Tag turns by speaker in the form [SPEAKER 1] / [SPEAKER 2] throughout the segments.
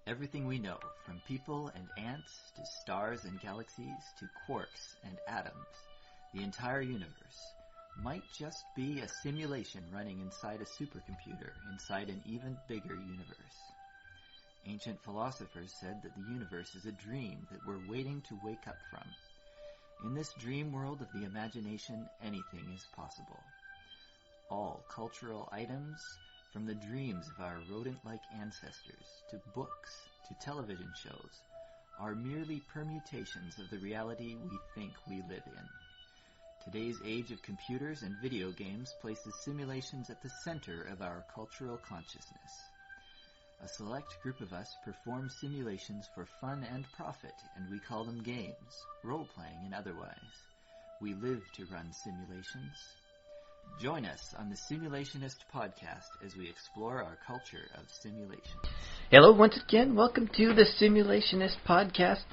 [SPEAKER 1] Everything we know, from people and ants to stars and galaxies to quarks and atoms, the entire universe, might just be a simulation running inside a supercomputer inside an even bigger universe. Ancient philosophers said that the universe is a dream that we're waiting to wake up from. In this dream world of the imagination, anything is possible. All cultural items, from the dreams of our rodent-like ancestors, to books, to television shows, are merely permutations of the reality we think we live in. Today's age of computers and video games places simulations at the center of our cultural consciousness. A select group of us perform simulations for fun and profit, and we call them games, role-playing and otherwise. We live to run simulations. Join us on the Simulationist Podcast as we explore our culture of simulation.
[SPEAKER 2] Hello once again. Welcome to the Simulationist Podcast.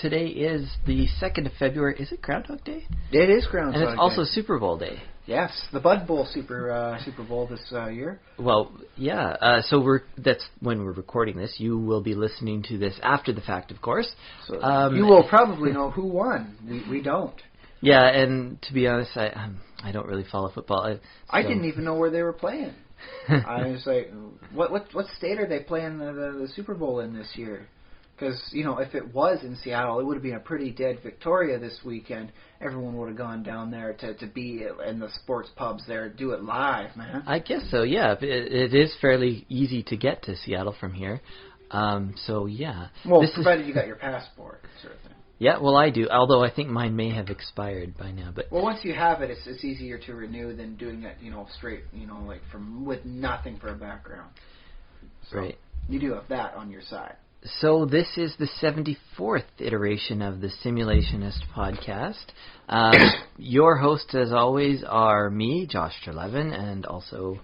[SPEAKER 2] Today is the 2nd of February. Is it Groundhog Day?
[SPEAKER 3] It is Groundhog Day.
[SPEAKER 2] And it's also Super Bowl Day.
[SPEAKER 3] Yes, the Bud Bowl Super Bowl this year.
[SPEAKER 2] Well, yeah. So that's when we're recording this. You will be listening to this after the fact, of course.
[SPEAKER 3] So you will probably know who won. We don't.
[SPEAKER 2] Yeah, and to be honest, I don't really follow football.
[SPEAKER 3] I didn't even know where they were playing. I was like, what state are they playing the Super Bowl in this year? Because, if it was in Seattle, it would have been a pretty dead Victoria this weekend. Everyone would have gone down there to be in the sports pubs there, do it live, man.
[SPEAKER 2] I guess so, yeah. It is fairly easy to get to Seattle from here. So, yeah.
[SPEAKER 3] Well, provided you got your passport, sort of thing.
[SPEAKER 2] Yeah, well, I do, although I think mine may have expired by now. But
[SPEAKER 3] well, once you have it, it's easier to renew than doing it, straight, like with nothing for a background. So
[SPEAKER 2] right.
[SPEAKER 3] You do have that on your side.
[SPEAKER 2] So this is the 74th iteration of the Simulationist Podcast. Your hosts, as always, are me, Josh Treleaven, and also...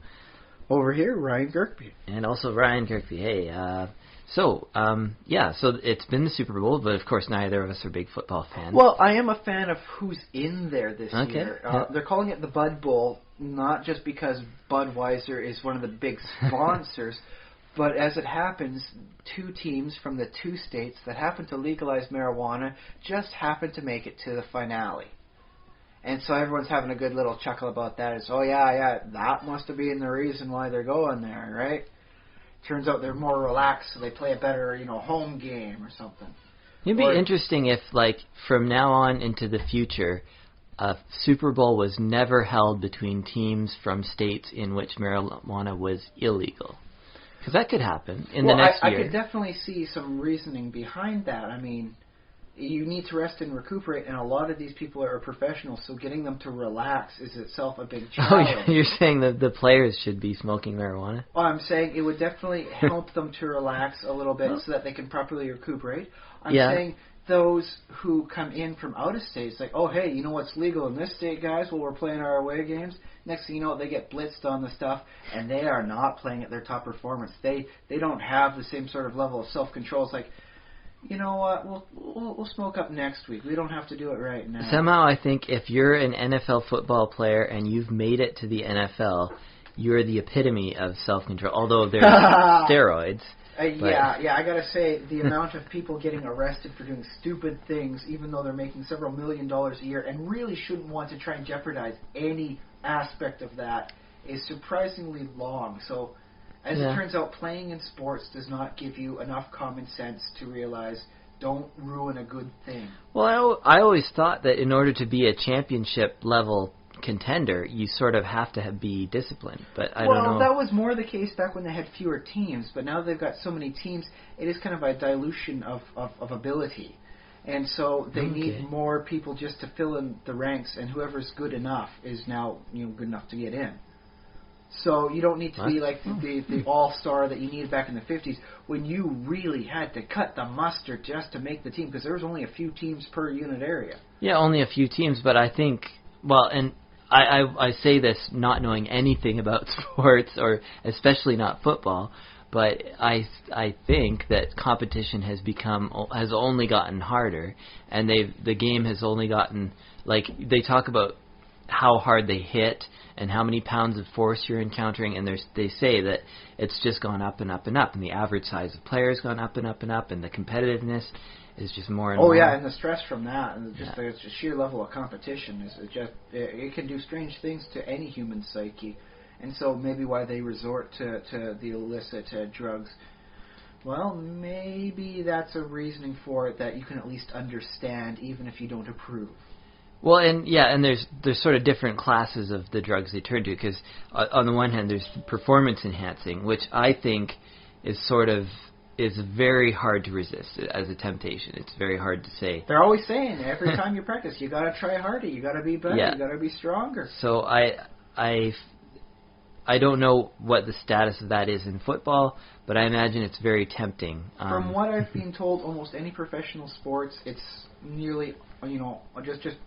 [SPEAKER 3] Over here, Ryan Kirkby.
[SPEAKER 2] And also Ryan Kirkby. Hey, So it's been the Super Bowl, but of course neither of us are big football fans.
[SPEAKER 3] Well, I am a fan of who's in there this year.
[SPEAKER 2] Yeah.
[SPEAKER 3] They're calling it the Bud Bowl, not just because Budweiser is one of the big sponsors, but as it happens, two teams from the two states that happen to legalize marijuana just happen to make it to the finale. And so everyone's having a good little chuckle about that. It's, that must have been the reason why they're going there, right? Turns out they're more relaxed, so they play a better, home game or something.
[SPEAKER 2] It'd be interesting if, from now on into the future, a Super Bowl was never held between teams from states in which marijuana was illegal. Because that could happen in the next year.
[SPEAKER 3] I could definitely see some reasoning behind that. I mean, you need to rest and recuperate, and a lot of these people are professionals, so getting them to relax is itself a big challenge.
[SPEAKER 2] Oh, you're saying that the players should be smoking marijuana?
[SPEAKER 3] Well, I'm saying it would definitely help them to relax a little bit so that they can properly recuperate. I'm saying those who come in from out of state, it's like, oh, hey, you know what's legal in this state, guys? Well, we're playing our away games. Next thing you know, they get blitzed on the stuff, and they are not playing at their top performance. They don't have the same sort of level of self-control. It's like, you know what, we'll smoke up next week. We don't have to do it right now.
[SPEAKER 2] Somehow I think if you're an NFL football player and you've made it to the NFL, you're the epitome of self-control, although there's steroids.
[SPEAKER 3] Yeah, I gotta say, the amount of people getting arrested for doing stupid things, even though they're making several $1 million a year, and really shouldn't want to try and jeopardize any aspect of that, is surprisingly long. So, as it turns out, playing in sports does not give you enough common sense to realize don't ruin a good thing.
[SPEAKER 2] Well, I always thought that in order to be a championship-level contender, you sort of have to be disciplined, but I don't know.
[SPEAKER 3] Well, that was more the case back when they had fewer teams, but now they've got so many teams, it is kind of a dilution of ability. And so they need more people just to fill in the ranks, and whoever's good enough is now good enough to get in. So you don't need to be like the all-star that you needed back in the 50s when you really had to cut the mustard just to make the team, because there was only a few teams per unit area.
[SPEAKER 2] Yeah, only a few teams, but I think, and I say this not knowing anything about sports, or especially not football, but I think that competition has only gotten harder, and the game has only gotten, they talk about how hard they hit and how many pounds of force you're encountering, and they say that it's just gone up and up and up, and the average size of players gone up and up and up, and the competitiveness is just more and more.
[SPEAKER 3] Oh yeah, and the stress from that, and just the sheer level of competition it can do strange things to any human psyche, and so maybe why they resort to the illicit drugs. Well, maybe that's a reasoning for it that you can at least understand, even if you don't approve.
[SPEAKER 2] Well, and there's sort of different classes of the drugs they turn to, because on the one hand there's performance enhancing, which I think is very hard to resist as a temptation. It's very hard to say.
[SPEAKER 3] They're always saying every time you practice, you got to try harder, you got to be better, you got to be stronger.
[SPEAKER 2] So I don't know what the status of that is in football, but I imagine it's very tempting.
[SPEAKER 3] From what I've been told, almost any professional sports, it's nearly just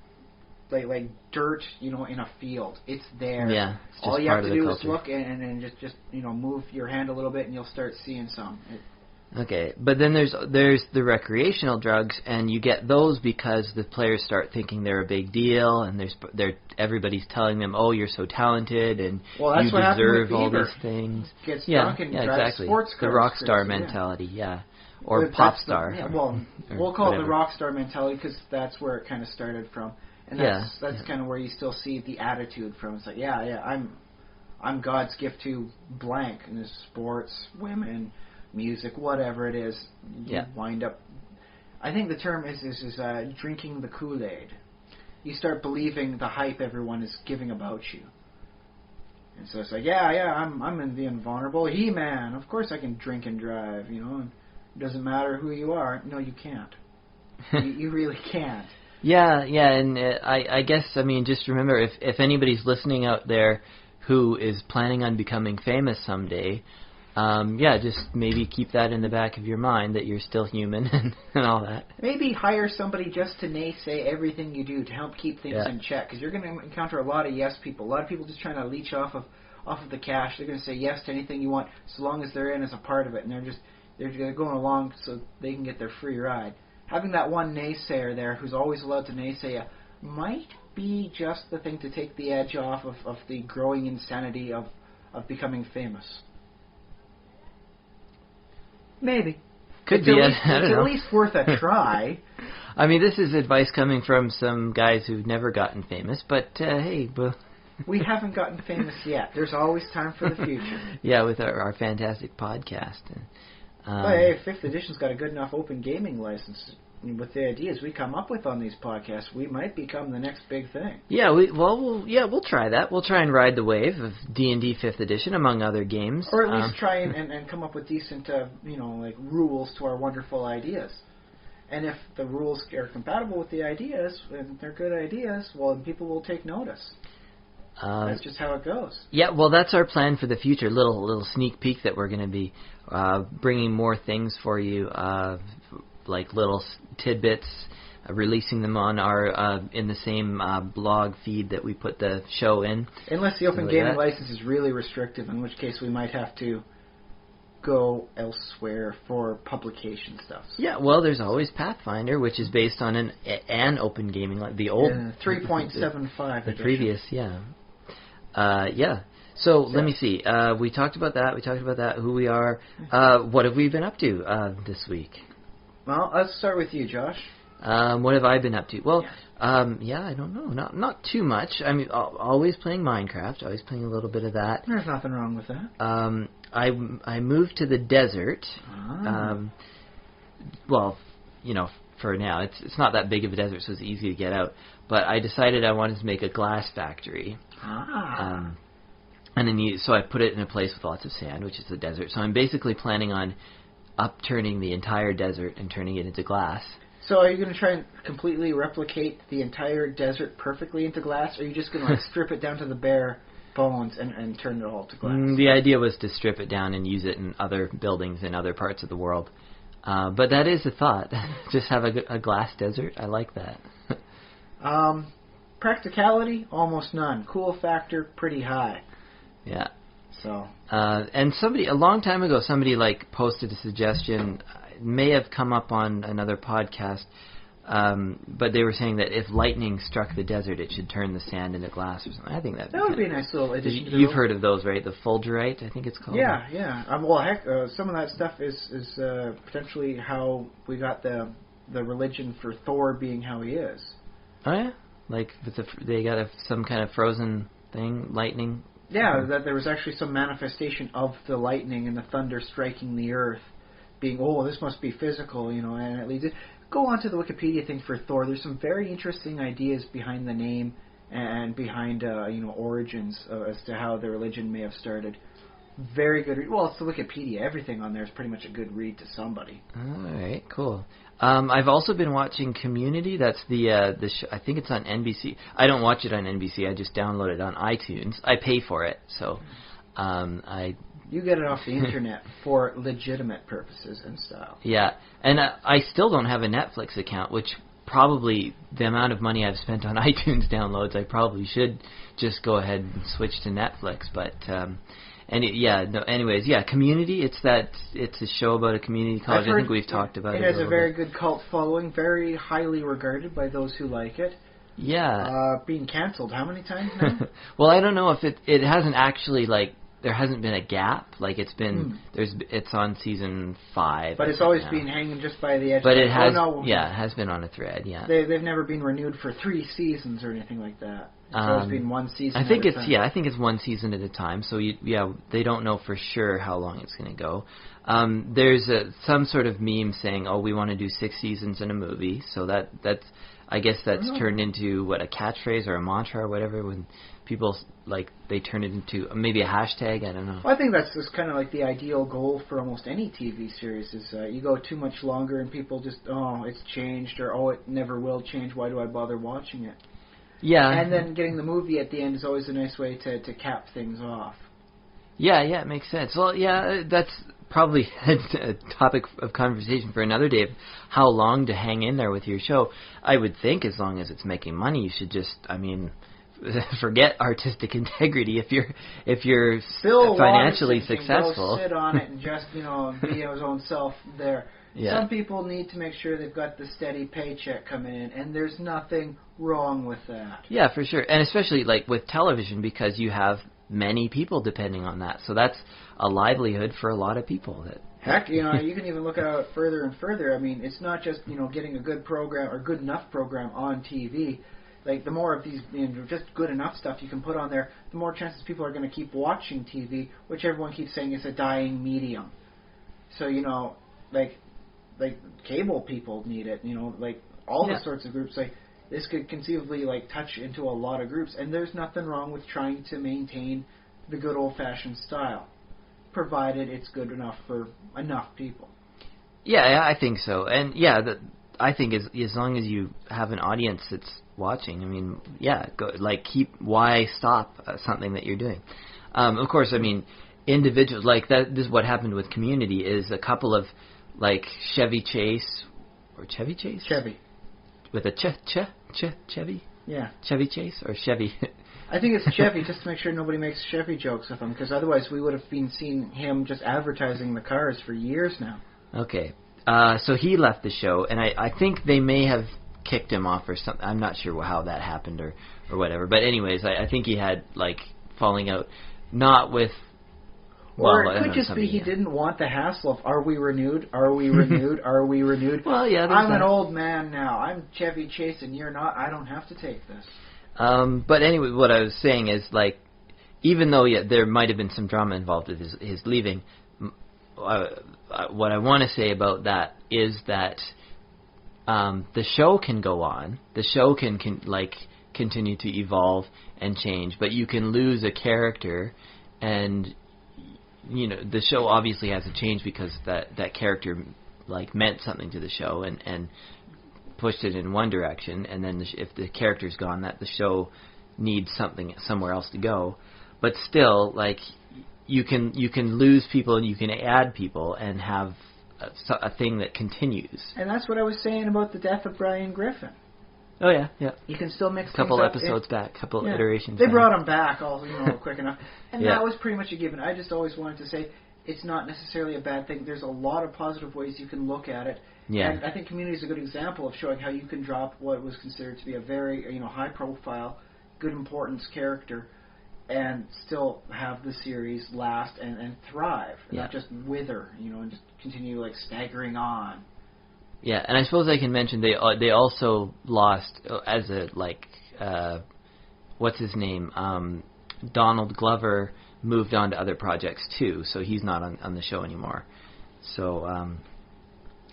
[SPEAKER 3] like dirt, in a field. It's there.
[SPEAKER 2] Yeah. It's just
[SPEAKER 3] all you have to do
[SPEAKER 2] culture.
[SPEAKER 3] is look and just move your hand a little bit, and you'll start seeing some.
[SPEAKER 2] Okay, but then there's the recreational drugs, and you get those because the players start thinking they're a big deal, and everybody's telling them, "Oh, you're so talented, and you deserve all these things."
[SPEAKER 3] Gets drunk and drives
[SPEAKER 2] exactly.
[SPEAKER 3] Sports cars.
[SPEAKER 2] The rock star mentality, or pop star.
[SPEAKER 3] We'll call it the rock star mentality because that's where it kind of started from. And that's kind of where you still see the attitude from. It's like, I'm God's gift to blank, and there's sports, women, music, whatever it is. You wind up. I think the term is drinking the Kool-Aid. You start believing the hype everyone is giving about you. And so it's like, I'm the invulnerable He-Man. Of course I can drink and drive, and it doesn't matter who you are. No, you can't. you really can't.
[SPEAKER 2] Yeah, and I guess, just remember, if anybody's listening out there who is planning on becoming famous someday, just maybe keep that in the back of your mind, that you're still human and all that.
[SPEAKER 3] Maybe hire somebody just to naysay everything you do to help keep things in check, because you're going to encounter a lot of yes people. A lot of people just trying to leech off of the cash. They're going to say yes to anything you want, so long as they're in as a part of it, and they're going along so they can get their free ride. Having that one naysayer there who's always allowed to naysay you might be just the thing to take the edge off of the growing insanity of becoming famous. Maybe.
[SPEAKER 2] Could be.
[SPEAKER 3] It's at least worth a try.
[SPEAKER 2] This is advice coming from some guys who've never gotten famous, but hey.
[SPEAKER 3] We haven't gotten famous yet. There's always time for the future.
[SPEAKER 2] Yeah, with our fantastic podcast.
[SPEAKER 3] Hey, 5th edition's got a good enough open gaming license. With the ideas we come up with on these podcasts, we might become the next big thing.
[SPEAKER 2] Yeah, we'll try that. We'll try and ride the wave of D&D 5th edition, among other games.
[SPEAKER 3] Or at least try and come up with decent, rules to our wonderful ideas. And if the rules are compatible with the ideas, and they're good ideas, well, then people will take notice. That's just how it goes.
[SPEAKER 2] Yeah, well, that's our plan for the future. Little sneak peek that we're going to be bringing more things for you, like little tidbits, releasing them on our in the same blog feed that we put the show in.
[SPEAKER 3] Unless the open gaming license is really restrictive, in which case we might have to go elsewhere for publication stuff.
[SPEAKER 2] Yeah, well, there's always Pathfinder, which is based on an open gaming, like the old
[SPEAKER 3] 3.75.
[SPEAKER 2] The previous, So let me see. We talked about that. Who we are. What have we been up to this week?
[SPEAKER 3] Well, let's start with you, Josh.
[SPEAKER 2] What have I been up to? Well, I don't know. Not too much. Always playing Minecraft. Always playing a little bit of that.
[SPEAKER 3] There's nothing wrong with that.
[SPEAKER 2] I moved to the desert. For now, it's not that big of a desert, so it's easy to get out. But I decided I wanted to make a glass factory. And then so I put it in a place with lots of sand, which is the desert. So I'm basically planning on upturning the entire desert and turning it into glass.
[SPEAKER 3] So are you going to try and completely replicate the entire desert perfectly into glass, or are you just going to strip it down to the bare bones and turn it all to glass?
[SPEAKER 2] The idea was to strip it down and use it in other buildings in other parts of the world. But that is a thought. Just have a glass desert. I like that.
[SPEAKER 3] Practicality, almost none. Cool factor, pretty high.
[SPEAKER 2] Yeah.
[SPEAKER 3] So.
[SPEAKER 2] And a long time ago, somebody posted a suggestion. It may have come up on another podcast, But they were saying that if lightning struck the desert, it should turn the sand into glass or something. I think that
[SPEAKER 3] would be a nice little addition.
[SPEAKER 2] You've heard of those, right? The fulgurite, I think it's called.
[SPEAKER 3] Yeah. Well, heck, some of that stuff is potentially how we got the religion for Thor being how he is.
[SPEAKER 2] Oh yeah, like they got some kind of frozen thing, lightning.
[SPEAKER 3] Yeah, that there was actually some manifestation of the lightning and the thunder striking the earth, being, this must be physical, and it leads it. Go on to the Wikipedia thing for Thor. There's some very interesting ideas behind the name and behind origins as to how the religion may have started. Very good read. Well, it's the Wikipedia. Everything on there is pretty much a good read to somebody.
[SPEAKER 2] All right, cool. I've also been watching Community. That's the show. I think it's on NBC. I don't watch it on NBC. I just download it on iTunes. I pay for it, so
[SPEAKER 3] You get it off the internet for legitimate purposes and style.
[SPEAKER 2] Yeah, and I still don't have a Netflix account, which probably the amount of money I've spent on iTunes downloads, I probably should just go ahead and switch to Netflix. But anyways, Community. It's a show about a community college. I think we've talked about it.
[SPEAKER 3] It has a very good cult following, very highly regarded by those who like it.
[SPEAKER 2] Yeah.
[SPEAKER 3] Being canceled how many times now?
[SPEAKER 2] Well, I don't know if it hasn't actually there hasn't been a gap. Like it's been it's on season 5.
[SPEAKER 3] But it's always been hanging just by the edge.
[SPEAKER 2] But it has it has been on a thread. Yeah.
[SPEAKER 3] They've never been renewed for 3 seasons or anything like that. It's always been 1 season.
[SPEAKER 2] I think it's 1 season at a time. So they don't know for sure how long it's going to go. There's some sort of meme saying, we want to do 6 seasons in a movie. So that's I guess that's turned into a catchphrase or a mantra or whatever when people they turn it into maybe a hashtag. I don't know.
[SPEAKER 3] Well, I think that's just kind of like the ideal goal for almost any TV series is you go too much longer and people just it's changed or it never will change. Why do I bother watching it?
[SPEAKER 2] Yeah.
[SPEAKER 3] And then getting the movie at the end is always a nice way to cap things off.
[SPEAKER 2] Yeah, it makes sense. Well, that's probably a topic of conversation for another day of how long to hang in there with your show. I would think as long as it's making money, you should just, forget artistic integrity if you're
[SPEAKER 3] Bill
[SPEAKER 2] financially
[SPEAKER 3] Watterson
[SPEAKER 2] successful.
[SPEAKER 3] Can go sit on it and just, be his own self there.
[SPEAKER 2] Yeah.
[SPEAKER 3] Some people need to make sure they've got the steady paycheck coming in, and there's nothing wrong with that.
[SPEAKER 2] Yeah, for sure. And especially with television because you have many people depending on that. So that's a livelihood for a lot of people.
[SPEAKER 3] Heck, you can even look out further and further. I mean, it's not just, getting a good program or good enough program on TV. The more of these, just good enough stuff you can put on there, the more chances people are going to keep watching TV, which everyone keeps saying is a dying medium. So, cable people need it, all the sorts of groups, this could conceivably, touch into a lot of groups, and there's nothing wrong with trying to maintain the good old-fashioned style, provided it's good enough for enough people.
[SPEAKER 2] Yeah, I think so. And, I think as long as you have an audience that's watching, go, why stop something that you're doing? Of course, individuals, this is what happened with Community, is a couple of, Chevy Chase. Chevy. With a Chevy?
[SPEAKER 3] Yeah.
[SPEAKER 2] Chevy Chase or Chevy?
[SPEAKER 3] I think it's Chevy, just to make sure nobody makes Chevy jokes with him, because otherwise we would have been seeing him just advertising the cars for years now.
[SPEAKER 2] Okay. So he left the show, and I think they may have kicked him off or something. I'm not sure how that happened or whatever. But anyways, I think he had, falling out, not with...
[SPEAKER 3] Or it could just be he didn't want the hassle of, are we renewed? Are we renewed? Are we renewed?
[SPEAKER 2] Well, yeah.
[SPEAKER 3] I'm an old man now. I'm Chevy Chase and you're not. I don't have to take this.
[SPEAKER 2] But anyway, what I was saying is, even though there might have been some drama involved with his leaving, what I want to say about that is that the show can go on. The show can continue to evolve and change, but you can lose a character and... the show obviously has to change because that character meant something to the show and pushed it in one direction, and then if the character's gone, the show needs somewhere else to go. But still, you can lose people and you can add people and have a thing that continues.
[SPEAKER 3] And that's what I was saying about the death of Brian Griffin.
[SPEAKER 2] Oh yeah.
[SPEAKER 3] You can still mix
[SPEAKER 2] a couple
[SPEAKER 3] things up.
[SPEAKER 2] Episodes back, couple iterations.
[SPEAKER 3] They
[SPEAKER 2] back.
[SPEAKER 3] Brought him back all quick enough, and that was pretty much a given. I just always wanted to say it's not necessarily a bad thing. There's a lot of positive ways you can look at it.
[SPEAKER 2] Yeah.
[SPEAKER 3] And I think Community is a good example of showing how you can drop what was considered to be a very, high-profile, good importance character and still have the series last and thrive, not just wither, and just continue like staggering on.
[SPEAKER 2] Yeah, and I suppose I can mention they also lost as a what's his name? Donald Glover moved on to other projects too, so he's not on the show anymore. So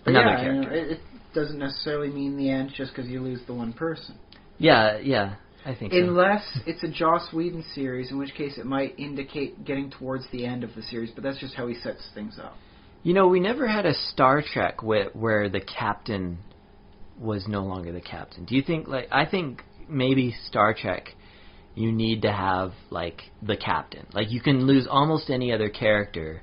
[SPEAKER 2] another character.
[SPEAKER 3] It doesn't necessarily mean the end just because you lose the one person.
[SPEAKER 2] Yeah, I think so.
[SPEAKER 3] Unless it's a Joss Whedon series, in which case it might indicate getting towards the end of the series, but that's just how he sets things up.
[SPEAKER 2] We never had a Star Trek where the captain was no longer the captain. Do you think, I think maybe Star Trek, you need to have, the captain. You can lose almost any other character,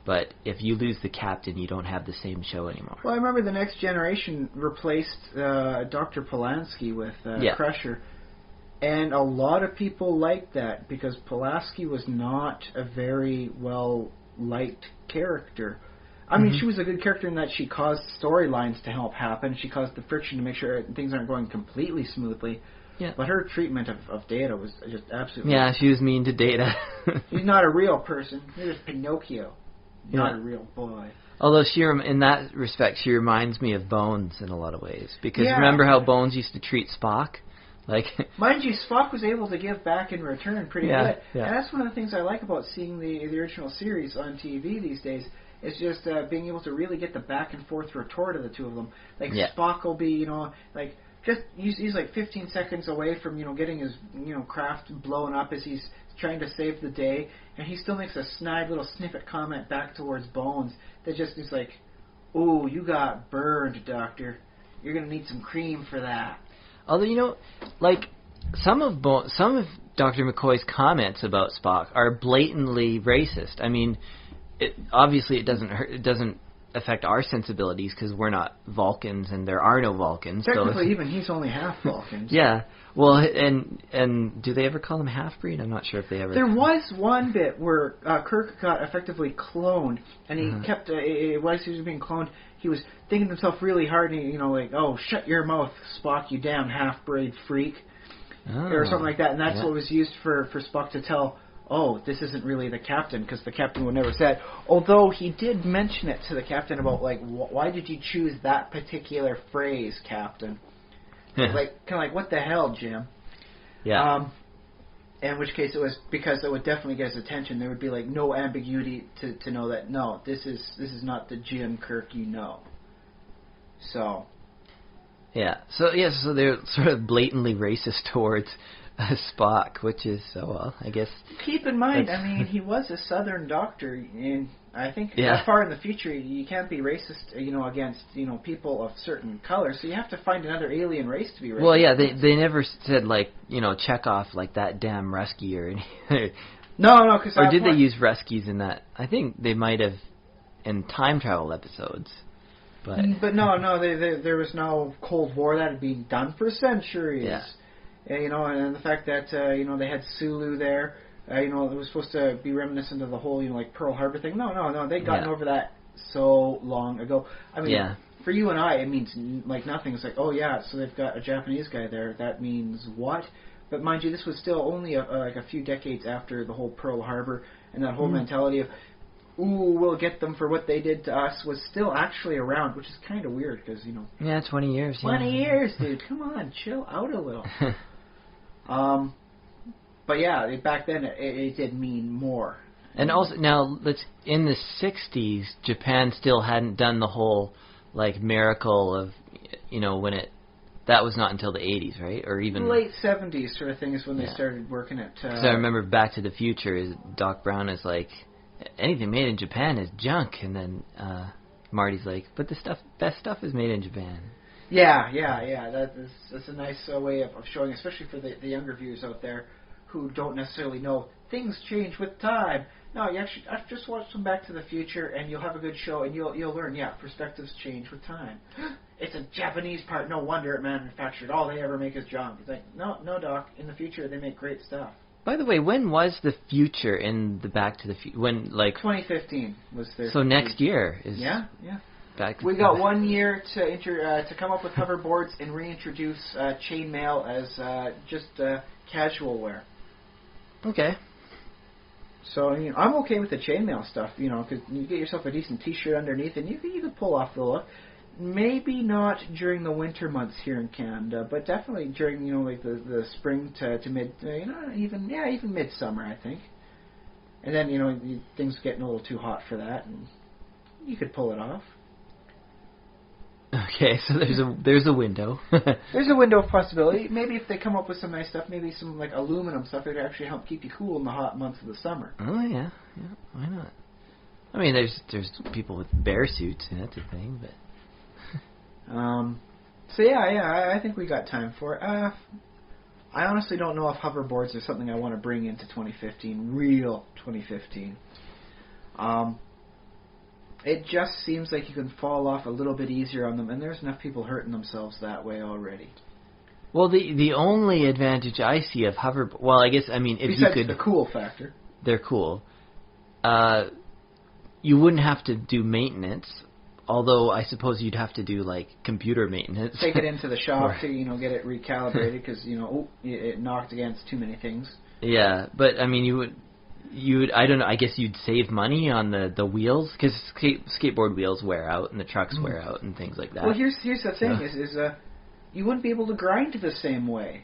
[SPEAKER 2] but if you lose the captain, you don't have the same show anymore.
[SPEAKER 3] Well, I remember The Next Generation replaced Dr. Polanski with Crusher, and a lot of people liked that because Pulaski was not a very well-liked character. I mean, she was a good character in that she caused storylines to help happen. She caused the friction to make sure things aren't going completely smoothly.
[SPEAKER 2] Yeah.
[SPEAKER 3] But her treatment of Data was just absolutely...
[SPEAKER 2] Yeah, she was mean to Data.
[SPEAKER 3] She's not a real person. She's just Pinocchio. Not a real boy.
[SPEAKER 2] Although in that respect, she reminds me of Bones in a lot of ways. Because remember how Bones used to treat Spock?
[SPEAKER 3] Mind you, Spock was able to give back in return pretty good.
[SPEAKER 2] Yeah.
[SPEAKER 3] And that's one of the things I like about seeing the original series on TV these days. It's just being able to really get the back and forth retort of the two of them. Spock will be, he's 15 seconds away from, getting his, craft blown up as he's trying to save the day, and he still makes a snide little snippet comment back towards Bones that just is like, "Ooh, you got burned, Doctor. You're gonna need some cream for that."
[SPEAKER 2] Although some of Dr. McCoy's comments about Spock are blatantly racist. I mean, obviously it doesn't affect our sensibilities because we're not Vulcans and there are no Vulcans.
[SPEAKER 3] Technically, even he's only half Vulcan.
[SPEAKER 2] Yeah. Well, and do they ever call him half-breed? I'm not sure if they ever...
[SPEAKER 3] There was one bit where Kirk got effectively cloned, and he kept... while he was being cloned, he was thinking to himself really hard, and oh, shut your mouth, Spock, you damn half-breed freak. Or something like that, and that's what was used for Spock to tell... Oh, this isn't really the captain, because the captain would never say it. Although he did mention it to the captain about, why did you choose that particular phrase, Captain? Kind of like, what the hell, Jim?
[SPEAKER 2] Yeah.
[SPEAKER 3] In which case it was because it would definitely get his attention. There would be, no ambiguity to know that, no, this is not the Jim Kirk you know. So...
[SPEAKER 2] Yeah. So they're sort of blatantly racist towards... Spock, which is I guess.
[SPEAKER 3] Keep in mind, I mean, he was a Southern doctor, and I think that far in the future, you can't be racist, against people of certain colors. So you have to find another alien race to be racist.
[SPEAKER 2] Well, yeah, they never said check off that damn Rusky or anything.
[SPEAKER 3] No, because
[SPEAKER 2] or did they use Ruskies in that? I think they might have in time travel episodes. But
[SPEAKER 3] no, there was no Cold War that had been done for centuries.
[SPEAKER 2] Yeah.
[SPEAKER 3] And the fact that, they had Sulu there, it was supposed to be reminiscent of the whole, Pearl Harbor thing. No, they'd gotten over that so long ago. I mean, for you and I, it means, nothing. It's oh, yeah, so they've got a Japanese guy there. That means what? But mind you, this was still only, a few decades after the whole Pearl Harbor, and that whole mentality of, ooh, we'll get them for what they did to us, was still actually around, which is kind of weird, because,
[SPEAKER 2] Yeah, 20 years.
[SPEAKER 3] 20 years, dude. Come on, chill out a little. But yeah, back then it did mean more.
[SPEAKER 2] And also, now, in the 60s, Japan still hadn't done the whole, miracle of, when that was not until the 80s, right? Or even...
[SPEAKER 3] Late 70s sort of thing is when they started working at...
[SPEAKER 2] Because I remember Back to the Future, Doc Brown is anything made in Japan is junk, and then Marty's but the best stuff is made in Japan.
[SPEAKER 3] Yeah. That's a nice way of showing, especially for the younger viewers out there who don't necessarily know things change with time. No, you actually just watch some Back to the Future, and you'll have a good show, and you'll learn. Yeah, perspectives change with time. It's a Japanese part. No wonder it manufactured. All they ever make is junk. It's no, Doc. In the future, they make great stuff.
[SPEAKER 2] By the way, when was the future in the Back to the Future? When, like...
[SPEAKER 3] 2015 was their...
[SPEAKER 2] So next year is...
[SPEAKER 3] Yeah.
[SPEAKER 2] Back to
[SPEAKER 3] We got 1 year to come up with hoverboards and reintroduce chainmail as just casual wear.
[SPEAKER 2] Okay.
[SPEAKER 3] So I'm okay with the chainmail stuff, because you get yourself a decent T-shirt underneath, and you could pull off the look. Maybe not during the winter months here in Canada, but definitely during like the spring to mid, even midsummer, I think. And then things getting a little too hot for that, and you could pull it off.
[SPEAKER 2] Okay, so there's a window.
[SPEAKER 3] There's a window of possibility. Maybe if they come up with some nice stuff, maybe some like aluminum stuff that would actually help keep you cool in the hot months of the summer.
[SPEAKER 2] Oh yeah, why not? I mean, there's people with bear suits, and that's a thing, but.
[SPEAKER 3] So I think we got time for it. I honestly don't know if hoverboards are something I want to bring into 2015, real 2015. It just seems like you can fall off a little bit easier on them, and there's enough people hurting themselves that way already.
[SPEAKER 2] Well, the only advantage I see of hoverboard, well, I guess, I mean, if
[SPEAKER 3] besides
[SPEAKER 2] you could...
[SPEAKER 3] the cool factor.
[SPEAKER 2] They're cool. You wouldn't have to do maintenance, although I suppose you'd have to do, like, computer maintenance.
[SPEAKER 3] Take it into the shop to, get it recalibrated, because, it knocked against too many things.
[SPEAKER 2] Yeah, but, I mean, you would, I don't know, I guess you'd save money on the wheels, because skateboard wheels wear out, and the trucks wear out, and things like that.
[SPEAKER 3] Well, here's the thing, is you wouldn't be able to grind the same way.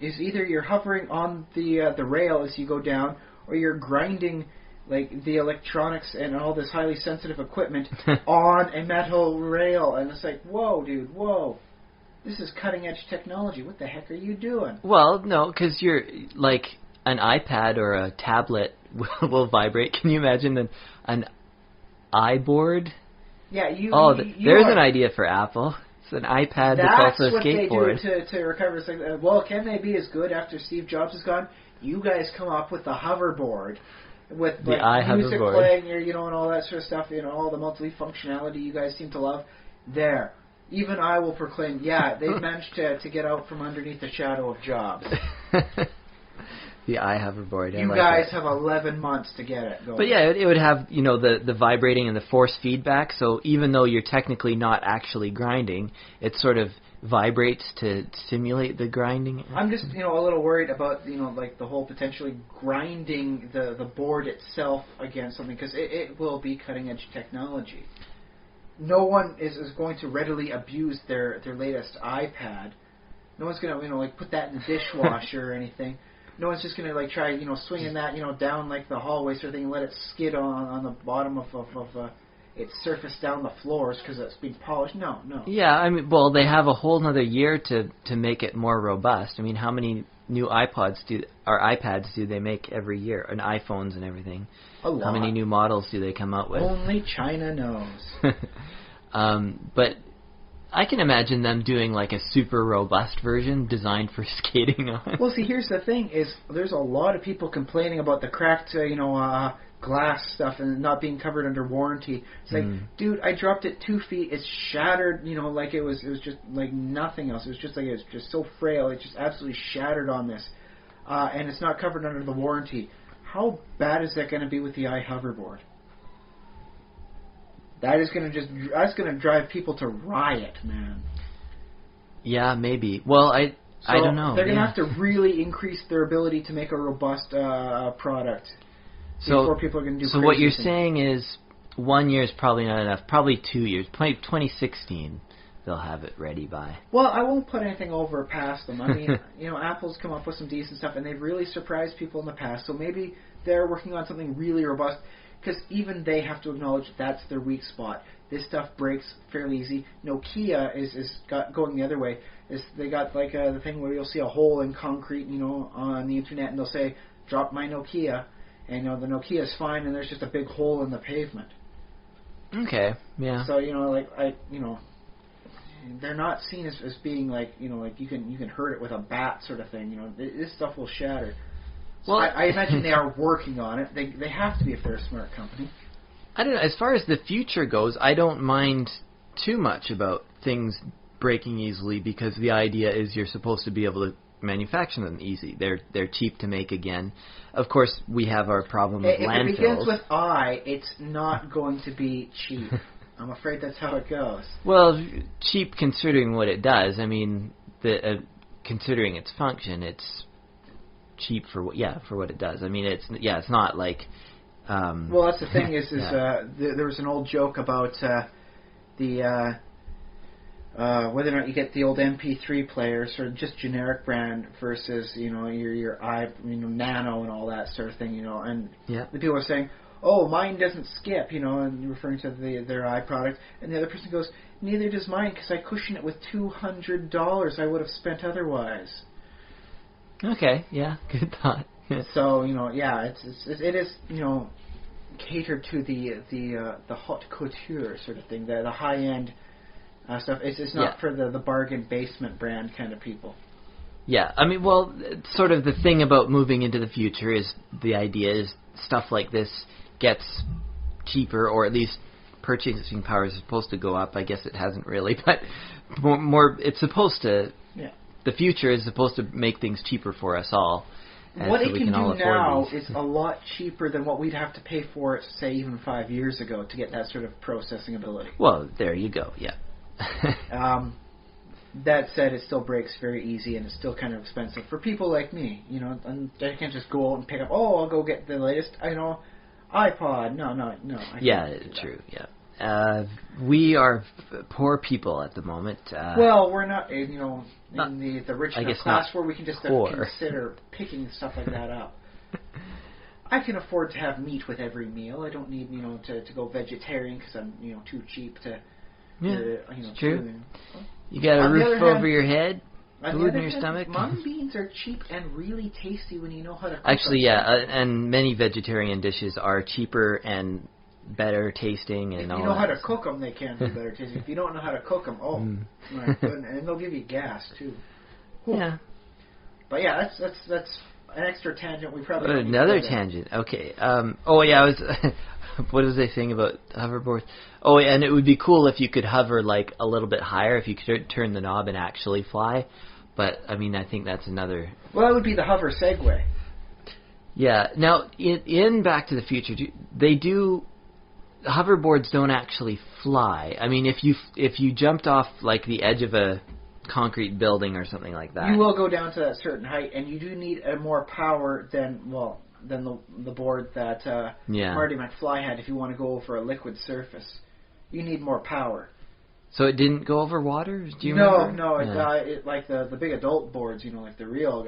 [SPEAKER 3] Is either you're hovering on the rail as you go down, or you're grinding like the electronics and all this highly sensitive equipment on a metal rail, and it's like, whoa, dude, whoa. This is cutting-edge technology. What the heck are you doing?
[SPEAKER 2] Well, no, because you're, like, an iPad or a tablet will vibrate. Can you imagine an iBoard?
[SPEAKER 3] Yeah,
[SPEAKER 2] there's an idea for Apple. It's an iPad that's also a skateboard.
[SPEAKER 3] That's what they do to recover. It's like, well, can they be as good after Steve Jobs is gone? You guys come up with the hoverboard. With
[SPEAKER 2] the
[SPEAKER 3] music
[SPEAKER 2] iHoverboard
[SPEAKER 3] playing, and all that sort of stuff, all the multi-functionality you guys seem to love. There. Even I will proclaim, they've managed to get out from underneath the shadow of Jobs.
[SPEAKER 2] The iHoverboard.
[SPEAKER 3] You guys have 11 months to get it going.
[SPEAKER 2] But yeah, it would have, the vibrating and the force feedback, so even though you're technically not actually grinding, it sort of vibrates to simulate the grinding.
[SPEAKER 3] I'm just, a little worried about, like the whole potentially grinding the board itself against something, because it will be cutting-edge technology. No one is going to readily abuse their latest iPad. No one's going to, put that in the dishwasher or anything. No one's just going to, try, swinging that, down, the hallway sort of thing and let it skid on the bottom of its surface down the floors because it's been polished. No.
[SPEAKER 2] Yeah, I mean, well, they have a whole another year to make it more robust. I mean, how many new iPads do they make every year, and iPhones and everything?
[SPEAKER 3] A lot.
[SPEAKER 2] How many new models do they come out with?
[SPEAKER 3] Only China knows.
[SPEAKER 2] But I can imagine them doing like a super robust version designed for skating on.
[SPEAKER 3] Well, see, here's the thing: is there's a lot of people complaining about the cracked, glass stuff and not being covered under warranty. It's like, dude, I dropped it 2 feet. It's shattered. Like it was just like nothing else. It was just like it's just so frail. It just absolutely shattered on this, and it's not covered under the warranty. How bad is that going to be with the iHoverboard? That's going to drive people to riot, man.
[SPEAKER 2] Yeah, maybe. Well, I don't know.
[SPEAKER 3] They're going to have to really increase their ability to make a robust product before people are going to do.
[SPEAKER 2] So what you're saying is 1 year is probably not enough. Probably 2 years. Probably 2016 they'll have it ready by.
[SPEAKER 3] Well, I won't put anything over past them. I mean, Apple's come up with some decent stuff, and they've really surprised people in the past. So maybe they're working on something really robust. Because even they have to acknowledge that's their weak spot. This stuff breaks fairly easy. Nokia is going the other way. They got like the thing where you'll see a hole in concrete, on the internet, and they'll say, "Drop my Nokia," and the Nokia is fine, and there's just a big hole in the pavement.
[SPEAKER 2] Okay, yeah.
[SPEAKER 3] So they're not seen as being like you can hurt it with a bat sort of thing. This stuff will shatter. Well, I imagine they are working on it. They have to be if they're a smart company.
[SPEAKER 2] I don't know. As far as the future goes, I don't mind too much about things breaking easily because the idea is you're supposed to be able to manufacture them easy. They're cheap to make again. Of course, we have our problem with landfills.
[SPEAKER 3] If it begins with I, it's not going to be cheap. I'm afraid that's how it goes.
[SPEAKER 2] Well, cheap considering what it does. I mean, considering its function, it's cheap for what it does. I mean, it's not like.
[SPEAKER 3] Well, that's the thing there was an old joke about whether or not you get the old MP3 players or just generic brand versus your Nano and all that sort of thing, and the people are saying, oh, mine doesn't skip, and referring to their i product, and the other person goes, neither does mine because I cushion it with $200 I would have spent otherwise.
[SPEAKER 2] Okay, yeah, good thought.
[SPEAKER 3] So it is catered to the haute couture sort of thing, the high end stuff. It's not for the bargain basement brand kind of people. Yeah, I mean, well,
[SPEAKER 2] sort of the thing about moving into the future is the idea is stuff like this gets cheaper, or at least purchasing power is supposed to go up. I guess it hasn't really, but more it's supposed to. Yeah. The future is supposed to make things cheaper for us all.
[SPEAKER 3] What it can do now is a lot cheaper than what we'd have to pay for it, say, even 5 years ago to get that sort of processing ability.
[SPEAKER 2] Well, there you go, yeah.
[SPEAKER 3] That said, it still breaks very easy, and it's still kind of expensive for people like me. And I can't just go out and pick up, I'll go get the latest, iPod. No.
[SPEAKER 2] True, yeah. We are poor people at the moment.
[SPEAKER 3] Well, we're not, in the rich enough class where we can just consider picking stuff like that up. I can afford to have meat with every meal. I don't need, to go vegetarian because I'm, too cheap to.
[SPEAKER 2] It's true. You got a roof over your head, food in your stomach.
[SPEAKER 3] Mung beans are cheap and really tasty when you know how to cook
[SPEAKER 2] Actually, them. And many vegetarian dishes are cheaper and better tasting and all that.
[SPEAKER 3] If you know how to cook them, they can be better tasting. If you don't know how to cook them, my goodness, and they'll give you gas too. Whew. Yeah. But yeah, that's an extra tangent. We probably
[SPEAKER 2] another tangent. Okay. I was. What was I saying about hoverboard? Oh, and it would be cool if you could hover like a little bit higher, if you could turn the knob and actually fly. But I mean, I think that's another.
[SPEAKER 3] Well, that would be the hover Segway.
[SPEAKER 2] Yeah. Now, in Back to the Future, hoverboards don't actually fly. I mean, if you jumped off like the edge of a concrete building or something like that,
[SPEAKER 3] you will go down to that certain height, and you do need more power than the board that Marty McFly had. If you want to go over a liquid surface, you need more power.
[SPEAKER 2] So it didn't go over water? Do you remember?
[SPEAKER 3] No. It like the big adult boards, like the real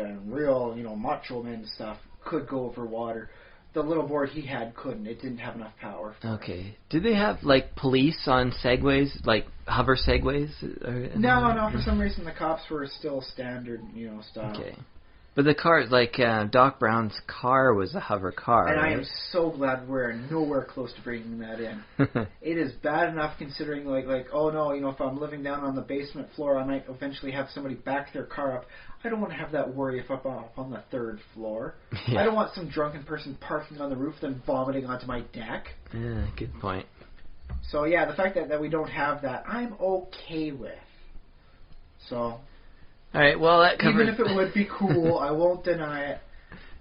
[SPEAKER 3] macho men stuff, could go over water. The little board he had couldn't. It didn't have enough power.
[SPEAKER 2] Okay. Did they have like police on segways, like hover segways?
[SPEAKER 3] No. For some reason, the cops were still standard, style.
[SPEAKER 2] Okay. But the car, like Doc Brown's car, was a hover car.
[SPEAKER 3] And
[SPEAKER 2] right?
[SPEAKER 3] I am so glad we're nowhere close to bringing that in. It is bad enough considering, oh no, if I'm living down on the basement floor, I might eventually have somebody back their car up. I don't want to have that worry if I'm up on the third floor. Yeah. I don't want some drunken person parking on the roof then vomiting onto my deck.
[SPEAKER 2] Yeah, good point.
[SPEAKER 3] So yeah, the fact that we don't have that, I'm okay with. So.
[SPEAKER 2] All right, well, that covers...
[SPEAKER 3] Even if it would be cool, I won't deny it.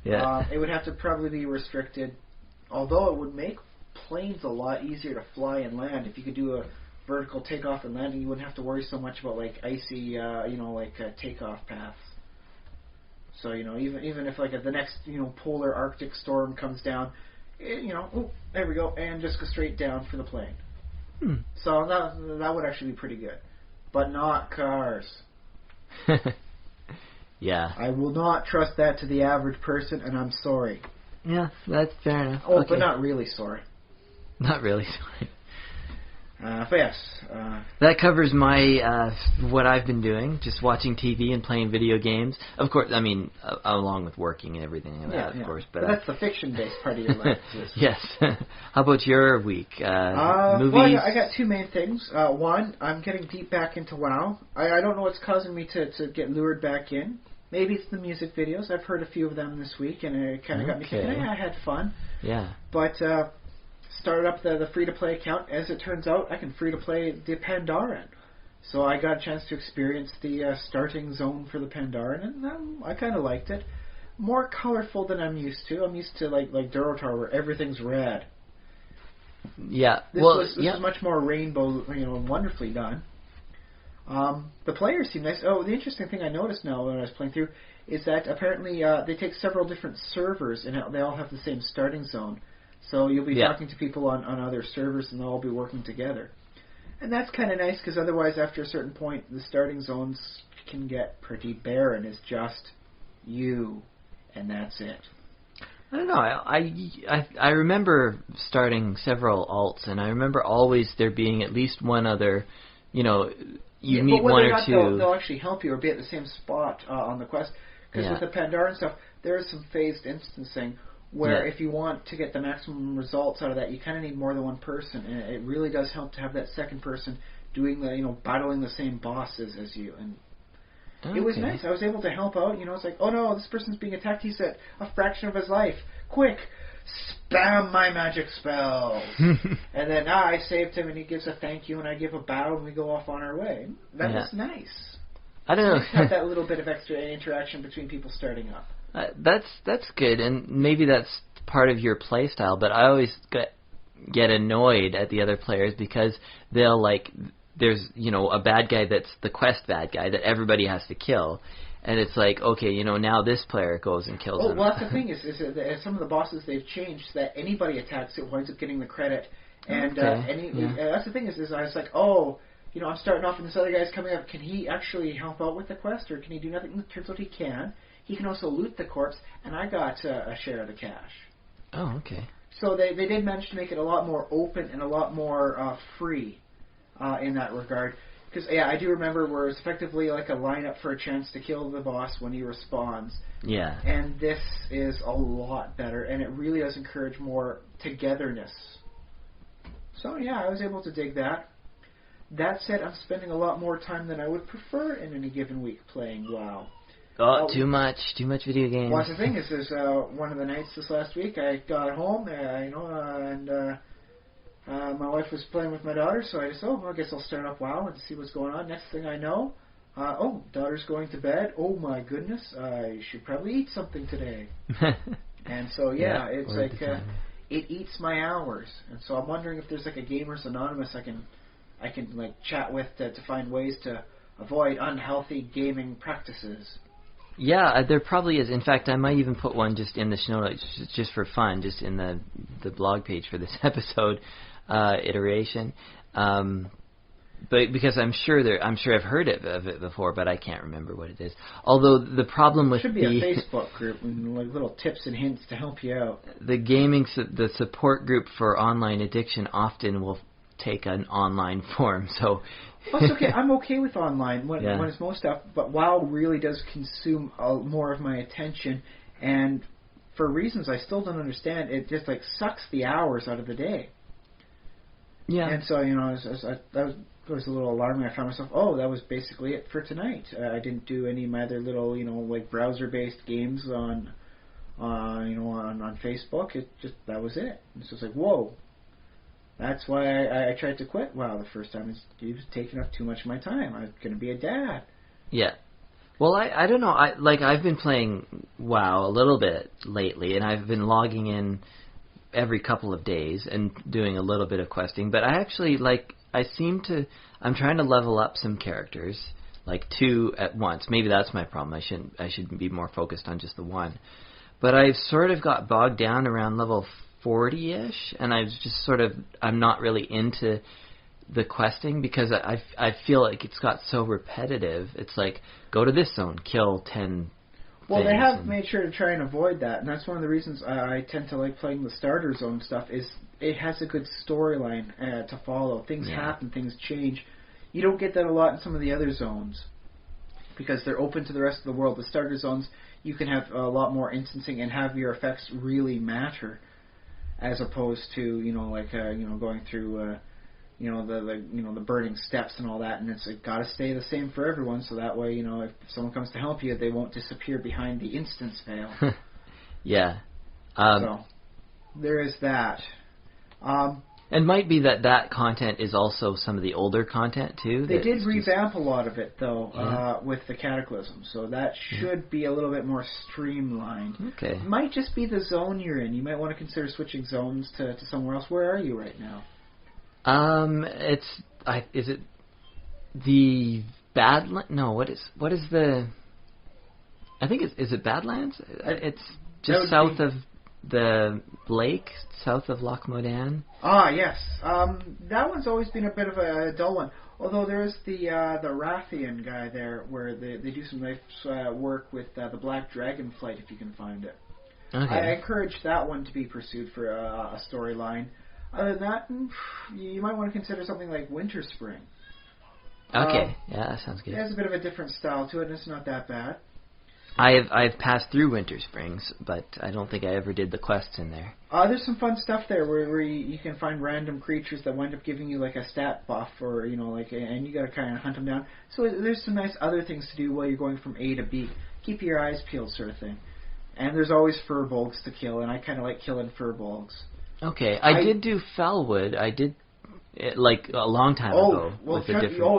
[SPEAKER 2] Yeah.
[SPEAKER 3] It would have to probably be restricted, although it would make planes a lot easier to fly and land. If you could do a vertical takeoff and landing, you wouldn't have to worry so much about, icy, takeoff paths. So, even if, the next, polar Arctic storm comes down, there we go, and just go straight down for the plane. So that would actually be pretty good. But not cars.
[SPEAKER 2] Yeah.
[SPEAKER 3] I will not trust that to the average person, and I'm sorry.
[SPEAKER 2] Yeah, that's fair enough.
[SPEAKER 3] Oh, okay. But not really sorry.
[SPEAKER 2] Not really sorry.
[SPEAKER 3] But yes.
[SPEAKER 2] That covers my what I've been doing, just watching TV and playing video games. Of course, I mean, along with working and everything like that, of course. But
[SPEAKER 3] that's the fiction-based part of your life.
[SPEAKER 2] Yes. How about your week? Movies?
[SPEAKER 3] Well, I got two main things. One, I'm getting deep back into WoW. I don't know what's causing me to get lured back in. Maybe it's the music videos. I've heard a few of them this week, and it kind of got me thinking, hey, I had fun.
[SPEAKER 2] Yeah.
[SPEAKER 3] But... started up the free-to-play account. As it turns out, I can free-to-play the Pandaren. So I got a chance to experience the starting zone for the Pandaren, and I kind of liked it. More colorful than I'm used to. I'm used to like Durotar, where everything's red.
[SPEAKER 2] Yeah.
[SPEAKER 3] This was much more rainbow, wonderfully done. The players seem nice. Oh, the interesting thing I noticed now when I was playing through is that apparently they take several different servers, and they all have the same starting zone. So you'll be talking to people on other servers, and they'll all be working together. And that's kind of nice, because otherwise, after a certain point, the starting zones can get pretty barren. It's just you, and that's it.
[SPEAKER 2] I don't know. I remember starting several alts, and I remember always there being at least one other, meet one or two.
[SPEAKER 3] They'll actually help you or be at the same spot on the quest. Because with the Pandaren stuff, there is some phased instancing where if you want to get the maximum results out of that, you kind of need more than one person, and it really does help to have that second person doing the, battling the same bosses as you. And it was nice. I was able to help out. It's like, oh no, this person's being attacked. He's at a fraction of his life. Quick, spam my magic spells. And then I saved him, and he gives a thank you, and I give a bow, and we go off on our way. That was nice.
[SPEAKER 2] I don't know.
[SPEAKER 3] Nice to have that little bit of extra interaction between people starting up.
[SPEAKER 2] That's good, and maybe that's part of your play style. But I always get annoyed at the other players because they'll there's a bad guy that's the quest bad guy that everybody has to kill, and it's like, okay, now this player goes and kills him.
[SPEAKER 3] Well, that's the thing is that some of the bosses they've changed so that anybody attacks it winds up getting the credit, and that's the thing is I was like, I'm starting off and this other guy's coming up. Can he actually help out with the quest, or can he do nothing? And it turns out he can. He can also loot the corpse, and I got a share of the cash.
[SPEAKER 2] Oh, okay.
[SPEAKER 3] So they did manage to make it a lot more open and a lot more free in that regard. Because, I do remember where it's effectively like a lineup for a chance to kill the boss when he respawns.
[SPEAKER 2] Yeah.
[SPEAKER 3] And this is a lot better, and it really does encourage more togetherness. So, I was able to dig that. That said, I'm spending a lot more time than I would prefer in any given week playing WoW.
[SPEAKER 2] Too much video games.
[SPEAKER 3] Well, the thing is one of the nights this last week, I got home, and my wife was playing with my daughter, so I just, I guess I'll start up WoW and see what's going on. Next thing I know, daughter's going to bed. Oh my goodness, I should probably eat something today. And so, it's like, it eats my hours. And so I'm wondering if there's like a Gamers Anonymous I can chat with to find ways to avoid unhealthy gaming practices.
[SPEAKER 2] Yeah, there probably is. In fact, I might even put one just in the show notes, just for fun, just in the blog page for this episode iteration. But because I'm sure I've heard of it before, but I can't remember what it is. Although the problem with
[SPEAKER 3] should be a Facebook group and little tips and hints to help you out.
[SPEAKER 2] The support group for online addiction often will take an online form, so.
[SPEAKER 3] Well, it's okay. I'm okay with online when it's most stuff, but WoW really does consume more of my attention, and for reasons I still don't understand, it just sucks the hours out of the day. Yeah. And so that was a little alarming. I found myself, that was basically it for tonight. I didn't do any of my other little browser-based games on Facebook. That was it. And so it's like, whoa. That's why I tried to quit WoW the first time. It was taking up too much of my time. I was going to be a dad. Yeah.
[SPEAKER 2] Well, I don't know. I've been playing WoW a little bit lately, and I've been logging in every couple of days and doing a little bit of questing. But I actually I'm trying to level up some characters, 2 at once. Maybe that's my problem. I should be more focused on just the one. But I've sort of got bogged down around level 40-ish, and I'm not really into the questing because I feel like it's got so repetitive. It's like, go to this zone, kill 10
[SPEAKER 3] Well, they have made sure to try and avoid that, and that's one of the reasons I tend to like playing the starter zone stuff, is it has a good storyline to follow. Things happen, things change. You don't get that a lot in some of the other zones because they're open to the rest of the world. The starter zones, you can have a lot more instancing and have your effects really matter, as opposed to going through the burning steps and all that, and it's got to stay the same for everyone, so that way if someone comes to help you, they won't disappear behind the instance veil.
[SPEAKER 2] Yeah.
[SPEAKER 3] So there is that.
[SPEAKER 2] And might be that content is also some of the older content, too.
[SPEAKER 3] They did revamp a lot of it, though, with the Cataclysm, so that should be a little bit more streamlined.
[SPEAKER 2] Okay.
[SPEAKER 3] It might just be the zone you're in. You might want to consider switching zones to somewhere else. Where are you right now?
[SPEAKER 2] Is it the Badlands? No, what is the... I think is it Badlands? It's just south of the lake, south of Loch Modan.
[SPEAKER 3] Ah, yes. That one's always been a bit of a dull one. Although there's the Rathian guy there, where they do some nice work with the Black Dragon flight, if you can find it.
[SPEAKER 2] Okay.
[SPEAKER 3] I encourage that one to be pursued for a storyline. Other than that, you might want to consider something like Winter Spring.
[SPEAKER 2] Okay, yeah, that sounds good.
[SPEAKER 3] It has a bit of a different style to it, and it's not that bad.
[SPEAKER 2] I've passed through Winter Springs, but I don't think I ever did the quests in there.
[SPEAKER 3] There's some fun stuff there where you can find random creatures that wind up giving you like a stat buff, or and you got to kind of hunt them down. So there's some nice other things to do while you're going from A to B. Keep your eyes peeled, sort of thing. And there's always furbolgs to kill, and I kind of like killing furbolgs.
[SPEAKER 2] Okay, I did do Fellwood. I did. Like a long time ago.
[SPEAKER 3] Well,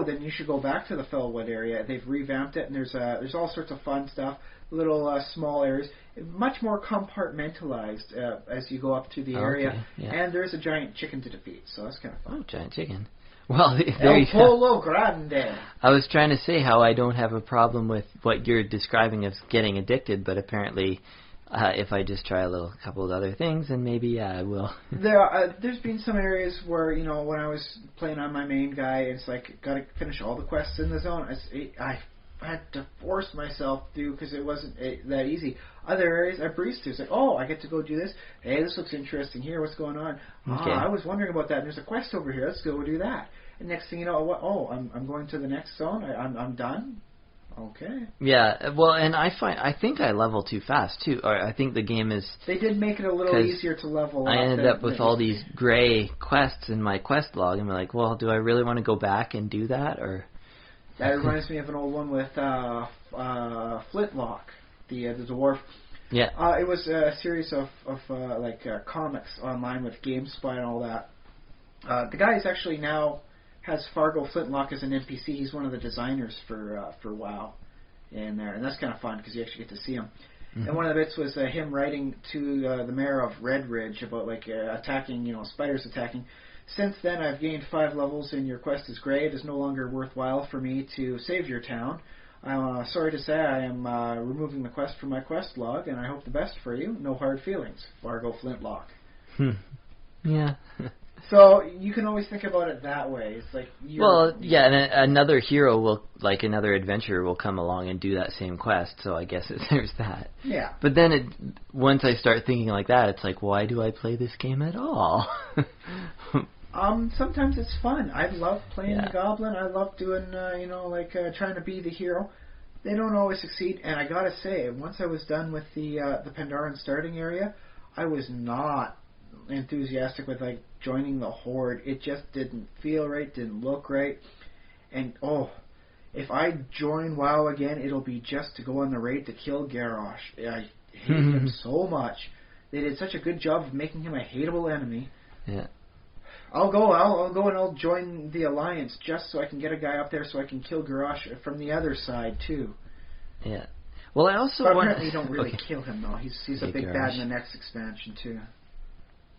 [SPEAKER 3] then you should go back to the Fellwood area. They've revamped it, and there's all sorts of fun stuff. Little small areas, much more compartmentalized as you go up through the area.
[SPEAKER 2] Yeah.
[SPEAKER 3] And there's a giant chicken to defeat, so that's kind of fun.
[SPEAKER 2] Oh, giant chicken! Well,
[SPEAKER 3] El Polo Grande.
[SPEAKER 2] I was trying to say how I don't have a problem with what you're describing as getting addicted, but apparently. If I just try a couple of other things, then maybe I will.
[SPEAKER 3] There's been some areas where, when I was playing on my main guy, it's like, got to finish all the quests in the zone. I had to force myself to, because it wasn't that easy. Other areas I breezed through. It's like, I get to go do this. Hey, this looks interesting here. What's going on?
[SPEAKER 2] Okay.
[SPEAKER 3] I was wondering about that. And there's a quest over here. Let's go do that. And next thing you know, I'm going to the next zone. I'm done. Okay.
[SPEAKER 2] Yeah, well, and I think I level too fast too. Or I think the game is.
[SPEAKER 3] They did make it a little easier to level up.
[SPEAKER 2] I ended up with all these gray quests in my quest log, and I'm like, well, do I really want to go back and do that, or?
[SPEAKER 3] That reminds me of an old one with Flintlock, the dwarf.
[SPEAKER 2] Yeah.
[SPEAKER 3] It was a series of comics online with GameSpy and all that. The guy is actually now. Has Fargo Flintlock as an NPC. He's one of the designers for WoW in there, and that's kind of fun because you actually get to see him. Mm-hmm. And one of the bits was him writing to the mayor of Red Ridge about attacking, spiders attacking. Since then, I've gained 5 levels, and your quest is great. It is no longer worthwhile for me to save your town. I'm sorry to say I am removing the quest from my quest log, and I hope the best for you. No hard feelings, Fargo Flintlock.
[SPEAKER 2] Yeah.
[SPEAKER 3] So you can always think about it that way. It's like
[SPEAKER 2] and another hero another adventurer will come along and do that same quest. So I guess there's that.
[SPEAKER 3] Yeah.
[SPEAKER 2] But then once I start thinking like that, it's like, why do I play this game at all?
[SPEAKER 3] Sometimes it's fun. I love playing the Goblin. I love doing trying to be the hero. They don't always succeed, and I gotta say, once I was done with the Pandaren starting area, I was not enthusiastic with joining the Horde. It just didn't feel right, didn't look right, and if I join WoW again, it'll be just to go on the raid to kill Garrosh. I hate him so much. They did such a good job of making him a hateable enemy.
[SPEAKER 2] Yeah.
[SPEAKER 3] I'll go and I'll join the Alliance just so I can get a guy up there so I can kill Garrosh from the other side too.
[SPEAKER 2] Yeah. Well, I also
[SPEAKER 3] apparently you don't really kill him though. He's a big
[SPEAKER 2] Garrosh.
[SPEAKER 3] bad in the next expansion too.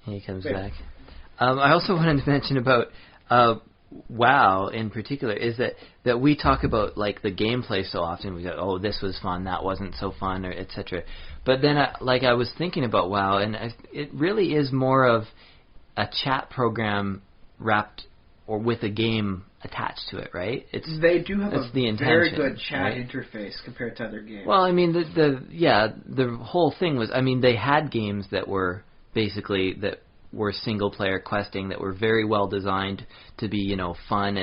[SPEAKER 2] He comes back. I also wanted to mention about WoW in particular is that we talk about the gameplay so often. We go, this was fun, that wasn't so fun, or etc. But then I was thinking about WoW, and it really is more of a chat program wrapped or with a game attached to it, right?
[SPEAKER 3] They do have a very good chat
[SPEAKER 2] right?
[SPEAKER 3] interface compared to other games.
[SPEAKER 2] Well, I mean the whole thing was, they had games that were basically that were single player questing that were very well designed to be fun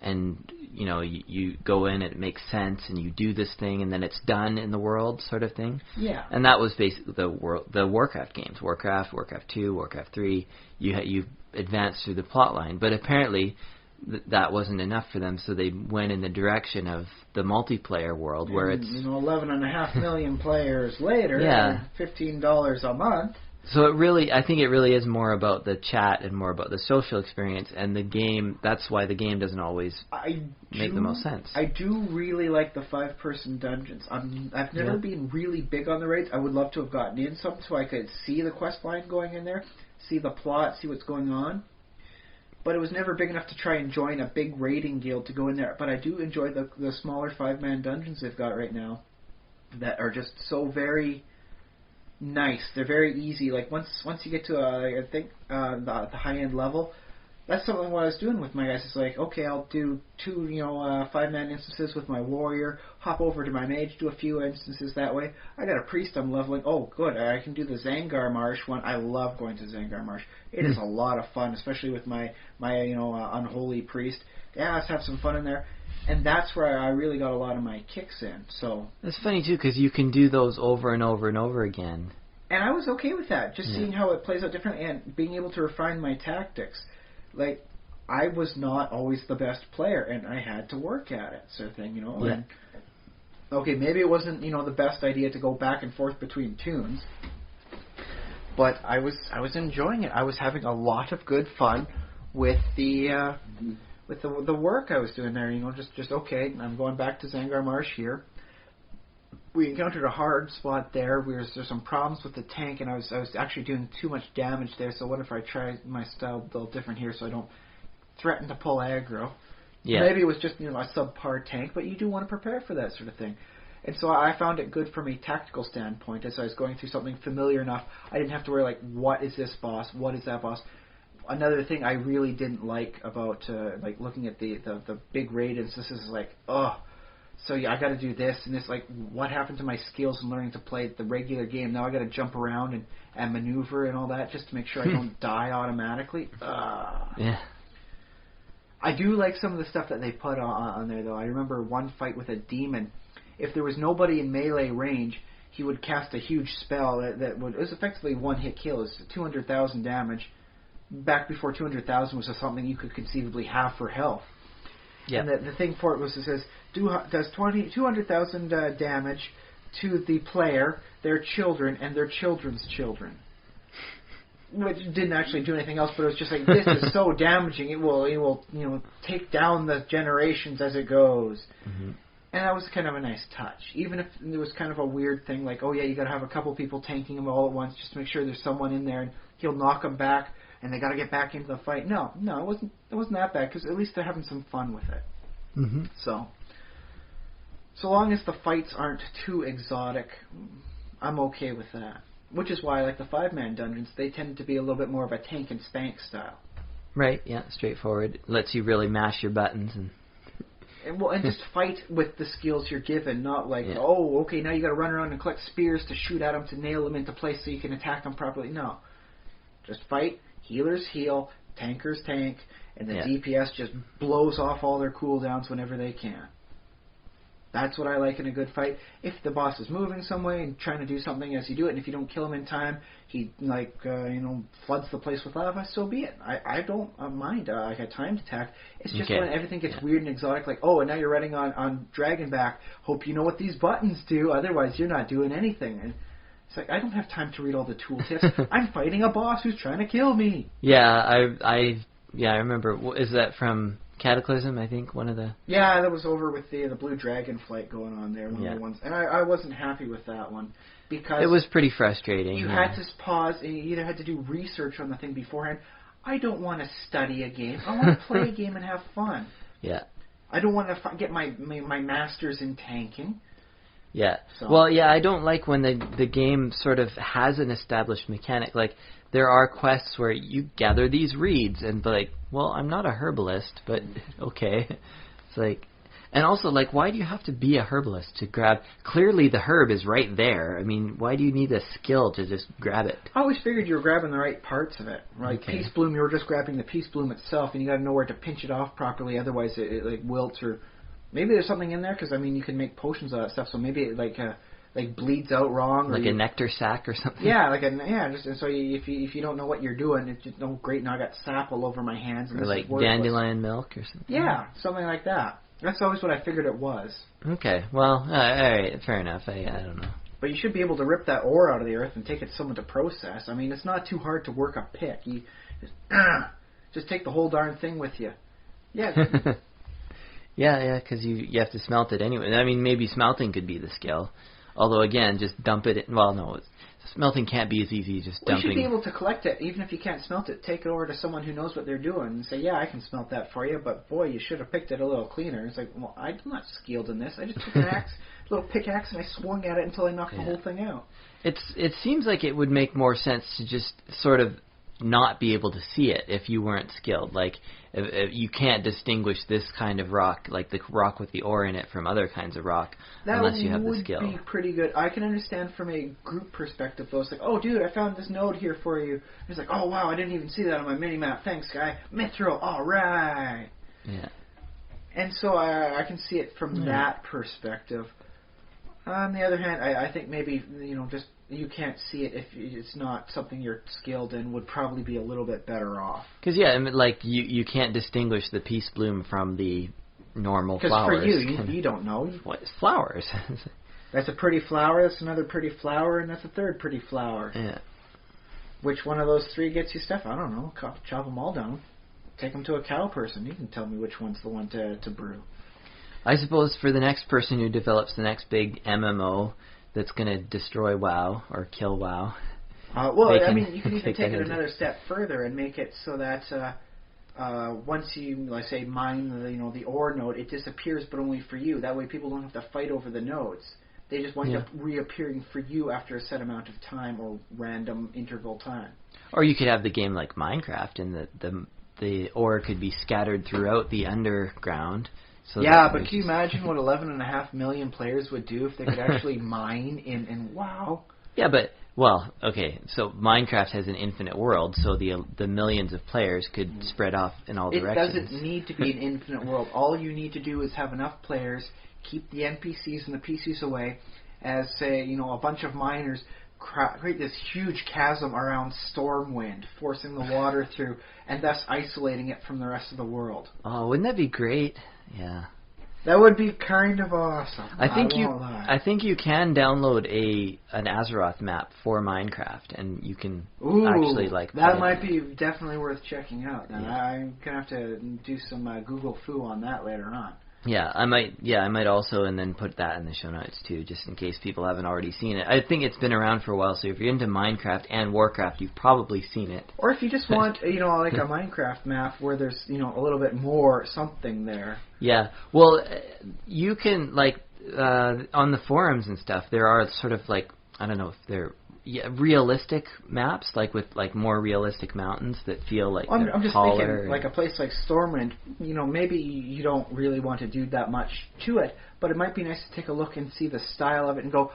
[SPEAKER 2] and you go in, it makes sense, and you do this thing, and then it's done in the world, sort of thing.
[SPEAKER 3] Yeah.
[SPEAKER 2] And that was basically the Warcraft games, Warcraft 2, Warcraft 3. You advanced through the plot line, but apparently that wasn't enough for them, so they went in the direction of the multiplayer world, where it's
[SPEAKER 3] 11.5 million players later,
[SPEAKER 2] yeah.
[SPEAKER 3] $15 a month.
[SPEAKER 2] So I think it really is more about the chat and more about the social experience, and the game. That's why the game doesn't always make the most sense.
[SPEAKER 3] I do really like the 5-person dungeons. I've never been really big on the raids. I would love to have gotten in some so I could see the quest line going in there, see the plot, see what's going on. But it was never big enough to try and join a big raiding guild to go in there. But I do enjoy the smaller 5-man dungeons they've got right now that are just so very nice. They're very easy. Like once you get to I think the high end level, that's something what I was doing with my guys. It's like, okay, I'll do 2 5-man instances with my warrior, hop over to my mage, do a few instances that way. I got a priest I'm leveling. Oh, good, I can do the Zangar Marsh one. I love going to Zangar Marsh. It is a lot of fun, especially with my unholy priest. Yeah, let's have some fun in there. And that's where I really got a lot of my kicks in. So
[SPEAKER 2] it's funny too, because you can do those over and over and over again.
[SPEAKER 3] And I was okay with that, just seeing how it plays out differently and being able to refine my tactics. Like, I was not always the best player, and I had to work at it, sort of thing,
[SPEAKER 2] Yeah.
[SPEAKER 3] And, okay, maybe it wasn't, the best idea to go back and forth between tunes, but I was enjoying it. I was having a lot of good fun with the work I was doing there. Just okay. I'm going back to Zangar Marsh here. We encountered a hard spot there. There's some problems with the tank, and I was actually doing too much damage there. So what if I try my style a little different here, so I don't threaten to pull aggro?
[SPEAKER 2] Yeah.
[SPEAKER 3] Maybe it was just a subpar tank, but you do want to prepare for that sort of thing. And so I found it good from a tactical standpoint. As I was going through something familiar enough, I didn't have to worry what is this boss, what is that boss. Another thing I really didn't like about looking at the big raid instances is so I got to do this and this. Like, what happened to my skills in learning to play the regular game? Now I got to jump around and maneuver and all that just to make sure I don't die automatically.
[SPEAKER 2] Yeah.
[SPEAKER 3] I do like some of the stuff that they put on there, though. I remember one fight with a demon. If there was nobody in melee range, he would cast a huge spell that would... It was effectively one-hit kill. It was 200,000 damage. Back before 200,000 was something you could conceivably have for health.
[SPEAKER 2] Yep.
[SPEAKER 3] And the thing for it was, it says, does 200,000 damage to the player, their children, and their children's children. Which didn't actually do anything else, but it was just like, this is so damaging, it will take down the generations as it goes.
[SPEAKER 2] Mm-hmm.
[SPEAKER 3] And that was kind of a nice touch. Even if there was kind of a weird thing, like, oh yeah, you got to have a couple people tanking him all at once just to make sure there's someone in there, and he'll knock them back, and they got to get back into the fight. No, it wasn't that bad, because at least they're having some fun with it.
[SPEAKER 2] Mm-hmm.
[SPEAKER 3] So long as the fights aren't too exotic, I'm okay with that. Which is why I like the 5-man dungeons. They tend to be a little bit more of a tank and spank style.
[SPEAKER 2] Right, yeah, straightforward. Lets you really mash your buttons and
[SPEAKER 3] just fight with the skills you're given, not like, oh, okay, now you got to run around and collect spears to shoot at them to nail them into place so you can attack them properly. No. Just fight, healers heal, tankers tank, and the DPS just blows off all their cooldowns whenever they can. That's what I like in a good fight. If the boss is moving some way and trying to do something as you do it, and if you don't kill him in time, he floods the place with lava, so be it. I don't mind. I got time to attack. It's just when everything gets weird and exotic, like, oh, and now you're running on Dragonback. Hope you know what these buttons do, otherwise you're not doing anything. And it's like, I don't have time to read all the tooltips. I'm fighting a boss who's trying to kill me.
[SPEAKER 2] Yeah, I remember. Is that from Cataclysm, I think, one of the...
[SPEAKER 3] Yeah, that was over with the Blue Dragon fight going on there, one of the ones. And I wasn't happy with that one, because...
[SPEAKER 2] It was pretty frustrating.
[SPEAKER 3] You had to pause, and you either had to do research on the thing beforehand. I don't want to study a game. I want to play a game and have fun.
[SPEAKER 2] Yeah.
[SPEAKER 3] I don't want to get my masters in tanking.
[SPEAKER 2] Yeah.
[SPEAKER 3] So.
[SPEAKER 2] Well, yeah, I don't like when the game sort of has an established mechanic. Like, there are quests where you gather these reeds, and like, well, I'm not a herbalist, but okay. It's like, and also, like, why do you have to be a herbalist to grab? Clearly, the herb is right there. I mean, why do you need a skill to just grab it?
[SPEAKER 3] I always figured you were grabbing the right parts of it. Right?
[SPEAKER 2] Okay.
[SPEAKER 3] Peace bloom, you were just grabbing the peace bloom itself, and you got to know where to pinch it off properly. Otherwise, it like wilts, or maybe there's something in there, because I mean, you can make potions of that stuff. So maybe it like bleeds out wrong,
[SPEAKER 2] like a nectar sac or something.
[SPEAKER 3] Yeah, just and so if you don't know what you're doing, it's just great. Now I got sap all over my hands, and
[SPEAKER 2] or like dandelion milk or something.
[SPEAKER 3] Yeah, something like that. That's always what I figured it was.
[SPEAKER 2] Okay, well, all right, fair enough. I don't know.
[SPEAKER 3] But you should be able to rip that ore out of the earth and take it to someone to process. I mean, it's not too hard to work a pick. You just take the whole darn thing with you. Yeah.
[SPEAKER 2] yeah, because you have to smelt it anyway. I mean, maybe smelting could be the skill. Although, again, just dump it. Well, no, smelting can't be as easy as just dumping.
[SPEAKER 3] You should be able to collect it, even if you can't smelt it. Take it over to someone who knows what they're doing and say, yeah, I can smelt that for you, but boy, you should have picked it a little cleaner. It's like, well, I'm not skilled in this. I just took an axe, little pickaxe, and I swung at it until I knocked the whole thing out.
[SPEAKER 2] It seems like it would make more sense to just sort of not be able to see it if you weren't skilled. Like, if you can't distinguish this kind of rock, like the rock with the ore in it, from other kinds of rock, unless you have the skill.
[SPEAKER 3] That would be pretty good. I can understand from a group perspective, though. It's like, oh, dude, I found this node here for you. It's like, oh, wow, I didn't even see that on my mini-map. Thanks, guy. Mithril, all right.
[SPEAKER 2] Yeah.
[SPEAKER 3] And so I can see it from that perspective. On the other hand, I think maybe, just you can't see it if it's not something you're skilled in, would probably be a little bit better off.
[SPEAKER 2] Because, I mean, like, you can't distinguish the peace bloom from the normal flowers.
[SPEAKER 3] Because for you don't know.
[SPEAKER 2] What is flowers?
[SPEAKER 3] That's a pretty flower, that's another pretty flower, and that's a third pretty flower.
[SPEAKER 2] Yeah.
[SPEAKER 3] Which one of those three gets you stuff? I don't know. Chop them all down. Take them to a cow person. You can tell me which one's the one to brew.
[SPEAKER 2] I suppose for the next person who develops the next big MMO that's going to destroy WoW or kill WoW.
[SPEAKER 3] You can even take it another step further and make it so that once you, let's say, mine the ore node, it disappears, but only for you. That way, people don't have to fight over the nodes. They just wind up reappearing for you after a set amount of time or random interval time.
[SPEAKER 2] Or you could have the game like Minecraft, and the ore could be scattered throughout the underground. So
[SPEAKER 3] but can you imagine what 11.5 million players would do if they could actually mine in WoW?
[SPEAKER 2] Yeah, but, okay, so Minecraft has an infinite world, so the millions of players could spread off in all directions.
[SPEAKER 3] It doesn't need to be an infinite world. All you need to do is have enough players, keep the NPCs and the PCs away, as, say, a bunch of miners create this huge chasm around Stormwind, forcing the water through, and thus isolating it from the rest of the world.
[SPEAKER 2] Oh, wouldn't that be great? Yeah.
[SPEAKER 3] That would be kind of awesome.
[SPEAKER 2] I think you can download an Azeroth map for Minecraft, and you can actually
[SPEAKER 3] that might be definitely worth checking out. And I'm gonna have to do some Google foo on that later on.
[SPEAKER 2] Yeah, I might also, and then put that in the show notes too, just in case people haven't already seen it. I think it's been around for a while, so if you're into Minecraft and Warcraft, you've probably seen it.
[SPEAKER 3] Or if you just want, like a Minecraft map where there's, a little bit more something there.
[SPEAKER 2] Yeah, well, you can, on the forums and stuff, there are sort of I don't know if they're realistic maps, with more realistic mountains that feel like they're
[SPEAKER 3] I'm just
[SPEAKER 2] taller.
[SPEAKER 3] Thinking, like a place like Stormwind, maybe you don't really want to do that much to it, but it might be nice to take a look and see the style of it and go,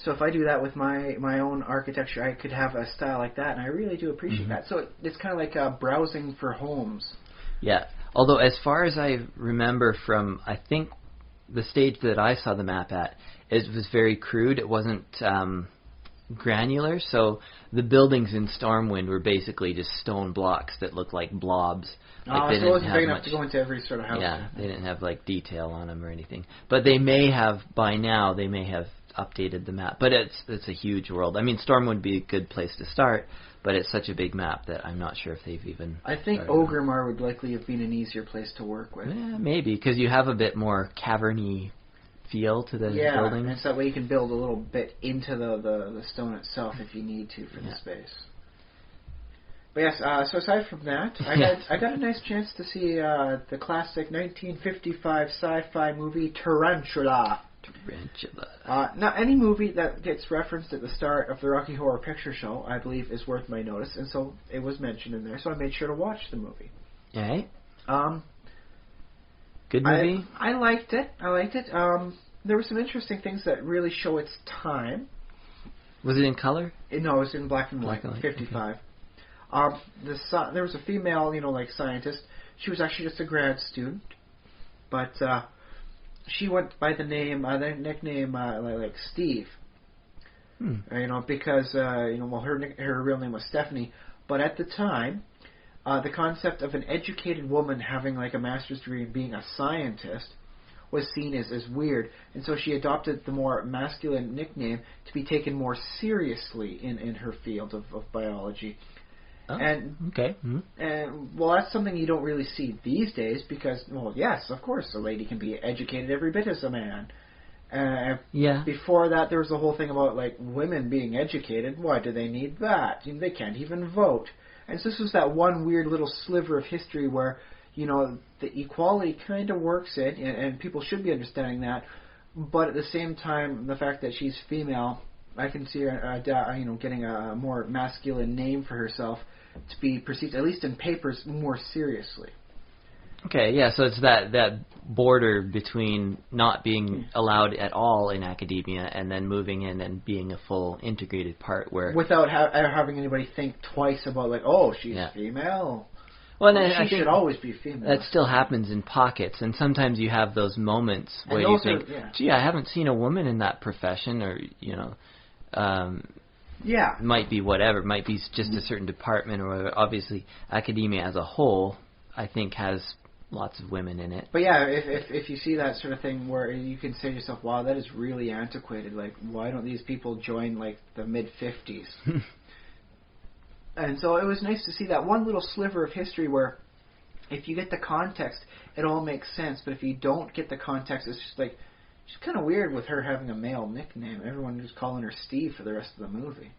[SPEAKER 3] so if I do that with my own architecture, I could have a style like that, and I really do appreciate that. So it's kind of like browsing for homes. Yeah,
[SPEAKER 2] although as far as I remember from, I think, the stage that I saw the map at, it was very crude. It wasn't granular, so the buildings in Stormwind were basically just stone blocks that looked like blobs.
[SPEAKER 3] So it wasn't big enough to go into every sort of house.
[SPEAKER 2] Yeah, they didn't have detail on them or anything. But they may have, by now, updated the map. But it's a huge world. I mean, Stormwind would be a good place to start, but it's such a big map that I'm not sure if they've even...
[SPEAKER 3] I think Orgrimmar would likely have been an easier place to work with.
[SPEAKER 2] Yeah, maybe, because you have a bit more caverny feel to the building.
[SPEAKER 3] And so that way you can build a little bit into the stone itself if you need to for the space. But yes, so aside from that, I got a nice chance to see the classic 1955 sci-fi movie Tarantula. Now, any movie that gets referenced at the start of the Rocky Horror Picture Show, I believe, is worth my notice, and so it was mentioned in there, so I made sure to watch the movie.
[SPEAKER 2] Alright. Good movie?
[SPEAKER 3] I liked it. There were some interesting things that really show its time.
[SPEAKER 2] Was it in color?
[SPEAKER 3] No, it was in black and white, 55. Okay. There was a female, scientist. She was actually just a grad student, but she went by the nickname Steve. Because her real name was Stephanie. But at the time, the concept of an educated woman having a master's degree and being a scientist was seen as weird, and so she adopted the more masculine nickname to be taken more seriously in her field of biology.
[SPEAKER 2] Oh,
[SPEAKER 3] and
[SPEAKER 2] okay. Mm-hmm.
[SPEAKER 3] And well, that's something you don't really see these days because, well, yes, of course, a lady can be educated every bit as a man. Before that, there was the whole thing about like women being educated. Why do they need that? They can't even vote. And so this was that one weird little sliver of history where, the equality kind of works in, and people should be understanding that. But at the same time, the fact that she's female, I can see her, getting a more masculine name for herself to be perceived, at least in papers, more seriously.
[SPEAKER 2] Okay, yeah, so it's that border between not being allowed at all in academia and then moving in and being a full integrated part where...
[SPEAKER 3] Without having anybody think twice about, like, oh, she's female.
[SPEAKER 2] Well,
[SPEAKER 3] she should always be female.
[SPEAKER 2] That still happens in pockets, and sometimes you have those moments where you think, gee, I haven't seen a woman in that profession, or, might be whatever, might be just a certain department, or obviously academia as a whole, I think, has lots of women in it.
[SPEAKER 3] But yeah, if you see that sort of thing where you can say to yourself, wow, that is really antiquated, like, why don't these people join, like, the mid-50s? And so it was nice to see that one little sliver of history where if you get the context, it all makes sense, but if you don't get the context, it's just like, it's kind of weird with her having a male nickname. Everyone just calling her Steve for the rest of the movie.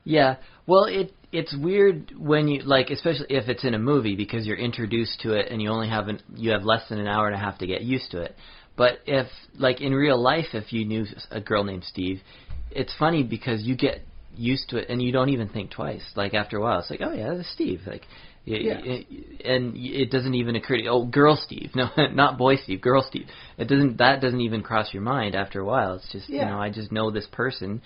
[SPEAKER 2] Yeah, well, it's weird when you, like, especially if it's in a movie, because you're introduced to it and you have less than an hour and a half to get used to it. But if, like, in real life, if you knew a girl named Steve, it's funny because you get used to it and you don't even think twice. Like, after a while, it's like, oh yeah, that's Steve. Like, and it doesn't even occur to you, oh, girl Steve. No, not boy Steve, girl Steve. That doesn't even cross your mind after a while. It's just, I just know this person.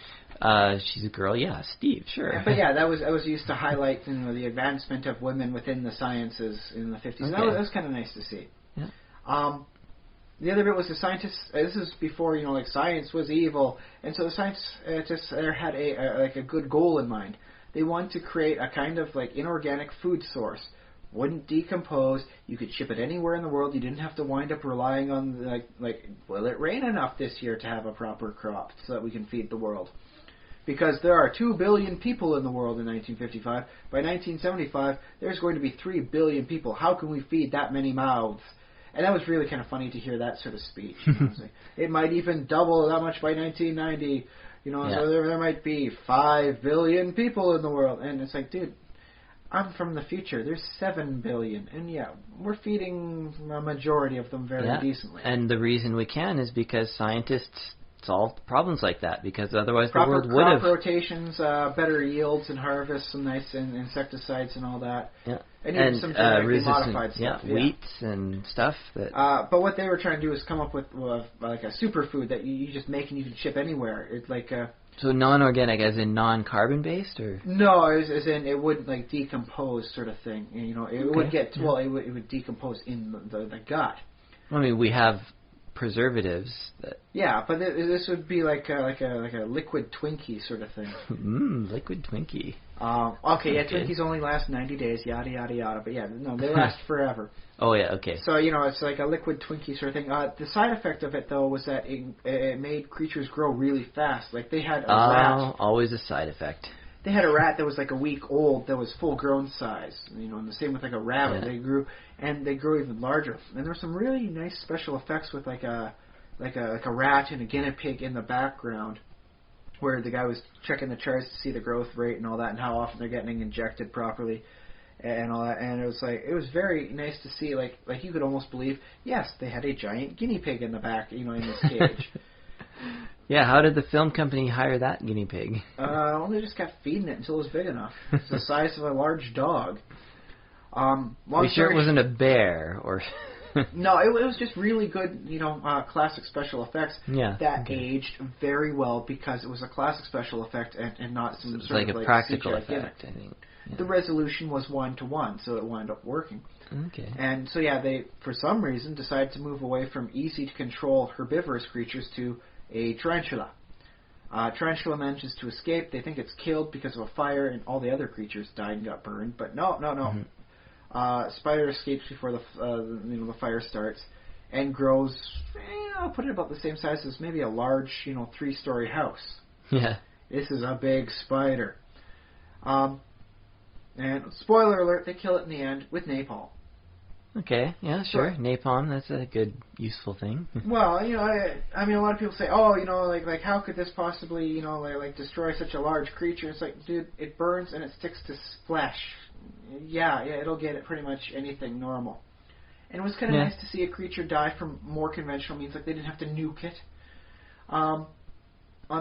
[SPEAKER 2] She's a girl, Steve, sure.
[SPEAKER 3] But yeah, that was used to highlight the advancement of women within the sciences in the 50s. Okay. That was kind of nice to see.
[SPEAKER 2] Yeah.
[SPEAKER 3] The other bit was the scientists. This is before like science was evil, and so the scientists had a good goal in mind. They wanted to create a kind of like inorganic food source. Wouldn't decompose. You could ship it anywhere in the world. You didn't have to wind up relying on like will it rain enough this year to have a proper crop so that we can feed the world? Because there are 2 billion people in the world in 1955. By 1975, there's going to be 3 billion people. How can we feed that many mouths? And that was really kind of funny to hear that sort of speech. It might even double that much by 1990. So there might be 5 billion people in the world. And it's like, dude, I'm from the future. There's 7 billion. And we're feeding a majority of them very decently.
[SPEAKER 2] And the reason we can is because scientists solve problems like that, because otherwise
[SPEAKER 3] the
[SPEAKER 2] world would have...
[SPEAKER 3] Proper crop rotations, better yields and harvests, some nice insecticides and all that.
[SPEAKER 2] Yeah.
[SPEAKER 3] And even some genetically modified stuff.
[SPEAKER 2] Wheats and stuff.
[SPEAKER 3] But what they were trying to do is come up with like a superfood that you just make and you can ship anywhere. It's like
[SPEAKER 2] so non-organic, as in non-carbon based, or
[SPEAKER 3] no, as in it wouldn't like decompose, sort of thing. It would get it would decompose in the gut.
[SPEAKER 2] I mean, we have preservatives.
[SPEAKER 3] But this would be like a liquid Twinkie sort of thing.
[SPEAKER 2] Liquid Twinkie.
[SPEAKER 3] Twinkies only last 90 days, yada yada yada. But they last forever.
[SPEAKER 2] Oh yeah, okay.
[SPEAKER 3] So it's like a liquid Twinkie sort of thing. The side effect of it though was that it made creatures grow really fast. Like they had a rat.
[SPEAKER 2] Always a side effect.
[SPEAKER 3] They had a rat that was like a week old that was full grown size. And the same with like a rabbit. They grew even larger. And there were some really nice special effects with like a rat and a guinea pig in the background, where the guy was checking the charts to see the growth rate and all that, and how often they're getting injected properly, and all that. And it was very nice to see. Like you could almost believe, yes, they had a giant guinea pig in the back, in this cage.
[SPEAKER 2] Yeah, how did the film company hire that guinea pig?
[SPEAKER 3] They just kept feeding it until it was big enough. It's the size of a large dog.
[SPEAKER 2] Be sure it wasn't a bear or...
[SPEAKER 3] No, it was just really good, classic special effects that aged very well because it was a classic special effect and not some sort of
[SPEAKER 2] like practical
[SPEAKER 3] CGI
[SPEAKER 2] effect,
[SPEAKER 3] gimmick.
[SPEAKER 2] I think. Yeah.
[SPEAKER 3] The resolution was 1:1, so it wound up working.
[SPEAKER 2] Okay.
[SPEAKER 3] And so they, for some reason, decided to move away from easy to control herbivorous creatures to a tarantula. Tarantula manages to escape. They think it's killed because of a fire, and all the other creatures died and got burned. But no. Mm-hmm. Spider escapes before the fire starts, and grows, I'll put it about the same size as maybe a large, 3-story house.
[SPEAKER 2] Yeah.
[SPEAKER 3] This is a big spider. And spoiler alert, they kill it in the end with napalm.
[SPEAKER 2] Okay, yeah, sure. Napalm, that's a good, useful thing.
[SPEAKER 3] Well, I mean, a lot of people say, oh, like how could this possibly, like destroy such a large creature? It's like, dude, it burns and it sticks to flesh. Yeah, it'll get it pretty much anything normal. And it was kind of nice to see a creature die from more conventional means, like they didn't have to nuke it. On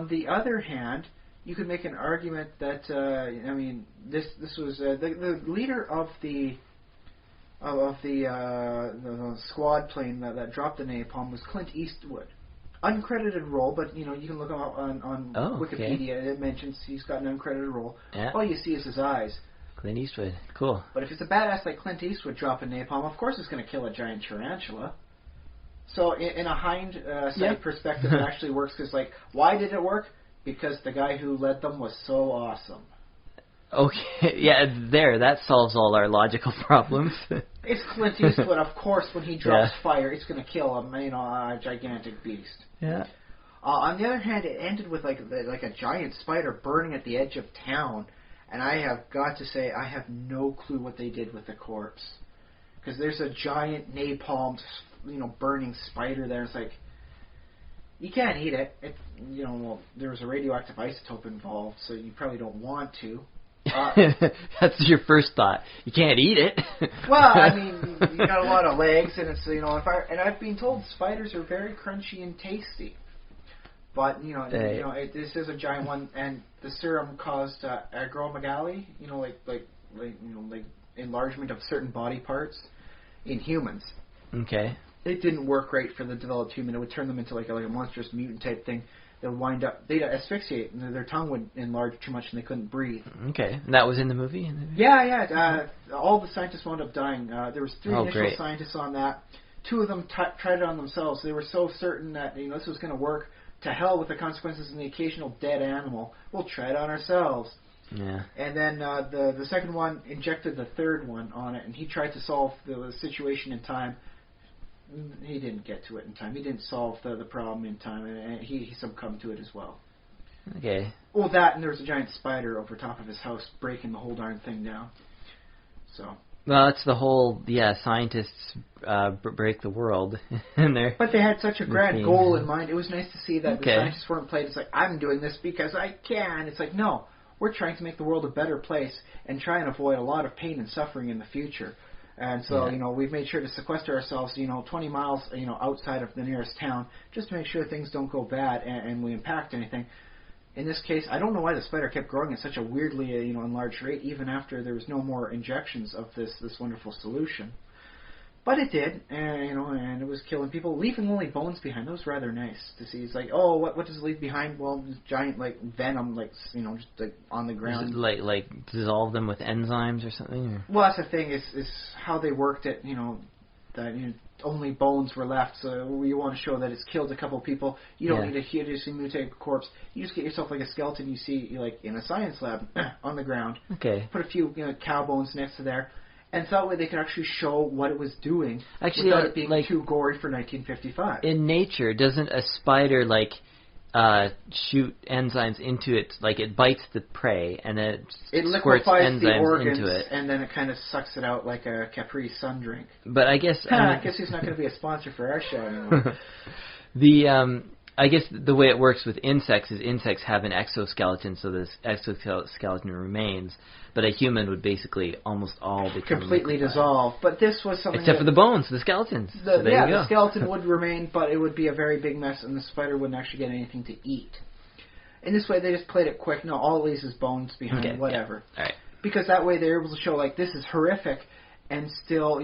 [SPEAKER 3] the other hand, you could make an argument that, this was the leader of the squad plane that dropped the napalm was Clint Eastwood. Uncredited role, but you can look him up on Wikipedia. Okay. It mentions he's got an uncredited role. Yeah. All you see is his eyes.
[SPEAKER 2] Clint Eastwood, cool.
[SPEAKER 3] But if it's a badass like Clint Eastwood dropping napalm, of course it's going to kill a giant tarantula. So in a hindsight perspective, it actually works because, like, why did it work? Because the guy who led them was so awesome.
[SPEAKER 2] Okay, that solves all our logical problems.
[SPEAKER 3] It's Clint Eastwood, of course. When he drops fire, it's going to kill a gigantic beast.
[SPEAKER 2] Yeah.
[SPEAKER 3] On the other hand, it ended with like a giant spider burning at the edge of town, and I have got to say, I have no clue what they did with the corpse, because there's a giant napalm, burning spider there. It's like, you can't eat it. There was a radioactive isotope involved, so you probably don't want to.
[SPEAKER 2] That's your first thought. You can't eat it.
[SPEAKER 3] Well, I mean, you got a lot of legs, and it's and I've been told spiders are very crunchy and tasty. But this is a giant one, and the serum caused acromegaly. Like enlargement of certain body parts in humans.
[SPEAKER 2] Okay.
[SPEAKER 3] It didn't work great for the developed human. It would turn them into like a monstrous mutant type thing. They would wind up, they'd asphyxiate, and their tongue would enlarge too much, and they couldn't breathe.
[SPEAKER 2] Okay, and that was in the movie?
[SPEAKER 3] Yeah. All the scientists wound up dying. There was 3 initial scientists on that. 2 of them tried it on themselves. They were so certain that this was going to work. To hell with the consequences and the occasional dead animal. We'll try it on ourselves.
[SPEAKER 2] Yeah.
[SPEAKER 3] And then the second one injected the third one on it, and he tried to solve the situation in time. He didn't get to it in time. He didn't solve the problem in time, and he succumbed to it as well.
[SPEAKER 2] Okay.
[SPEAKER 3] Well, that, and there was a giant spider over top of his house breaking the whole darn thing down. So.
[SPEAKER 2] Well, it's the whole, scientists break the world.
[SPEAKER 3] But they had such a grand goal in mind. It was nice to see that the scientists weren't played. It's like, I'm doing this because I can. It's like, no, we're trying to make the world a better place and try and avoid a lot of pain and suffering in the future. And so, we've made sure to sequester ourselves, 20 miles, outside of the nearest town, just to make sure things don't go bad and we impact anything. In this case, I don't know why the spider kept growing at such a weirdly, enlarged rate, even after there was no more injections of this wonderful solution. But it did, and it was killing people, leaving only bones behind. That was rather nice to see. It's like, oh, what does it leave behind? Well, this giant, venom, just, on the ground.
[SPEAKER 2] Is it like dissolve them with enzymes or something? Or?
[SPEAKER 3] Well, that's the thing, is how they worked it, that, only bones were left, so you want to show that it's killed a couple of people. You don't need a hideously mutated corpse. You just get yourself like a skeleton you see in a science lab on the ground.
[SPEAKER 2] Okay.
[SPEAKER 3] Put a few cow bones next to there, and so that way they could actually show what it was doing
[SPEAKER 2] without
[SPEAKER 3] it being too gory for 1955.
[SPEAKER 2] In nature, doesn't a spider shoot enzymes into it, it bites the prey and then it squirts enzymes
[SPEAKER 3] the organs
[SPEAKER 2] into it,
[SPEAKER 3] and then it kind of sucks it out like a Capri Sun drink.
[SPEAKER 2] But I guess
[SPEAKER 3] I guess he's not going to be a sponsor for our show anymore.
[SPEAKER 2] I guess the way it works with insects is insects have an exoskeleton, so this exoskeleton remains. But a human would basically almost all become
[SPEAKER 3] completely dissolve. But this was something
[SPEAKER 2] except for the bones, the skeletons.
[SPEAKER 3] The skeleton would remain, but it would be a very big mess, and the spider wouldn't actually get anything to eat. In this way, they just played it quick. No, all it leaves is bones behind, whatever.
[SPEAKER 2] Yeah. All right.
[SPEAKER 3] Because that way they're able to show, this is horrific, and still,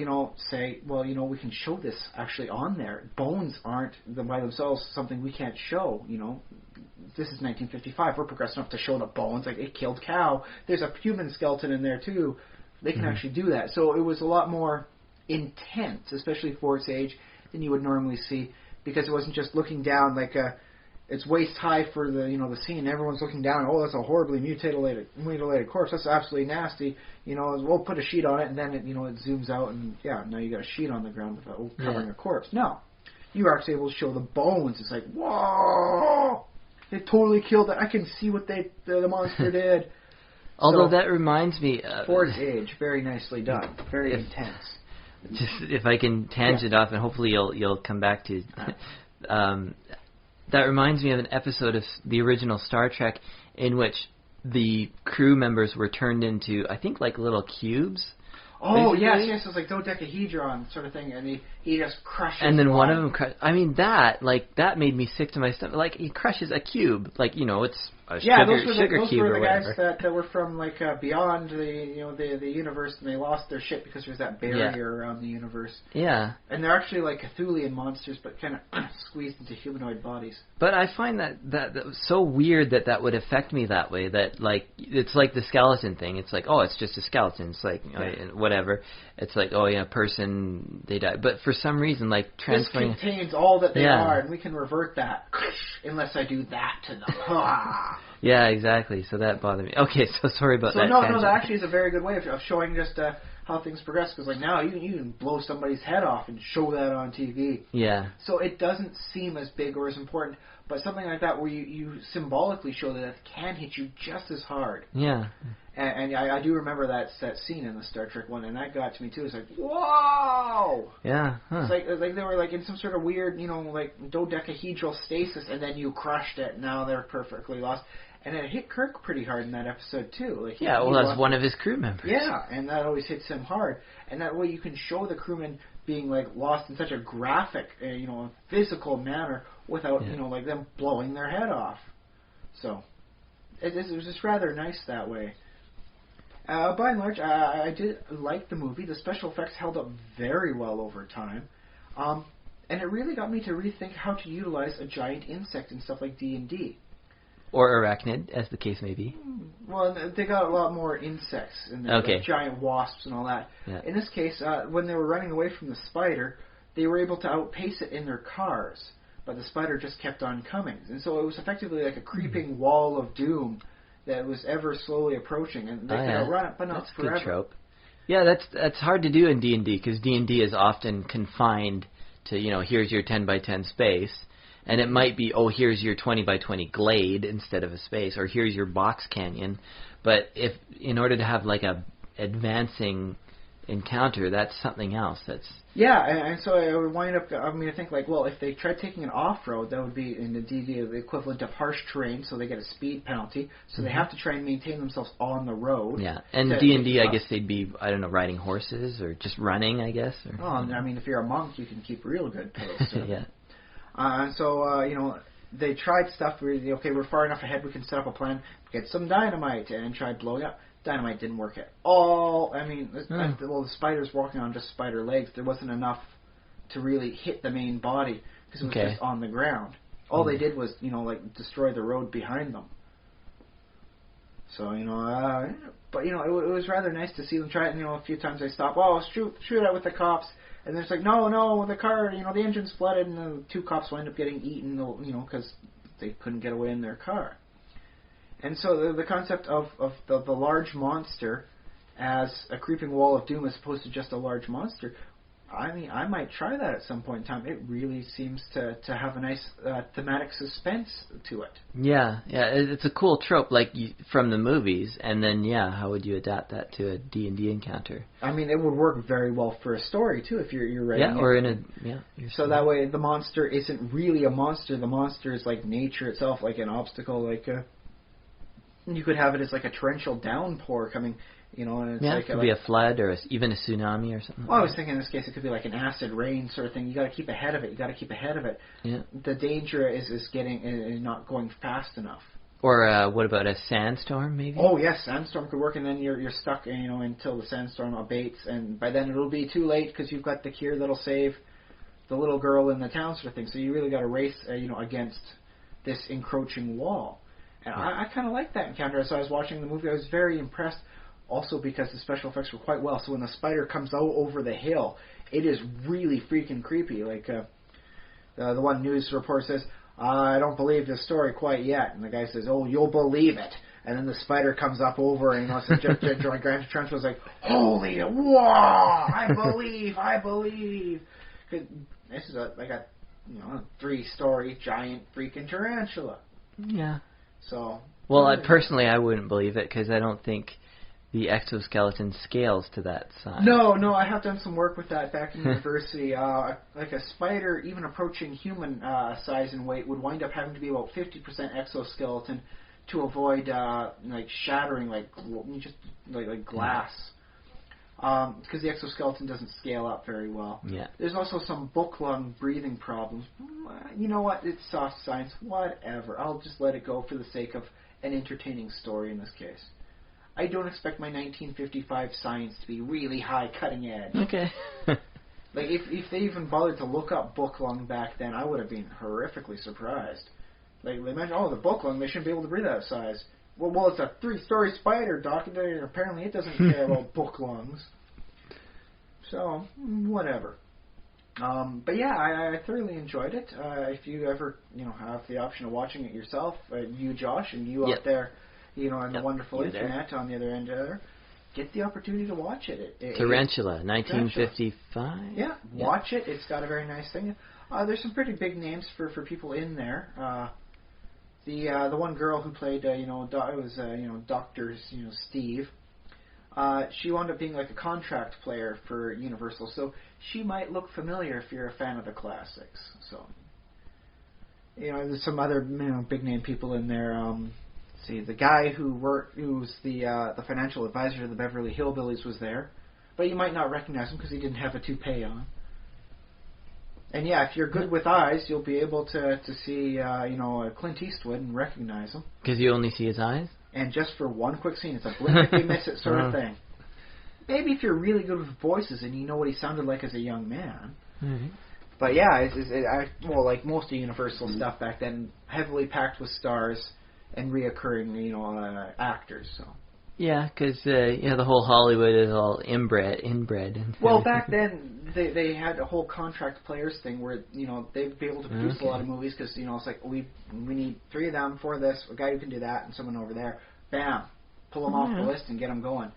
[SPEAKER 3] say, well, we can show this actually on there. Bones aren't by themselves something we can't show, This is 1955. We're progressed enough to show the bones. It killed cow. There's a human skeleton in there, too. They can actually do that. So it was a lot more intense, especially for its age, than you would normally see, because it wasn't just looking down it's waist high for the scene. Everyone's looking down. Oh, that's a horribly mutilated corpse. That's absolutely nasty. We'll put a sheet on it, and then it zooms out, and now you got a sheet on the ground covering a corpse. No, you were actually able to show the bones. It's like, whoa! They totally killed it. I can see what the monster did.
[SPEAKER 2] Although that reminds me...
[SPEAKER 3] for its age, very nicely done. Very intense.
[SPEAKER 2] Just if I can tangent off, and hopefully you'll come back to... that reminds me of an episode of the original Star Trek in which the crew members were turned into, I think, like little cubes.
[SPEAKER 3] Oh, basically. Yes, it's like dodecahedron sort of thing, and he just crushes
[SPEAKER 2] and then one of them I mean, that made me sick to my stomach. Like, he crushes a cube. Like, it's a sugar cube or whatever.
[SPEAKER 3] Those were the guys that were from, like, beyond the universe, and they lost their shit because there's that barrier around the universe.
[SPEAKER 2] Yeah.
[SPEAKER 3] And they're actually, like, Cthulian monsters, but kind of squeezed into humanoid bodies.
[SPEAKER 2] But I find that was so weird that would affect me that way, that, like, it's like the skeleton thing. It's like, oh, it's just a skeleton. It's like, whatever. It's like, oh, yeah, person, they died. But for some reason, like, transferring...
[SPEAKER 3] This contains all that they are, and we can revert that, unless I do that to them.
[SPEAKER 2] Yeah, exactly. So that bothered me. Okay, so sorry about that.
[SPEAKER 3] No, that actually is a very good way of showing just how things progress. Because, like, now you can blow somebody's head off and show that on TV.
[SPEAKER 2] Yeah.
[SPEAKER 3] So it doesn't seem as big or as important. But something like that where you symbolically show that it can hit you just as hard.
[SPEAKER 2] Yeah.
[SPEAKER 3] And I do remember that scene in the Star Trek one, and that got to me too. It's like, whoa!
[SPEAKER 2] Yeah. Huh.
[SPEAKER 3] It's like they were like in some sort of weird, like dodecahedral stasis, and then you crushed it. Now they're perfectly lost. And it hit Kirk pretty hard in that episode too. Like
[SPEAKER 2] that's one of his crew members.
[SPEAKER 3] Yeah, and that always hits him hard. And that way you can show the crewmen being like lost in such a graphic, physical manner without like them blowing their head off. So it was just rather nice that way. By and large, I did like the movie. The special effects held up very well over time, and it really got me to rethink how to utilize a giant insect in stuff like D&D.
[SPEAKER 2] Or arachnid, as the case may be.
[SPEAKER 3] Well, they got a lot more insects in there, like giant wasps and all that.
[SPEAKER 2] Yeah.
[SPEAKER 3] In this case, when they were running away from the spider, they were able to outpace it in their cars, but the spider just kept on coming. And so it was effectively like a creeping wall of doom that was ever slowly approaching, and they could outrun it, but not forever.
[SPEAKER 2] That's a good trope. Yeah, that's hard to do in D&D, because D&D is often confined to, here's your 10 by 10 space. And it might be, here's your 20 by 20 glade instead of a space, or here's your box canyon. But if in order to have like a advancing encounter, that's something else.
[SPEAKER 3] And so I would wind up. I think like, well, if they tried taking an off-road, that would be in the D&D the equivalent of harsh terrain, so they get a speed penalty. So they have to try and maintain themselves on the road.
[SPEAKER 2] Yeah, and D&D, I guess they'd be, I don't know, riding horses or just running, I guess. Or,
[SPEAKER 3] if you're a monk, you can keep real good pace. So.
[SPEAKER 2] Yeah.
[SPEAKER 3] And so, they tried stuff where, we're far enough ahead, we can set up a plan, get some dynamite, and try blowing up. Dynamite didn't work at all. The spider's walking on just spider legs. There wasn't enough to really hit the main body, because it was just on the ground. All they did was, destroy the road behind them. So, but, it was rather nice to see them try it, a few times they stopped. Oh, shoot out with the cops. And then it's like, no, the car, the engine's flooded, and the two cops wind up getting eaten, because they couldn't get away in their car. And so the concept of the large monster as a creeping wall of doom as opposed to just a large monster, I might try that at some point in time. It really seems to have a nice thematic suspense to it.
[SPEAKER 2] Yeah, it's a cool trope, like from the movies, and then how would you adapt that to a D&D encounter? It
[SPEAKER 3] would work very well for a story too if you're writing it.
[SPEAKER 2] Or in a
[SPEAKER 3] so that way the monster isn't really a monster. The monster is like nature itself, like an obstacle. Like you could have it as like a torrential downpour coming. And it's
[SPEAKER 2] it could be a flood or even a tsunami or something.
[SPEAKER 3] Well, I was thinking in this case it could be like an acid rain sort of thing. You got to keep ahead of it.
[SPEAKER 2] Yeah.
[SPEAKER 3] The danger is not going fast enough.
[SPEAKER 2] Or what about a sandstorm, maybe?
[SPEAKER 3] Oh yes, sandstorm could work, and then you're stuck, until the sandstorm abates, and by then it'll be too late because you've got the cure that'll save the little girl in the town, sort of thing. So you really got to race, against this encroaching wall. And I kind of like that encounter. So I was watching the movie, I was very impressed. Also because the special effects were quite well. So when the spider comes out over the hill, it is really freaking creepy. Like the one news reporter says, I don't believe this story quite yet. And the guy says, oh, you'll believe it. And then the spider comes up over and Grant Trench was like, holy, whoa, I believe. This is like a a 3-story giant freaking tarantula.
[SPEAKER 2] Yeah.
[SPEAKER 3] So.
[SPEAKER 2] Well, personally, I wouldn't believe it because I don't think the exoskeleton scales to that size.
[SPEAKER 3] No, I have done some work with that back in university. Like a spider, even approaching human size and weight, would wind up having to be about 50% exoskeleton to avoid shattering like glass. Because the exoskeleton doesn't scale up very well.
[SPEAKER 2] Yeah.
[SPEAKER 3] There's also some book-lung breathing problems. You know what? It's soft science. Whatever. I'll just let it go for the sake of an entertaining story in this case. I don't expect my 1955 science to be really high cutting edge.
[SPEAKER 2] Okay.
[SPEAKER 3] Like, if they even bothered to look up book-lung back then, I would have been horrifically surprised. Like, they mentioned, the book-lung, they shouldn't be able to breathe that size. Well, it's a 3-story spider, Doc, and apparently it doesn't care about book lungs. So, whatever. But yeah, I thoroughly enjoyed it. If you ever, have the option of watching it yourself, you, Josh, and you out there, on the wonderful internet on the other end there, get the opportunity to watch it.
[SPEAKER 2] Tarantula, 1955.
[SPEAKER 3] Yeah, watch it. It's got a very nice thing. There's some pretty big names for people in there. The one girl who played, Dr. Steve, she wound up being like a contract player for Universal, so she might look familiar if you're a fan of the classics. So, there's some other big name people in there. The guy who's the financial advisor to the Beverly Hillbillies was there, but you might not recognize him because he didn't have a toupee on. And yeah, if you're good with eyes, you'll be able to see, Clint Eastwood and recognize him.
[SPEAKER 2] Because you only see his eyes?
[SPEAKER 3] And just for one quick scene, it's a blink if you miss it sort of thing. Maybe if you're really good with voices and you know what he sounded like as a young man.
[SPEAKER 2] Mm-hmm.
[SPEAKER 3] But yeah, like most of Universal stuff back then, heavily packed with stars and reoccurring, actors. So.
[SPEAKER 2] Yeah, because the whole Hollywood is all inbred.
[SPEAKER 3] Well, back then they had a whole contract players thing where they'd be able to produce a lot of movies because it's like we need 3 of them for this, a guy who can do that, and someone over there. Bam, pull them off the list and get them going.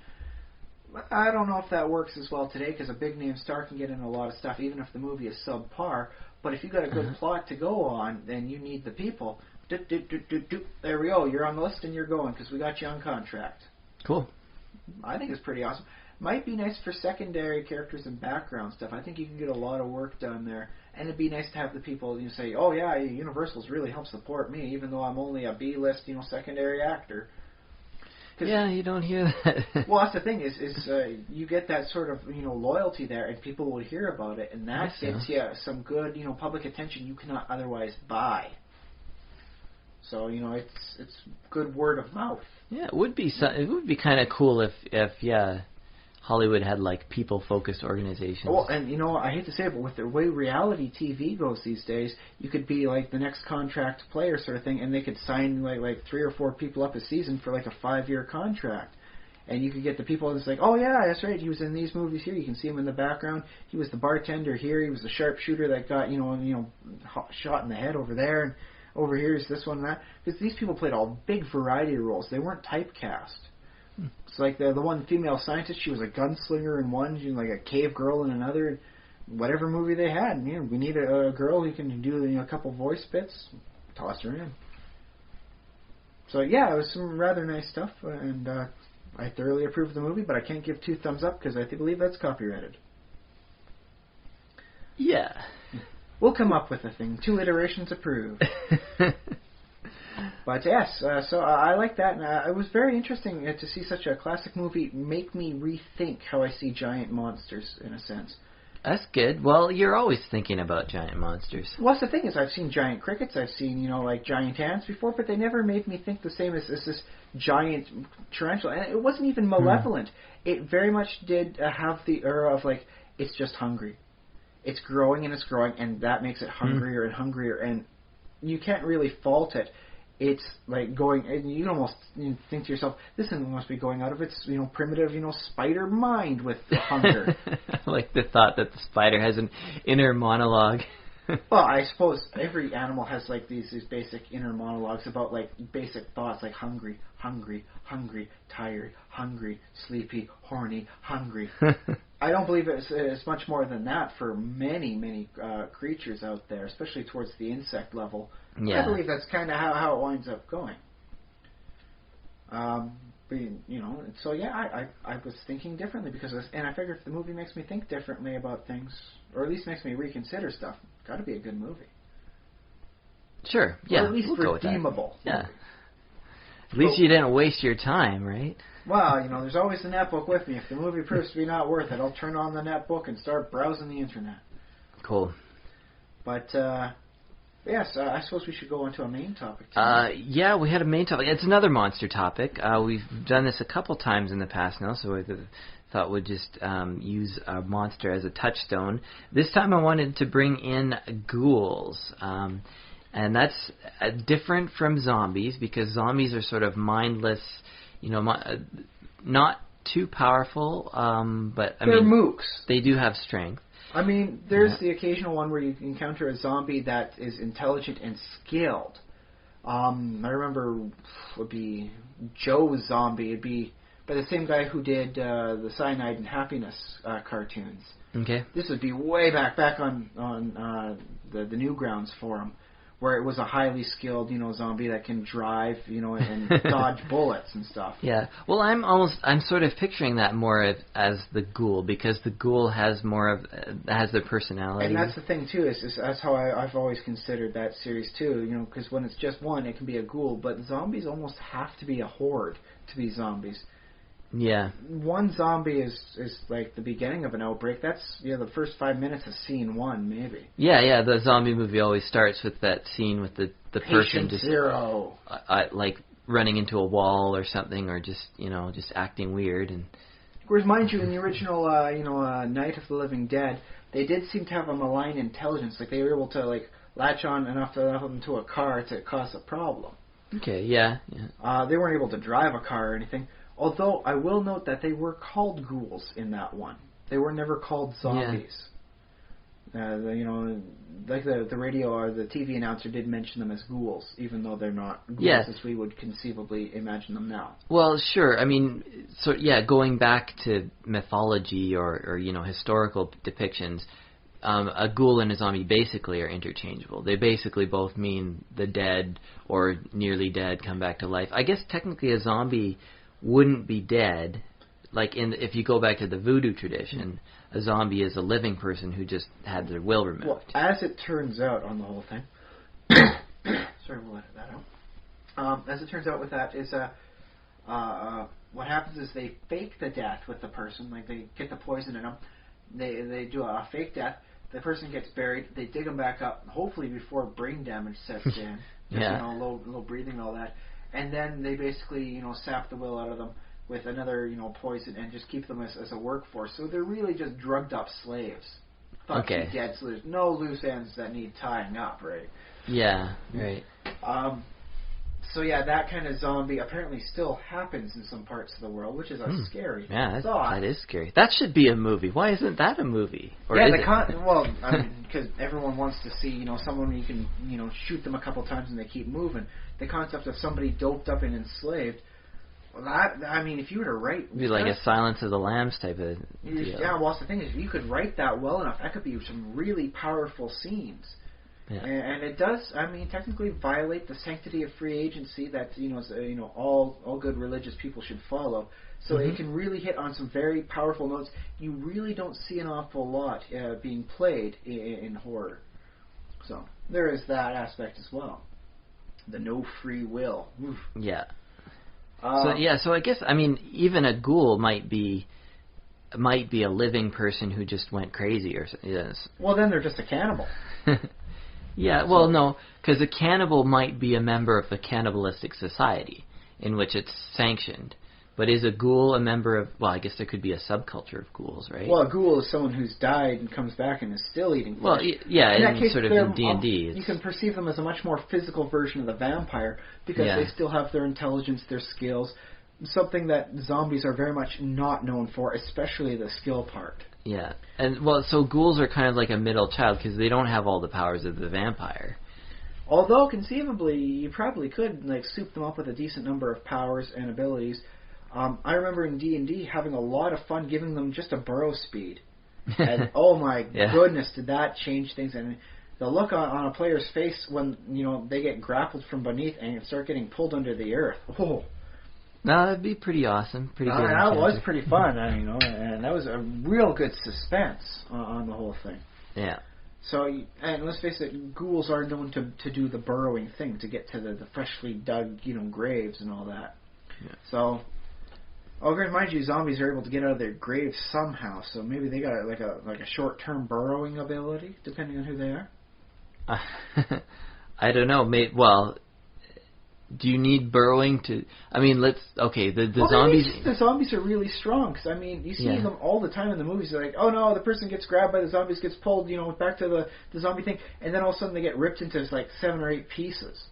[SPEAKER 3] I don't know if that works as well today because a big name star can get in a lot of stuff even if the movie is subpar. But if you've got a good plot to go on, then you need the people. There we go. You're on the list and you're going because we got you on contract.
[SPEAKER 2] Cool.
[SPEAKER 3] I think it's pretty awesome. Might be nice for secondary characters and background stuff. I think you can get a lot of work done there. And it'd be nice to have the people say, oh yeah, Universal's really helped support me, even though I'm only a B-list, secondary actor.
[SPEAKER 2] Yeah, you don't hear that.
[SPEAKER 3] Well, that's the thing is you get that sort of loyalty there, and people will hear about it, and that gets you some good public attention you cannot otherwise buy. So it's good word of mouth.
[SPEAKER 2] Yeah, it would be kind of cool if Hollywood had like people-focused organizations.
[SPEAKER 3] Well, and I hate to say it, but with the way reality TV goes these days, you could be like the next contract player sort of thing, and they could sign like 3 or 4 people up a season for like a 5-year contract. And you could get the people that's like, oh yeah, that's right, he was in these movies here. You can see him in the background. He was the bartender here. He was the sharpshooter that got shot in the head over there. And over here is this one and that. Because these people played all big variety of roles. They weren't typecast. It's like the one female scientist, she was a gunslinger in one, she was like a cave girl in another. Whatever movie they had, and, we need a girl who can do a couple voice bits, toss her in. So yeah, it was some rather nice stuff, and I thoroughly approve of the movie, but I can't give 2 thumbs up because I believe that's copyrighted.
[SPEAKER 2] Yeah.
[SPEAKER 3] We'll come up with a thing. 2 iterations approved. But yes, so I like that, and it was very interesting to see such a classic movie make me rethink how I see giant monsters, in a sense.
[SPEAKER 2] That's good. Well, you're always thinking about giant monsters.
[SPEAKER 3] Well, that's the thing is, I've seen giant crickets, I've seen, like giant ants before, but they never made me think the same as this giant tarantula. And it wasn't even malevolent. It very much did have the aura of, like, it's just hungry. It's growing, and that makes it hungrier and hungrier, and you can't really fault it. It's like going, and you almost think to yourself, this thing must be going out of its, primitive, spider mind with hunger.
[SPEAKER 2] Like the thought that the spider has an inner monologue.
[SPEAKER 3] Well, I suppose every animal has like these basic inner monologues about like basic thoughts like hungry, hungry, hungry, tired, hungry, sleepy, horny, hungry. I don't believe it's much more than that for many creatures out there, especially towards the insect level.
[SPEAKER 2] Yeah.
[SPEAKER 3] I believe that's kind of how it winds up going. But, so yeah, I was thinking differently and I figured if the movie makes me think differently about things, or at least makes me reconsider stuff, got to be a good movie.
[SPEAKER 2] Sure. Yeah.
[SPEAKER 3] Or at least
[SPEAKER 2] we'll
[SPEAKER 3] redeemable.
[SPEAKER 2] Yeah. At least you didn't waste your time, right?
[SPEAKER 3] Well, there's always the netbook with me. If the movie proves to be not worth it, I'll turn on the netbook and start browsing the internet.
[SPEAKER 2] Cool.
[SPEAKER 3] But, yes, I suppose we should go into a main topic.
[SPEAKER 2] Yeah, we had a main topic. It's another monster topic. We've done this a couple times in the past now, so I thought we'd just use a monster as a touchstone. This time I wanted to bring in ghouls. And that's different from zombies, because zombies are sort of mindless, not too powerful, but
[SPEAKER 3] they're mooks.
[SPEAKER 2] They do have strength.
[SPEAKER 3] I mean, there's the occasional one where you encounter a zombie that is intelligent and skilled. I remember it would be Joe's zombie. It'd be by the same guy who did the Cyanide and Happiness cartoons.
[SPEAKER 2] Okay.
[SPEAKER 3] This would be way back on the Newgrounds forum, where it was a highly skilled, zombie that can drive, and dodge bullets and stuff.
[SPEAKER 2] Yeah. Well, I'm sort of picturing that more as the ghoul, because the ghoul has the personality.
[SPEAKER 3] And that's the thing too. Is that's how I've always considered that series too. Because when it's just one, it can be a ghoul, but zombies almost have to be a horde to be zombies.
[SPEAKER 2] Yeah.
[SPEAKER 3] One zombie is like the beginning of an outbreak. That's the first 5 minutes of scene one, maybe.
[SPEAKER 2] Yeah. The zombie movie always starts with that scene with the person just
[SPEAKER 3] zero,
[SPEAKER 2] like running into a wall or something, or just acting weird. And
[SPEAKER 3] whereas, mind you, in the original Night of the Living Dead, they did seem to have a malign intelligence. Like they were able to latch on enough to a car to cause a problem.
[SPEAKER 2] Okay. Yeah.
[SPEAKER 3] They weren't able to drive a car or anything. Although, I will note that they were called ghouls in that one. They were never called zombies. Yeah. Like the radio or the TV announcer did mention them as ghouls, even though they're not ghouls as we would conceivably imagine them now.
[SPEAKER 2] Well, sure. I mean, going back to mythology or historical depictions, a ghoul and a zombie basically are interchangeable. They basically both mean the dead or nearly dead come back to life. I guess technically a zombie wouldn't be dead. If you go back to the voodoo tradition, a zombie is a living person who just had their will removed.
[SPEAKER 3] Well, as it turns out on the whole thing, sorry, we'll edit that out. As it turns out with that is, what happens is they fake the death with the person. Like they get the poison in them. They do a fake death. The person gets buried. They dig them back up, hopefully before brain damage sets in. Low breathing and all that. And then they basically, sap the will out of them with another, poison and just keep them as a workforce. So they're really just drugged up slaves. Thought to be dead, so there's no loose ends that need tying up, right?
[SPEAKER 2] Yeah, right.
[SPEAKER 3] That kind of zombie apparently still happens in some parts of the world, which is a scary thought.
[SPEAKER 2] That is scary. That should be a movie. Why isn't that a movie? Or
[SPEAKER 3] because everyone wants to see, someone you can, shoot them a couple times and they keep moving. The concept of somebody doped up and enslaved. Well, if you were to write...
[SPEAKER 2] It'd be like a Silence of the Lambs type of deal.
[SPEAKER 3] Yeah, well, the thing is, if you could write that well enough, that could be some really powerful scenes. Yeah. And it does, technically violate the sanctity of free agency that, all good religious people should follow. So it can really hit on some very powerful notes. You really don't see an awful lot being played in horror. So there is that aspect as well. The no free will. Oof.
[SPEAKER 2] Yeah. So I guess, even a ghoul might be a living person who just went crazy or yes.
[SPEAKER 3] Well, then they're just a cannibal.
[SPEAKER 2] Yeah, well, no, because a cannibal might be a member of a cannibalistic society in which it's sanctioned. But is a ghoul a member of... Well, I guess there could be a subculture of ghouls, right?
[SPEAKER 3] Well, a ghoul is someone who's died and comes back and is still eating flesh.
[SPEAKER 2] Well, yeah,
[SPEAKER 3] in that case,
[SPEAKER 2] sort of in D&D.
[SPEAKER 3] You can perceive them as a much more physical version of the vampire because they still have their intelligence, their skills, something that zombies are very much not known for, especially the skill part.
[SPEAKER 2] Yeah, and so ghouls are kind of like a middle child because they don't have all the powers of the vampire.
[SPEAKER 3] Although, conceivably, you probably could soup them up with a decent number of powers and abilities. I remember in D&D having a lot of fun giving them just a burrow speed. And oh my goodness, did that change things. And the look on a player's face when, they get grappled from beneath and start getting pulled under the earth. Oh.
[SPEAKER 2] No, that'd be pretty awesome. Pretty good.
[SPEAKER 3] That was pretty fun, and that was a real good suspense on the whole thing.
[SPEAKER 2] Yeah.
[SPEAKER 3] So, and let's face it, ghouls are known to do the burrowing thing, to get to the freshly dug, graves and all that.
[SPEAKER 2] Yeah.
[SPEAKER 3] So, mind you, zombies are able to get out of their graves somehow, so maybe they got like a short-term burrowing ability, depending on who they are.
[SPEAKER 2] I don't know. Well, do you need burrowing to... I mean, the zombies...
[SPEAKER 3] The zombies are really strong, because, you see them all the time in the movies. They're like, oh no, the person gets grabbed by the zombies, gets pulled, back to the zombie thing, and then all of a sudden they get ripped into, 7 or 8 pieces.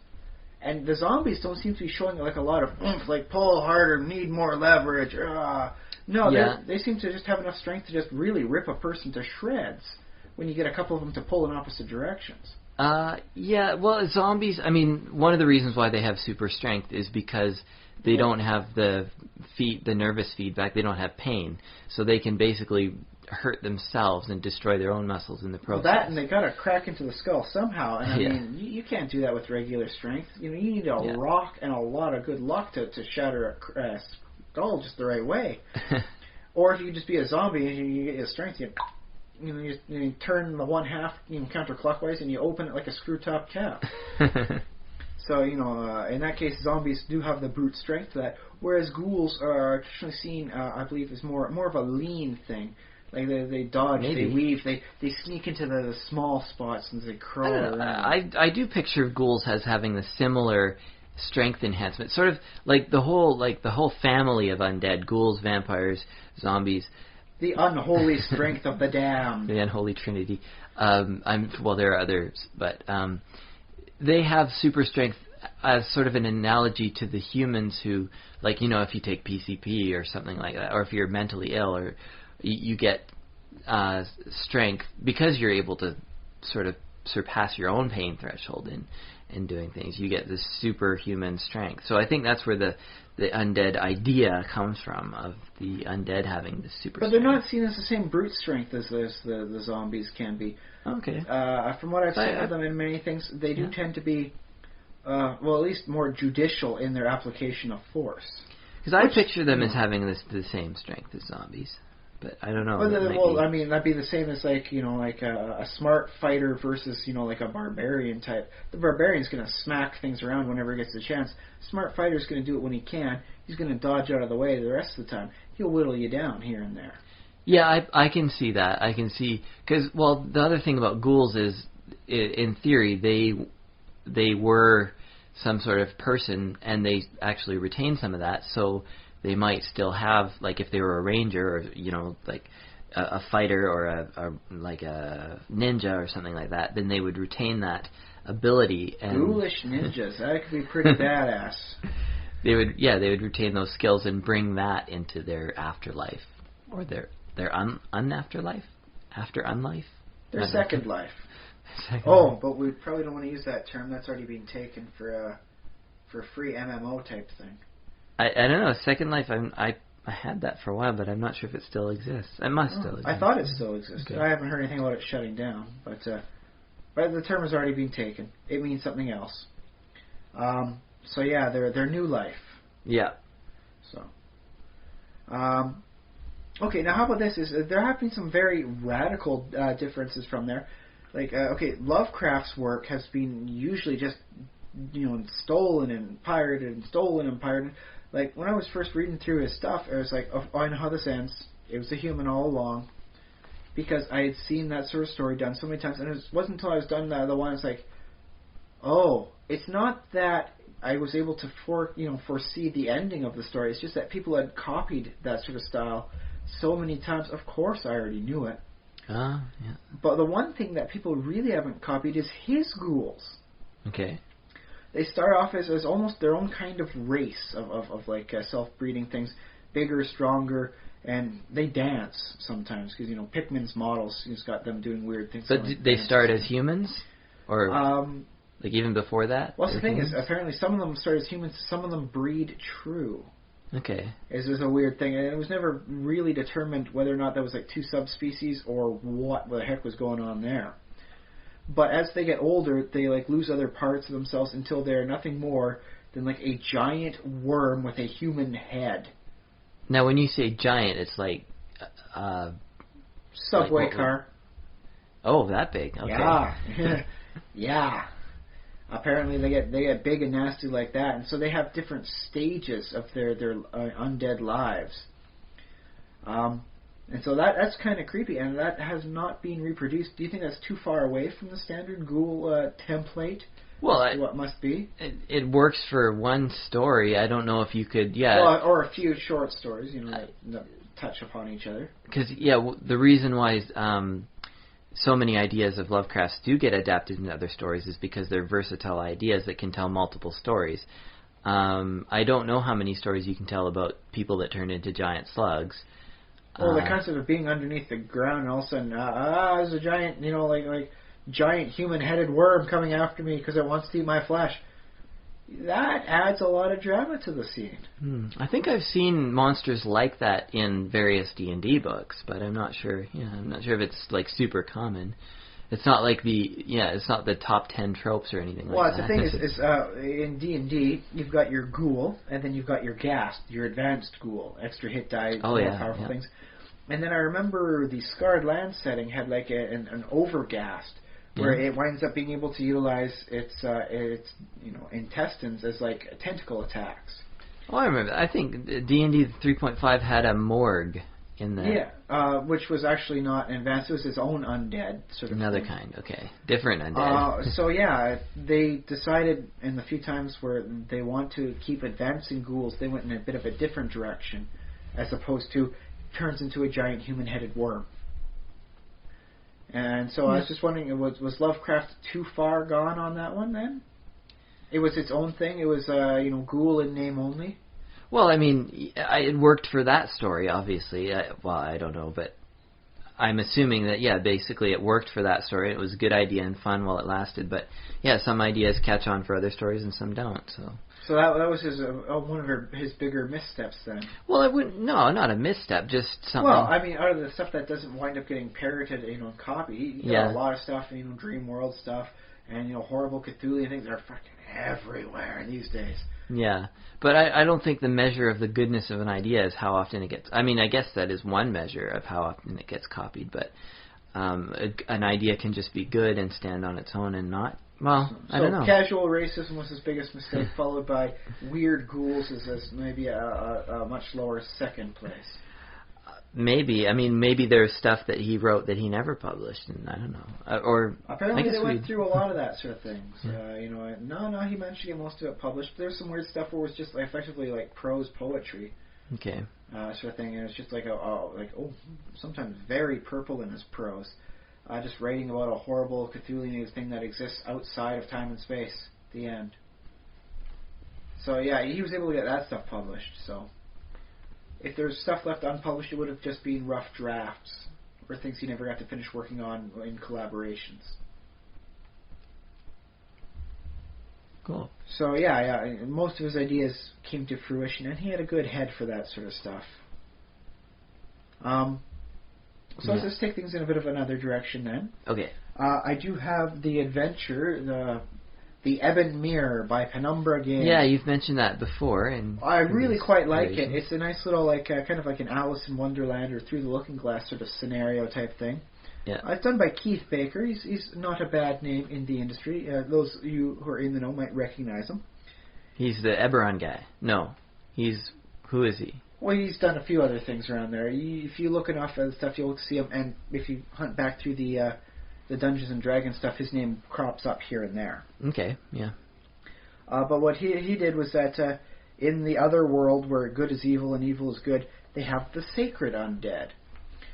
[SPEAKER 3] And the zombies don't seem to be showing, a lot of oomph, pull harder, need more leverage. No, they seem to just have enough strength to just really rip a person to shreds when you get a couple of them to pull in opposite directions.
[SPEAKER 2] Well, zombies, one of the reasons why they have super strength is because they don't have the nervous feedback, they don't have pain, so they can basically hurt themselves and destroy their own muscles in the process. Well,
[SPEAKER 3] that, and they got to crack into the skull somehow, and you can't do that with regular strength. You need a rock and a lot of good luck to shatter a skull just the right way. Or if you just be a zombie and you get your strength, you turn the one half counterclockwise and you open it like a screw top cap. So, in that case, zombies do have the brute strength for that, whereas ghouls are traditionally seen, I believe, as more of a lean thing. Like they dodge, they weave, they sneak into the small spots and they crawl around.
[SPEAKER 2] I do picture ghouls as having the similar strength enhancement, sort of like the whole family of undead: ghouls, vampires, zombies.
[SPEAKER 3] The unholy strength of the damned.
[SPEAKER 2] The unholy trinity. There are others, but they have super strength as sort of an analogy to the humans who, if you take PCP or something like that, or if you're mentally ill, or you get strength because you're able to sort of surpass your own pain threshold in doing things. You get this superhuman strength. So I think that's where the undead idea comes from, of the undead having this super strength.
[SPEAKER 3] But they're not seen as the same brute strength as the zombies can be.
[SPEAKER 2] Okay.
[SPEAKER 3] From what I've seen of them in many things, they do tend to be, at least more judicial in their application of force.
[SPEAKER 2] Because I picture them as having the same strength as zombies. But I don't know.
[SPEAKER 3] That'd be the same as a smart fighter versus a barbarian type. The barbarian's going to smack things around whenever he gets the chance. Smart fighter's going to do it when he can. He's going to dodge out of the way the rest of the time. He'll whittle you down here and there.
[SPEAKER 2] Yeah, I can see that. I can see because the other thing about ghouls is, in theory, they were some sort of person and they actually retain some of that. So they might still have, if they were a ranger or, a fighter or a ninja or something like that, then they would retain that ability. And
[SPEAKER 3] ghoulish ninjas, that could be pretty badass.
[SPEAKER 2] They would retain those skills and bring that into their afterlife, or their unafterlife, after unlife.
[SPEAKER 3] Their second life. But we probably don't want to use that term. That's already been taken for a free MMO type thing.
[SPEAKER 2] I don't know. Second Life, I had that for a while, but I'm not sure if it still exists. It must still exist.
[SPEAKER 3] I thought it still existed. Okay. I haven't heard anything about it shutting down, but the term has already been taken. It means something else. Their new life.
[SPEAKER 2] Yeah.
[SPEAKER 3] So. Okay, now how about this? There have been some very radical differences from there. Lovecraft's work has been usually just stolen and pirated. When I was first reading through his stuff, I was like, I know how this ends. It was a human all along. Because I had seen that sort of story done so many times, and it wasn't until I was done the one, it's like, it's not that I was able to foresee the ending of the story. It's just that people had copied that sort of style so many times. Of course, I already knew it.
[SPEAKER 2] Yeah.
[SPEAKER 3] But the one thing that people really haven't copied is his ghouls.
[SPEAKER 2] Okay.
[SPEAKER 3] They start off as almost their own kind of race of self-breeding things, bigger, stronger, and they dance sometimes because Pickman's models has got them doing weird things.
[SPEAKER 2] But did they start as humans, or even before that?
[SPEAKER 3] Well, the thing is, apparently some of them start as humans, some of them breed true.
[SPEAKER 2] Okay.
[SPEAKER 3] It was a weird thing, and it was never really determined whether or not that was like two subspecies or what the heck was going on there. But as they get older, they like lose other parts of themselves until they're nothing more than like a giant worm with a human head.
[SPEAKER 2] Now, when you say giant, it's like
[SPEAKER 3] subway
[SPEAKER 2] like
[SPEAKER 3] car.
[SPEAKER 2] Oh, that big. Okay.
[SPEAKER 3] Yeah. Yeah. Apparently they get big and nasty like that, and so they have different stages of their undead lives. And so that's kind of creepy, and that has not been reproduced. Do you think that's too far away from the standard ghoul template?
[SPEAKER 2] Well,
[SPEAKER 3] what must be?
[SPEAKER 2] It works for one story. I don't know if you could, Well,
[SPEAKER 3] or a few short stories, that touch upon each other.
[SPEAKER 2] Because, the reason why so many ideas of Lovecraft's do get adapted into other stories is because they're versatile ideas that can tell multiple stories. I don't know how many stories you can tell about people that turn into giant slugs.
[SPEAKER 3] Well, the concept of being underneath the ground and all of a sudden, there's a giant, like giant human-headed worm coming after me because it wants to eat my flesh. That adds a lot of drama to the scene.
[SPEAKER 2] I think I've seen monsters like that in various D&D books, but I'm not sure. I'm not sure if it's like super common. It's not like it's not the top 10 tropes or anything like that.
[SPEAKER 3] Well, the thing is in D&D, you've got your ghoul, and then you've got your ghast, your advanced ghoul, extra hit die, more powerful things. And then I remember the Scarred Land setting had like an overghast, where it winds up being able to utilize its intestines as like tentacle attacks.
[SPEAKER 2] Oh, I remember. I think D&D 3.5 had a morgue in there.
[SPEAKER 3] Yeah, which was actually not advanced. It was its own undead sort of
[SPEAKER 2] Another
[SPEAKER 3] thing.
[SPEAKER 2] Kind, okay. Different undead.
[SPEAKER 3] So they decided in the few times where they want to keep advancing ghouls, they went in a bit of a different direction, as opposed to turns into a giant human-headed worm. And so I was just wondering, was Lovecraft too far gone on that one then? It was its own thing? It was, ghoul in name only?
[SPEAKER 2] Well, I mean, it worked for that story, obviously. I don't know, but I'm assuming that, basically it worked for that story. It was a good idea and fun while it lasted. But, some ideas catch on for other stories and some don't, so...
[SPEAKER 3] So that was one of his bigger missteps then.
[SPEAKER 2] Well, not a misstep, just something.
[SPEAKER 3] Well, I mean, out of the stuff that doesn't wind up getting parroted, and copied, you got a lot of stuff, Dream World stuff, and horrible Cthulhu things are fucking everywhere these days. Yeah,
[SPEAKER 2] but I don't think the measure of the goodness of an idea is how often it gets. I mean, I guess that is one measure of how often it gets copied, but an idea can just be good and stand on its own and not. Well, I don't know.
[SPEAKER 3] So casual racism was his biggest mistake, followed by weird ghouls as maybe a much lower second place.
[SPEAKER 2] Maybe. I mean, maybe there's stuff that he wrote that he never published, and I don't know. Or
[SPEAKER 3] apparently they went through a lot of that sort of things. No, he managed to get most of it published. There's some weird stuff where it was just effectively like prose poetry.
[SPEAKER 2] Okay.
[SPEAKER 3] Sort of thing, and it's just like sometimes very purple in his prose. Just writing about a horrible Cthulhu thing that exists outside of time and space. The end. So he was able to get that stuff published. So if there's stuff left unpublished, it would have just been rough drafts or things he never got to finish working on in collaborations.
[SPEAKER 2] Cool.
[SPEAKER 3] So most of his ideas came to fruition, and he had a good head for that sort of stuff. So let's just take things in a bit of another direction then.
[SPEAKER 2] Okay.
[SPEAKER 3] I do have the adventure, the Ebon Mirror by Penumbra Games.
[SPEAKER 2] Yeah, you've mentioned that before.
[SPEAKER 3] I really quite like it. It's a nice little, kind of like an Alice in Wonderland or Through the Looking Glass sort of scenario type thing.
[SPEAKER 2] Yeah.
[SPEAKER 3] It's done by Keith Baker. He's not a bad name in the industry. Those of you who are in the know might recognize him.
[SPEAKER 2] He's the Eberron guy. No. Who is he?
[SPEAKER 3] Well, he's done a few other things around there. If you look enough at the stuff, you'll see him. And if you hunt back through the Dungeons and Dragons stuff, his name crops up here and there.
[SPEAKER 2] Okay, yeah.
[SPEAKER 3] But what he did was that in the other world where good is evil and evil is good, they have the sacred undead.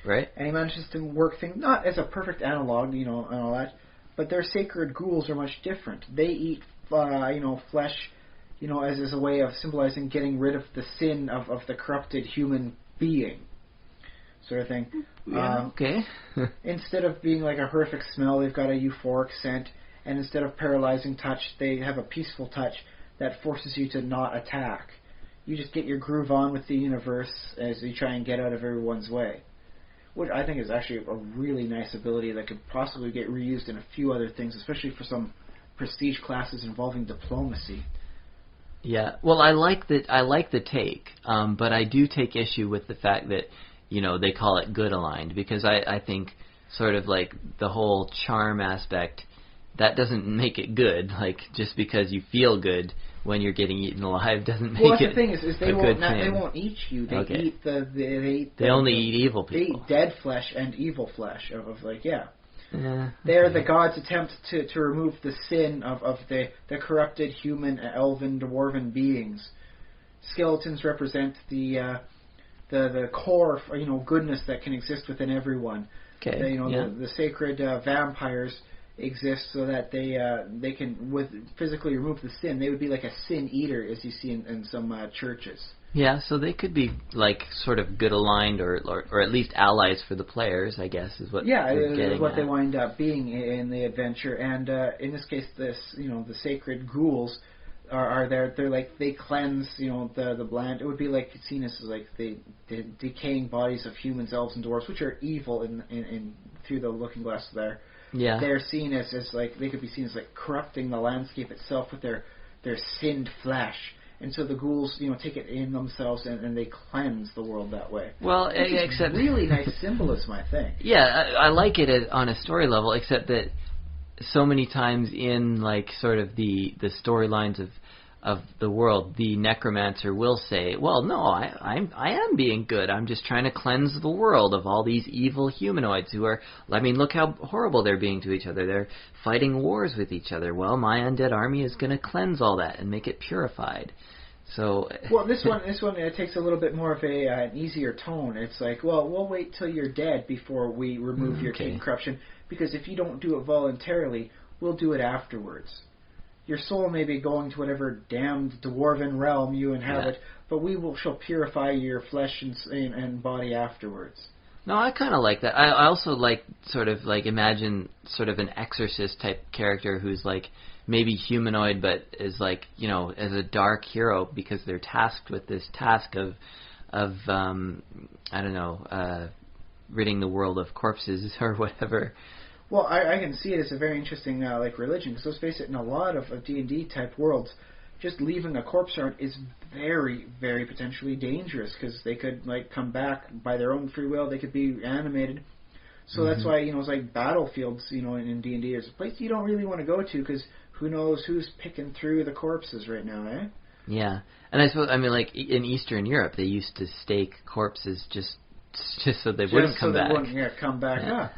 [SPEAKER 2] Right.
[SPEAKER 3] And he manages to work things, not as a perfect analog, and all that, but their sacred ghouls are much different. They eat, flesh, as a way of symbolizing getting rid of the sin of the corrupted human being, sort of thing.
[SPEAKER 2] Okay.
[SPEAKER 3] Instead of being like a horrific smell, they've got a euphoric scent, and instead of paralyzing touch, they have a peaceful touch that forces you to not attack. you just get your groove on with the universe as you try and get out of everyone's way. Which I think is actually a really nice ability that could possibly get reused in a few other things, especially for some prestige classes involving diplomacy.
[SPEAKER 2] Yeah, well, I like the take, but I do take issue with the fact that, they call it good aligned, because I think sort of like the whole charm aspect, that doesn't make it good. Like, just because you feel good when you're getting eaten alive doesn't make it.
[SPEAKER 3] Well, the thing is they won't
[SPEAKER 2] thing.
[SPEAKER 3] They won't eat you. They eat
[SPEAKER 2] they only eat evil people.
[SPEAKER 3] They eat dead flesh and evil flesh of like
[SPEAKER 2] Yeah.
[SPEAKER 3] They're the gods' attempt to remove the sin of the corrupted human, elven, dwarven beings. Skeletons represent the core, goodness that can exist within everyone.
[SPEAKER 2] Okay.
[SPEAKER 3] The sacred vampires exist so that they can physically remove the sin. They would be like a sin eater, as you see in some churches.
[SPEAKER 2] Yeah, so they could be like sort of good aligned, or at least allies for the players, I guess, is what.
[SPEAKER 3] Is what they wind up being in the adventure. And in this case, the sacred ghouls are there. They're like, they cleanse the bland. It would be like seen as like the decaying bodies of humans, elves, and dwarves, which are evil in through the looking glass there.
[SPEAKER 2] Yeah.
[SPEAKER 3] They're seen as like, they could be seen as like corrupting the landscape itself with their sinned flesh. And so the ghouls, take it in themselves and they cleanse the world that way.
[SPEAKER 2] Well, except
[SPEAKER 3] really nice symbolism, I think.
[SPEAKER 2] Yeah, I like it on a story level, except that so many times in like sort of the storylines of the world, the necromancer will say, "Well, no, I am being good. I'm just trying to cleanse the world of all these evil humanoids who are. I mean, look how horrible they're being to each other. They're fighting wars with each other. Well, my undead army is going to cleanse all that and make it purified." So.
[SPEAKER 3] Well, this one takes a little bit more of an easier tone. It's like, well, we'll wait till you're dead before we remove your taint corruption, because if you don't do it voluntarily, we'll do it afterwards. Your soul may be going to whatever damned dwarven realm you inhabit, but shall purify your flesh and body afterwards.
[SPEAKER 2] No, I kind of like that. I also like sort of like imagine sort of an exorcist type character who's like maybe humanoid, but is like, as a dark hero because they're tasked with this task of I don't know, ridding the world of corpses or whatever.
[SPEAKER 3] Well, I can see it as a very interesting like religion, because let's face it, in a lot of D&D type worlds, just leaving a corpse around is very, very potentially dangerous, because they could like come back by their own free will. They could be animated. So that's why it's like battlefields. In D&D is a place you don't really want to go to, because who knows who's picking through the corpses right now, eh?
[SPEAKER 2] Yeah, and I suppose like in Eastern Europe they used to stake corpses just so they wouldn't come back.
[SPEAKER 3] Come back. Yeah.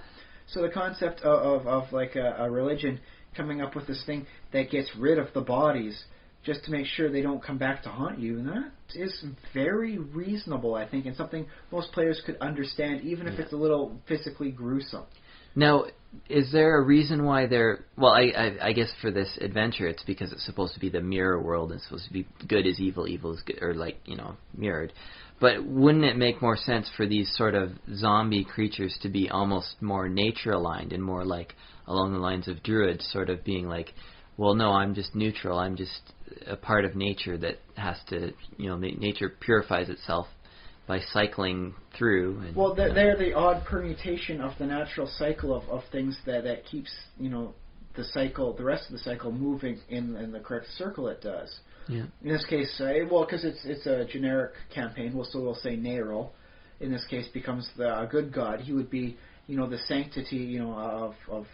[SPEAKER 3] So the concept of like a religion coming up with this thing that gets rid of the bodies just to make sure they don't come back to haunt you, and that is very reasonable, I think, and something most players could understand, even if it's a little physically gruesome.
[SPEAKER 2] Now, is there a reason why they're... Well, I guess for this adventure it's because it's supposed to be the mirror world, and it's supposed to be good is evil, evil is good, or like, mirrored. But wouldn't it make more sense for these sort of zombie creatures to be almost more nature-aligned and more like along the lines of druids, sort of being like, well, no, I'm just neutral. I'm just a part of nature that has to, nature purifies itself by cycling through. And,
[SPEAKER 3] well, they're the odd permutation of the natural cycle of things that keeps, the cycle, the rest of the cycle moving in the correct circle it does.
[SPEAKER 2] Yeah.
[SPEAKER 3] In this case, because it's a generic campaign, we'll say Neril, in this case, becomes a good god. He would be, the sanctity, of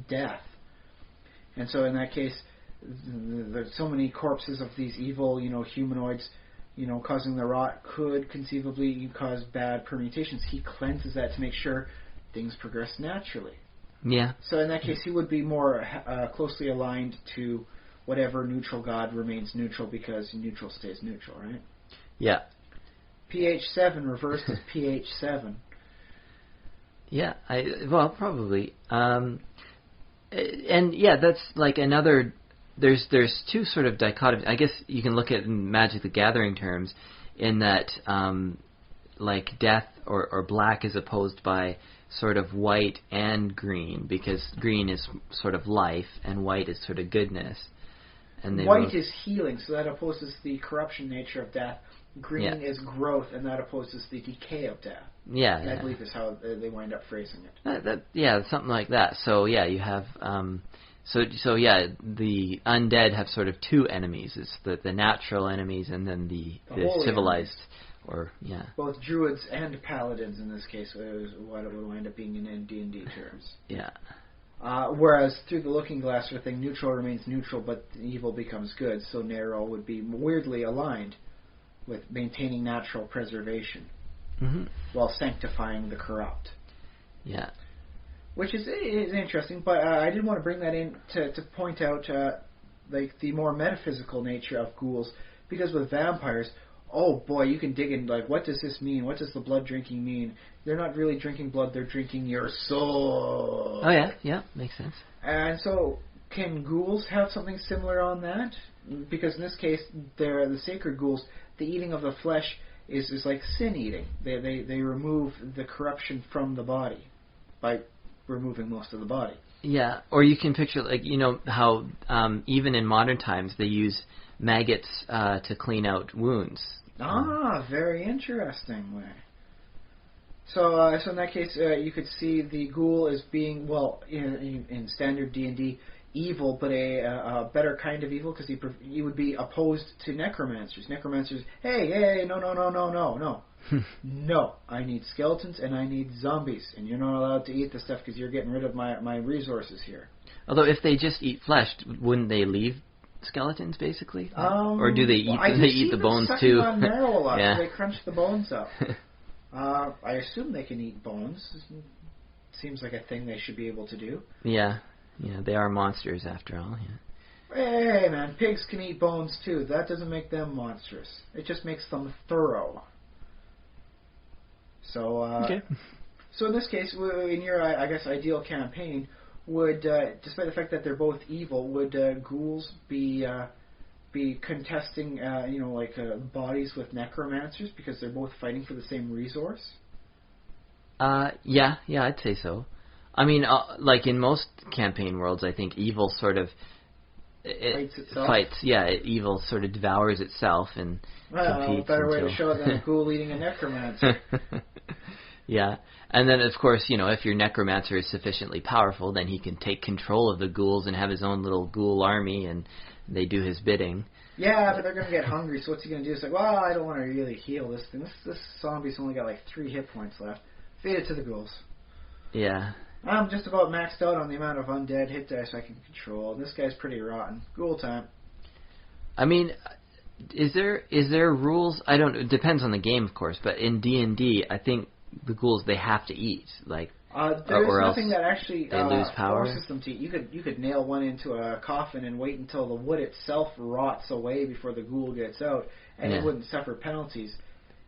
[SPEAKER 3] death. And so in that case, there's so many corpses of these evil, humanoids, causing the rot could conceivably cause bad permutations. He cleanses that to make sure things progress naturally.
[SPEAKER 2] Yeah.
[SPEAKER 3] So in that case, he would be more closely aligned to whatever neutral god remains neutral, because neutral stays neutral, right?
[SPEAKER 2] Yeah.
[SPEAKER 3] pH7 reversed is pH7.
[SPEAKER 2] Yeah, probably. And yeah, that's like another... There's two sort of dichotomies. I guess you can look at it in Magic the Gathering terms, in that like death or black is opposed by sort of white and green, because green is sort of life and white is sort of goodness. And
[SPEAKER 3] white is healing, so that opposes the corruption nature of death. Green
[SPEAKER 2] Yeah.
[SPEAKER 3] is growth, and that opposes the decay of death.
[SPEAKER 2] Yeah,
[SPEAKER 3] I believe is how they wind up phrasing it.
[SPEAKER 2] Something like that. So yeah, you have the undead have sort of two enemies. It's the natural enemies, and then the civilized,
[SPEAKER 3] both druids and paladins in this case is what it would wind up being in D&D terms.
[SPEAKER 2] Yeah.
[SPEAKER 3] Whereas through the Looking Glass sort of thing, neutral remains neutral, but evil becomes good. So Nero would be weirdly aligned with maintaining natural preservation while sanctifying the corrupt.
[SPEAKER 2] Yeah.
[SPEAKER 3] Which is interesting, but I did want to bring that in to point out like the more metaphysical nature of ghouls, because with vampires, oh boy, you can dig in, like, what does this mean? What does the blood drinking mean? They're not really drinking blood, they're drinking your soul.
[SPEAKER 2] Oh yeah, makes sense.
[SPEAKER 3] And so, can ghouls have something similar on that? Because in this case, they're the sacred ghouls. The eating of the flesh is like sin eating. They remove the corruption from the body by removing most of the body.
[SPEAKER 2] Yeah, or you can picture, like, you know how even in modern times they use maggots to clean out wounds.
[SPEAKER 3] Very interesting way. So in that case, you could see the ghoul as being, well, in standard D&D, evil, but a better kind of evil, because he would be opposed to necromancers. Necromancers, hey, no. No, I need skeletons and I need zombies, and you're not allowed to eat the stuff because you're getting rid of my resources here.
[SPEAKER 2] Although if they just eat flesh, wouldn't they leave skeletons basically? Or do they eat? They eat the bones too?
[SPEAKER 3] On marrow a lot.
[SPEAKER 2] Yeah.
[SPEAKER 3] So they crunch the bones up. I assume they can eat bones. Seems like a thing they should be able to do.
[SPEAKER 2] Yeah, they are monsters after all. Yeah.
[SPEAKER 3] Hey man, pigs can eat bones too. That doesn't make them monstrous. It just makes them thorough. So,
[SPEAKER 2] okay.
[SPEAKER 3] So in this case, in your, I guess, ideal campaign, would, despite the fact that they're both evil, would ghouls be contesting, bodies with necromancers because they're both fighting for the same resource?
[SPEAKER 2] Yeah, I'd say so. I mean, like in most campaign worlds, I think evil sort of fights. Yeah, evil sort of devours itself and competes.
[SPEAKER 3] Better way to show it than a ghoul eating a necromancer.
[SPEAKER 2] Yeah, and then of course, if your necromancer is sufficiently powerful, then he can take control of the ghouls and have his own little ghoul army, and they do his bidding.
[SPEAKER 3] Yeah, but they're going to get hungry, so what's he going to do? It's like, well, I don't want to really heal this thing. This zombie's only got like 3 hit points left. Feed it to the ghouls.
[SPEAKER 2] Yeah.
[SPEAKER 3] I'm just about maxed out on the amount of undead hit dice I can control. This guy's pretty rotten. Ghoul time.
[SPEAKER 2] I mean, is there rules? I don't. It depends on the game, of course. But in D&D, I think the ghouls, they have to eat. Like,
[SPEAKER 3] there's
[SPEAKER 2] or
[SPEAKER 3] nothing that actually
[SPEAKER 2] they lose power.
[SPEAKER 3] Forces them to eat. You could nail one into a coffin and wait until the wood itself rots away before the ghoul gets out, and it wouldn't suffer penalties.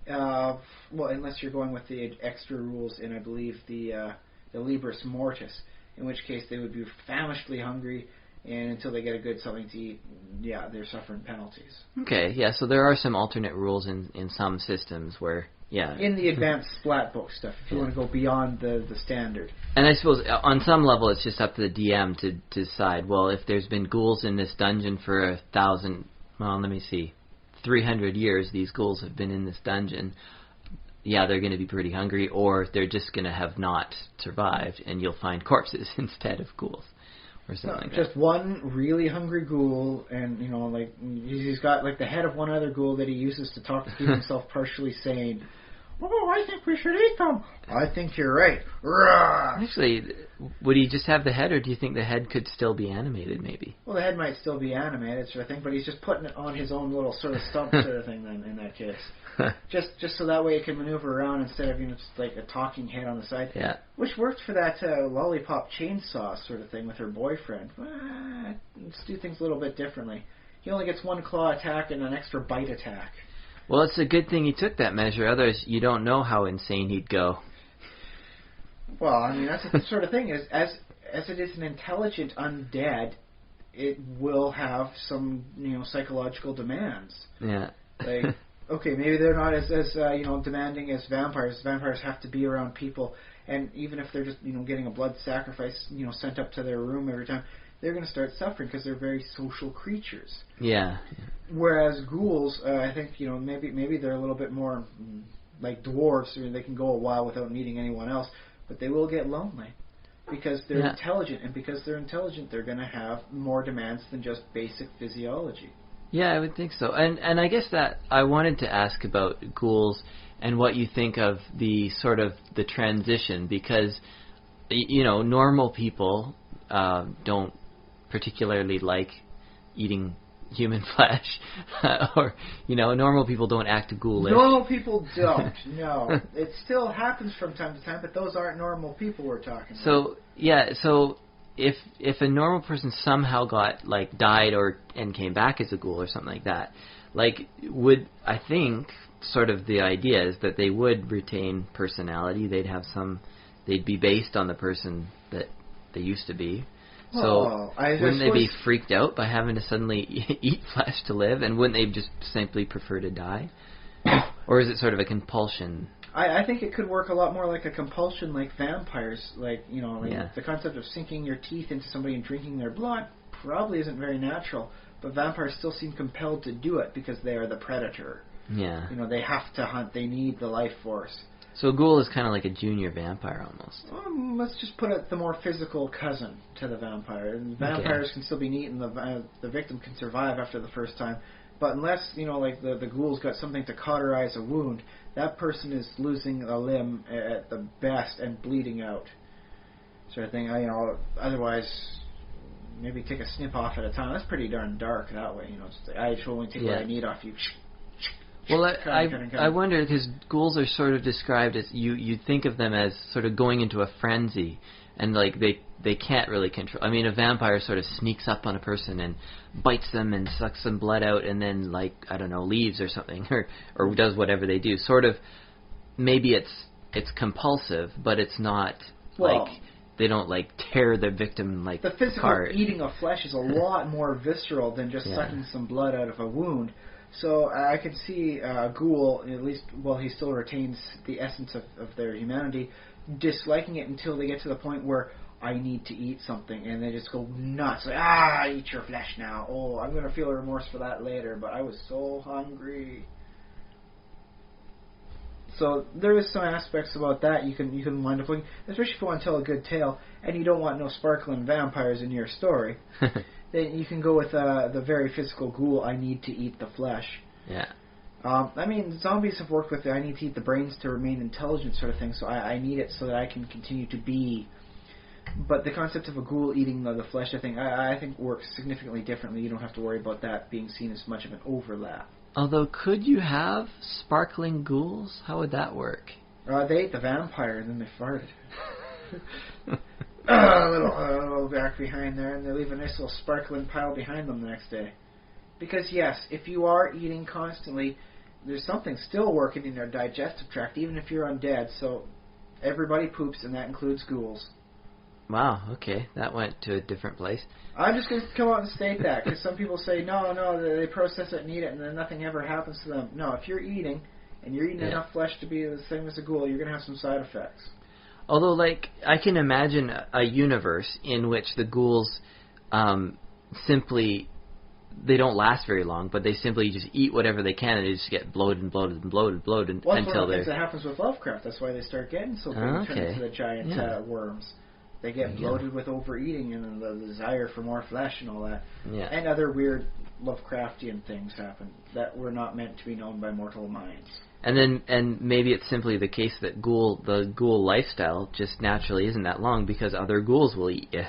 [SPEAKER 3] Well, unless you're going with the extra rules in, I believe, the Libris Mortis, in which case they would be famishedly hungry, and until they get a good something to eat, they're suffering penalties.
[SPEAKER 2] Okay, yeah, so there are some alternate rules in some systems where,
[SPEAKER 3] in the advanced splat book stuff, if you want to go beyond the standard.
[SPEAKER 2] And I suppose on some level it's just up to the DM to decide, well, if there's been ghouls in this dungeon for 300 years, these ghouls have been in this dungeon, they're going to be pretty hungry, or they're just going to have not survived, and you'll find corpses instead of ghouls, or something like that.
[SPEAKER 3] Just one really hungry ghoul, and, he's got, like, the head of one other ghoul that he uses to talk to keep himself partially sane. Oh, I think we should eat them. I think you're right. Rawr.
[SPEAKER 2] Actually, would he just have the head, or do you think the head could still be animated, maybe?
[SPEAKER 3] Well, the head might still be animated, sort of thing, but he's just putting it on his own little sort of stump sort of thing then, in that case. just so that way it can maneuver around instead of, just like a talking head on the side.
[SPEAKER 2] Yeah.
[SPEAKER 3] Which worked for that lollipop chainsaw sort of thing with her boyfriend. Let's do things a little bit differently. He only gets 1 claw attack and an extra bite attack.
[SPEAKER 2] Well, it's a good thing he took that measure. Otherwise, you don't know how insane he'd go.
[SPEAKER 3] Well, I mean, that's the sort of thing. As it is an intelligent undead, it will have some, psychological demands.
[SPEAKER 2] Yeah.
[SPEAKER 3] Like, okay, maybe they're not as demanding as vampires. Vampires have to be around people, and even if they're just, getting a blood sacrifice, sent up to their room every time, they're going to start suffering because they're very social creatures.
[SPEAKER 2] Yeah.
[SPEAKER 3] Whereas ghouls, I think, maybe they're a little bit more like dwarves, or they can go a while without needing anyone else, but they will get lonely because they're intelligent, and because they're intelligent, they're going to have more demands than just basic physiology.
[SPEAKER 2] Yeah, I would think so. And I guess that I wanted to ask about ghouls and what you think of the sort of the transition, because normal people don't particularly like eating human flesh, or normal people don't act ghoulish.
[SPEAKER 3] Normal people don't. No, it still happens from time to time, but those aren't normal people we're talking about.
[SPEAKER 2] So if a normal person somehow died and came back as a ghoul or something like that, I think sort of the idea is that they would retain personality. They'd be based on the person that they used to be. So wouldn't they be freaked out by having to suddenly eat flesh to live? And wouldn't they just simply prefer to die? Or is it sort of a compulsion?
[SPEAKER 3] I think it could work a lot more like a compulsion, like vampires. The concept of sinking your teeth into somebody and drinking their blood probably isn't very natural. But vampires still seem compelled to do it because they are the predator.
[SPEAKER 2] Yeah.
[SPEAKER 3] They have to hunt. They need the life force.
[SPEAKER 2] So a ghoul is kind of like a junior vampire almost.
[SPEAKER 3] Let's just put it the more physical cousin to the vampire. And vampires can still be neat, and the victim can survive after the first time. But unless, the ghoul's got something to cauterize a wound, that person is losing a limb at the best and bleeding out. Sort of thing. Otherwise, maybe take a snip off at a time. That's pretty darn dark that way. I should only take what I need off you.
[SPEAKER 2] Well, I wonder, because ghouls are sort of described as, you think of them as sort of going into a frenzy, and they can't really control. I mean, a vampire sort of sneaks up on a person and bites them and sucks some blood out, and then leaves or something, or does whatever they do. Sort of, maybe it's compulsive, but it's not they don't tear the victim
[SPEAKER 3] the physical
[SPEAKER 2] apart.
[SPEAKER 3] Eating of flesh is a lot more visceral than just sucking some blood out of a wound. So I can see a ghoul, at least while he still retains the essence of their humanity, disliking it until they get to the point where I need to eat something, and they just go nuts. Eat your flesh now. Oh, I'm going to feel remorse for that later, but I was so hungry. So there is some aspects about that you can wind up looking, especially if you want to tell a good tale, and you don't want no sparkling vampires in your story. Then you can go with the very physical ghoul, I need to eat the flesh.
[SPEAKER 2] Yeah.
[SPEAKER 3] Zombies have worked with the I need to eat the brains to remain intelligent sort of thing, so I need it so that I can continue to be. But the concept of a ghoul eating the flesh, I think works significantly differently. You don't have to worry about that being seen as much of an overlap.
[SPEAKER 2] Although, could you have sparkling ghouls? How would that work?
[SPEAKER 3] They ate the vampire and then they farted. A little back behind there, and they leave a nice little sparkling pile behind them the next day. Because yes, if you are eating constantly, there's something still working in your digestive tract, even if you're undead. So everybody poops, and that includes ghouls.
[SPEAKER 2] Wow, okay, that went to a different place.
[SPEAKER 3] I'm just going to come out and state that, because some people say, no, they process it and eat it, and then nothing ever happens to them. No, if you're eating, and you're eating enough flesh to be the same as a ghoul, you're going to have some side effects.
[SPEAKER 2] Although, I can imagine a universe in which the ghouls simply, they don't last very long, but they simply just eat whatever they can, and they just get bloated until they're...
[SPEAKER 3] Well, that's one of the things that happens with Lovecraft. That's why they start getting so big and turn into the giant worms. They get bloated with overeating and the desire for more flesh and all that.
[SPEAKER 2] Yeah.
[SPEAKER 3] And other weird Lovecraftian things happen that were not meant to be known by mortal minds.
[SPEAKER 2] And maybe it's simply the case that the ghoul lifestyle just naturally isn't that long because other ghouls will eat you.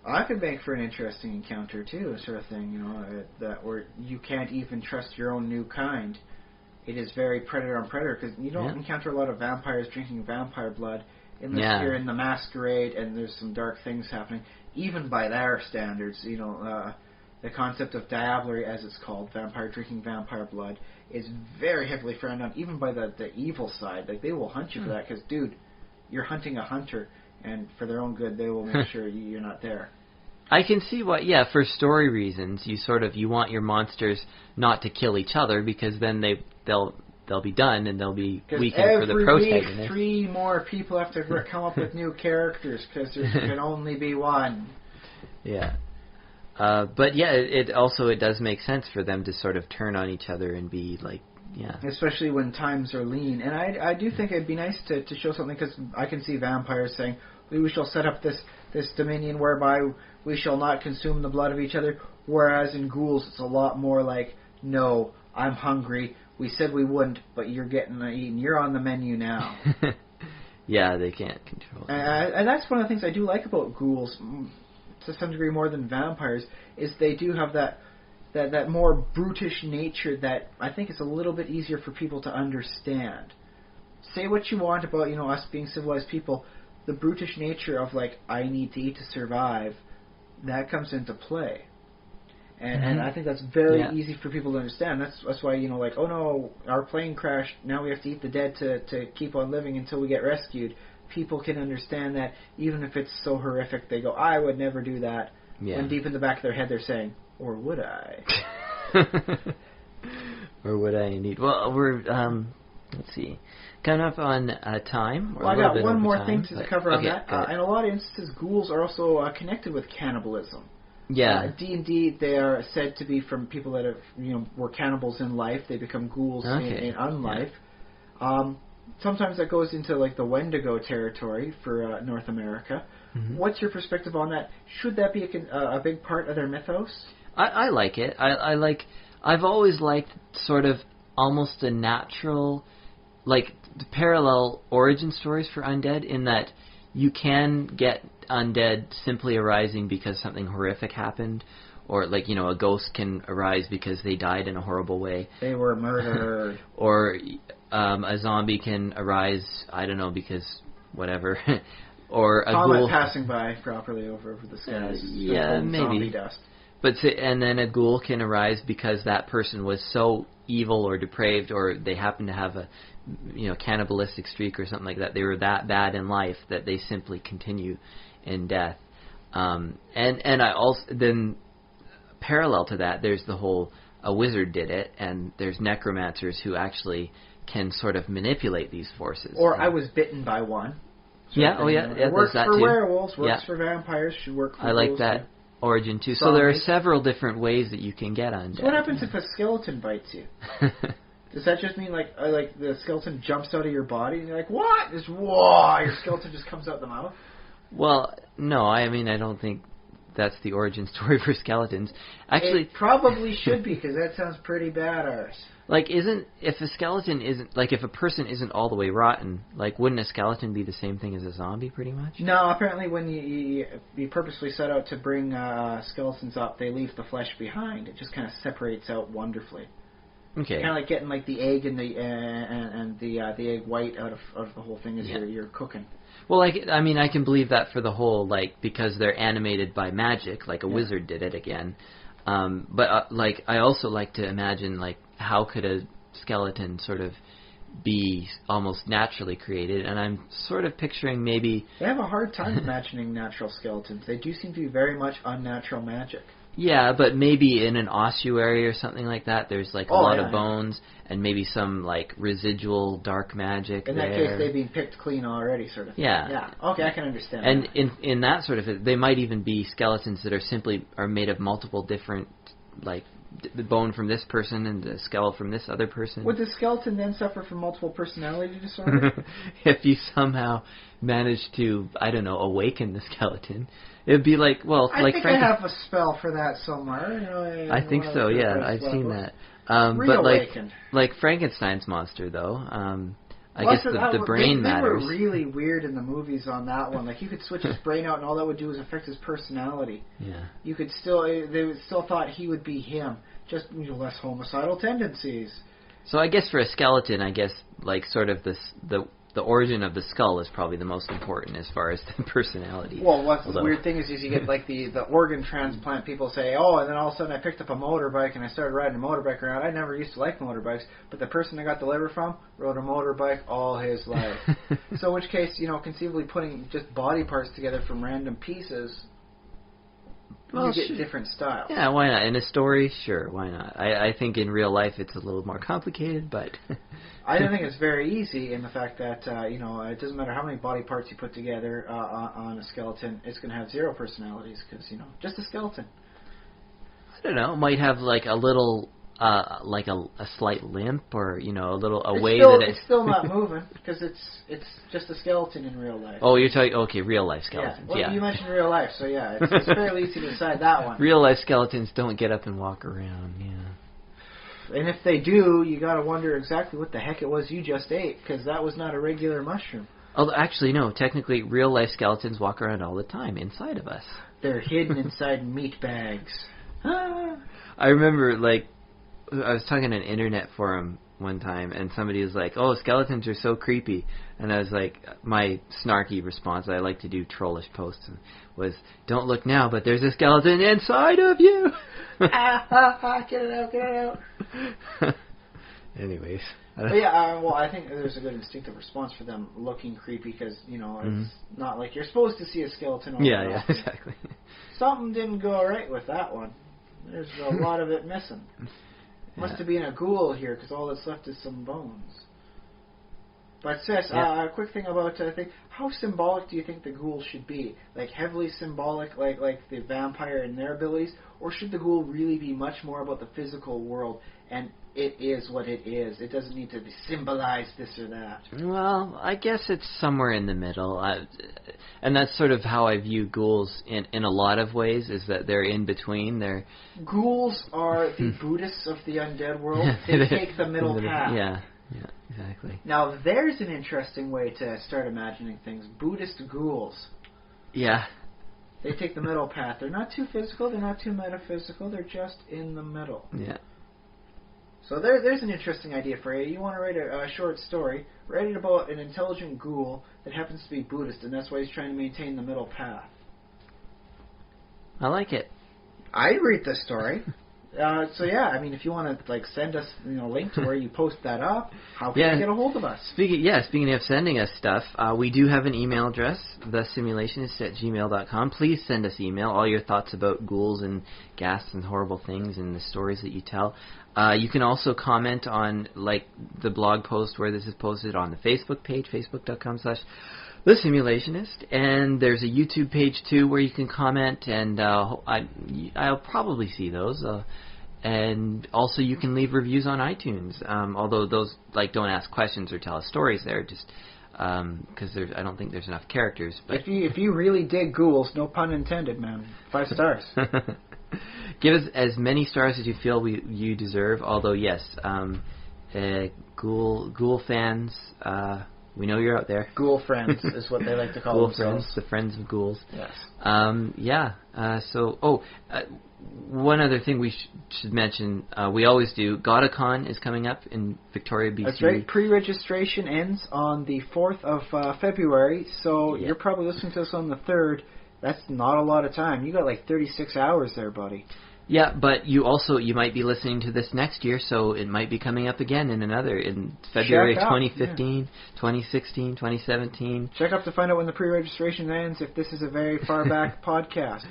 [SPEAKER 3] I could make for an interesting encounter too, sort of thing, that where you can't even trust your own new kind. It is very predator on predator because you don't encounter a lot of vampires drinking vampire blood unless you're in the masquerade and there's some dark things happening. Even by their standards, the concept of diablerie, as it's called, vampire drinking vampire blood, is very heavily frowned on, even by the evil side. They will hunt you for that, because, dude, you're hunting a hunter, and for their own good, they will make sure you're not there.
[SPEAKER 2] I can see why, for story reasons, you want your monsters not to kill each other, because then they'll be done, and they'll be weakened for the protagonist.
[SPEAKER 3] Every week, 3 more people have to come up with new characters, because there can only be one.
[SPEAKER 2] Yeah. But yeah, it also does make sense for them to sort of turn on each other and be like, yeah.
[SPEAKER 3] Especially when times are lean. And I do think it'd be nice to show something, because I can see vampires saying, we shall set up this dominion whereby we shall not consume the blood of each other, whereas in ghouls it's a lot more like, no, I'm hungry, we said we wouldn't, but you're getting eaten, you're on the menu now.
[SPEAKER 2] Yeah, they can't control it.
[SPEAKER 3] And that's one of the things I do like about ghouls, to some degree more than vampires, is they do have that more brutish nature that I think is a little bit easier for people to understand. Say what you want about, us being civilized people, the brutish nature of, like, I need to eat to survive, that comes into play. And I think that's very easy for people to understand. That's why, like, oh no, our plane crashed, now we have to eat the dead to keep on living until we get rescued. People can understand that, even if it's so horrific, they go, I would never do that. Yeah. When deep in the back of their head they're saying, or would I?
[SPEAKER 2] Or would I indeed? Well, we're, let's see, coming up on time.
[SPEAKER 3] Well, I got one more thing to cover on that. In a lot of instances, ghouls are also connected with cannibalism.
[SPEAKER 2] Yeah.
[SPEAKER 3] D&D, they are said to be from people that have, were cannibals in life. They become ghouls in unlife. Yeah. Sometimes that goes into, like, the Wendigo territory for North America. Mm-hmm. What's your perspective on that? Should that be a big part of their mythos?
[SPEAKER 2] I like it. I've always liked sort of almost a natural, like, parallel origin stories for undead, in that you can get undead simply arising because something horrific happened, or, like, a ghost can arise because they died in a horrible way.
[SPEAKER 3] They were murdered.
[SPEAKER 2] Or a zombie can arise, I don't know, because whatever. Or a
[SPEAKER 3] comet
[SPEAKER 2] ghoul
[SPEAKER 3] passing by properly over the skies.
[SPEAKER 2] Yeah, maybe.
[SPEAKER 3] Zombie dust.
[SPEAKER 2] And then a ghoul can arise because that person was so evil or depraved, or they happen to have a cannibalistic streak or something like that. They were that bad in life that they simply continue in death. And I also then, parallel to that, there's the whole a wizard did it, and there's necromancers who actually can sort of manipulate these forces.
[SPEAKER 3] Or I was bitten by one.
[SPEAKER 2] Yeah,
[SPEAKER 3] it works for werewolves, works for vampires, should work for
[SPEAKER 2] I like that origin too. So there are several different ways that you can get undead.
[SPEAKER 3] So what happens if a skeleton bites you? Does that just mean like the skeleton jumps out of your body and you're like, what? Your skeleton just comes out the mouth?
[SPEAKER 2] Well, no, I don't think that's the origin story for skeletons. Actually,
[SPEAKER 3] it probably should be, because that sounds pretty badass.
[SPEAKER 2] Like, if a skeleton isn't, like, if a person isn't all the way rotten, like, wouldn't a skeleton be the same thing as a zombie, pretty much?
[SPEAKER 3] No, apparently when you purposely set out to bring skeletons up, they leave the flesh behind. It just kind of separates out wonderfully.
[SPEAKER 2] Okay.
[SPEAKER 3] Kind of like getting, like, the egg and the egg white out of the whole thing as you're cooking.
[SPEAKER 2] Well, I can believe that for the whole, like, because they're animated by magic, like a wizard did it again. But I also like to imagine, like, how could a skeleton sort of be almost naturally created? And I'm sort of picturing maybe...
[SPEAKER 3] They have a hard time imagining natural skeletons. They do seem to be very much unnatural magic.
[SPEAKER 2] Yeah, but maybe in an ossuary or something like that, there's, like, a lot of bones and maybe some, like, residual dark magic
[SPEAKER 3] in that case, they've been picked clean already, sort of thing.
[SPEAKER 2] Yeah.
[SPEAKER 3] Okay, I can understand
[SPEAKER 2] and
[SPEAKER 3] that.
[SPEAKER 2] And in that sort of... They might even be skeletons that are made of multiple different, like, the bone from this person and the skull from this other person.
[SPEAKER 3] Would the skeleton then suffer from multiple personality disorder?
[SPEAKER 2] If you somehow manage to, I don't know, awaken the skeleton, it'd be like, well,
[SPEAKER 3] I think I have a spell for that somewhere.
[SPEAKER 2] I think so. Yeah, I've seen that.
[SPEAKER 3] Reawakened.
[SPEAKER 2] But like Frankenstein's monster, though. I guess the brain matters.
[SPEAKER 3] They were really weird in the movies on that one. Like, you could switch his brain out, and all that would do was affect his personality.
[SPEAKER 2] Yeah.
[SPEAKER 3] You could they still thought he would be him, just less homicidal tendencies.
[SPEAKER 2] So I guess for a skeleton, like sort of the origin of the skull is probably the most important as far as the personality.
[SPEAKER 3] Well, the weird thing is you get like the organ transplant. People say, and then all of a sudden I picked up a motorbike and I started riding a motorbike around. I never used to like motorbikes, but the person I got the liver from rode a motorbike all his life. So in which case, conceivably putting just body parts together from random pieces, you get different styles.
[SPEAKER 2] Yeah, why not? In a story, sure, why not? I think in real life it's a little more complicated, but...
[SPEAKER 3] I don't think it's very easy in the fact that, it doesn't matter how many body parts you put together on a skeleton, it's going to have 0 personalities because, just a skeleton.
[SPEAKER 2] I don't know. It might have like a little, like a slight limp or, a way that
[SPEAKER 3] it's still not moving because it's just a skeleton in real life.
[SPEAKER 2] Oh, you're talking, okay, real life skeletons.
[SPEAKER 3] Yeah. Well,
[SPEAKER 2] yeah.
[SPEAKER 3] You mentioned real life, so yeah, it's fairly easy to decide that one.
[SPEAKER 2] Real life skeletons don't get up and walk around, yeah.
[SPEAKER 3] And if they do, you got to wonder exactly what the heck it was you just ate, because that was not a regular mushroom.
[SPEAKER 2] Although, actually, no. Technically, real-life skeletons walk around all the time inside of us.
[SPEAKER 3] They're hidden inside meat bags.
[SPEAKER 2] I remember, I was talking on an internet forum one time, and somebody was like, "Oh, skeletons are so creepy." And I was like, my snarky response that I like to do trollish posts was, "Don't look now, but there's a skeleton inside of you."
[SPEAKER 3] Get it out.
[SPEAKER 2] Anyways.
[SPEAKER 3] I think there's a good instinctive response for them looking creepy because, it's not like you're supposed to see a skeleton all
[SPEAKER 2] Yeah,
[SPEAKER 3] around.
[SPEAKER 2] exactly.
[SPEAKER 3] Something didn't go right with that one. There's a lot of it missing. Must have been a ghoul here because all that's left is some bones. But sis, a quick thing about how symbolic do you think the ghoul should be? Like heavily symbolic, like the vampire and their abilities, or should the ghoul really be much more about the physical world and it is what it is? It doesn't need to symbolize this or that.
[SPEAKER 2] Well, I guess it's somewhere in the middle, and that's sort of how I view ghouls in a lot of ways. Is that they're in between.
[SPEAKER 3] Ghouls are the Buddhists of the undead world. They take the middle path.
[SPEAKER 2] Yeah. Yeah, exactly.
[SPEAKER 3] Now, there's an interesting way to start imagining things. Buddhist ghouls.
[SPEAKER 2] Yeah.
[SPEAKER 3] They take the middle path. They're not too physical, they're not too metaphysical, they're just in the middle.
[SPEAKER 2] Yeah.
[SPEAKER 3] So there's an interesting idea for you. You want to write a short story, write it about an intelligent ghoul that happens to be Buddhist, and that's why he's trying to maintain the middle path.
[SPEAKER 2] I like it.
[SPEAKER 3] I'd read this story. If you want to send us a link to where you post that up, how can you get a hold of us?
[SPEAKER 2] Speaking of sending us stuff, we do have an email address, thesimulationist@gmail.com. Please send us email, all your thoughts about ghouls and ghasts and horrible things and the stories that you tell. You can also comment on the blog post where this is posted on the Facebook page, facebook.com/The Simulationist, and there's a YouTube page too where you can comment, and I'll probably see those. And also you can leave reviews on iTunes, although those don't ask questions or tell us stories there, just because I don't think there's enough characters. But
[SPEAKER 3] if you really dig ghouls, no pun intended, man, 5 stars.
[SPEAKER 2] Give us as many stars as you feel you deserve. Although yes, ghoul fans. We know you're out there.
[SPEAKER 3] Ghoul friends is what they like to call
[SPEAKER 2] ghoul
[SPEAKER 3] themselves.
[SPEAKER 2] Friends, the friends of ghouls.
[SPEAKER 3] Yes.
[SPEAKER 2] One other thing we should mention, we always do, GodaCon is coming up in Victoria, BC.
[SPEAKER 3] That's right. Pre-registration ends on the 4th of February, so you're probably listening to us on the 3rd. That's not a lot of time. You got 36 hours there, buddy. Yeah,
[SPEAKER 2] but you might be listening to this next year, so it might be coming up again in February 2015, 2016, 2017.
[SPEAKER 3] Check up to find out when the pre-registration ends if this is a very far back podcast.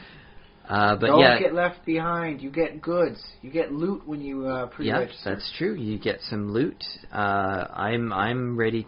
[SPEAKER 2] Don't
[SPEAKER 3] get left behind. You get goods. You get loot when you pre-register.
[SPEAKER 2] Yeah, that's true. You get some loot. I'm ready.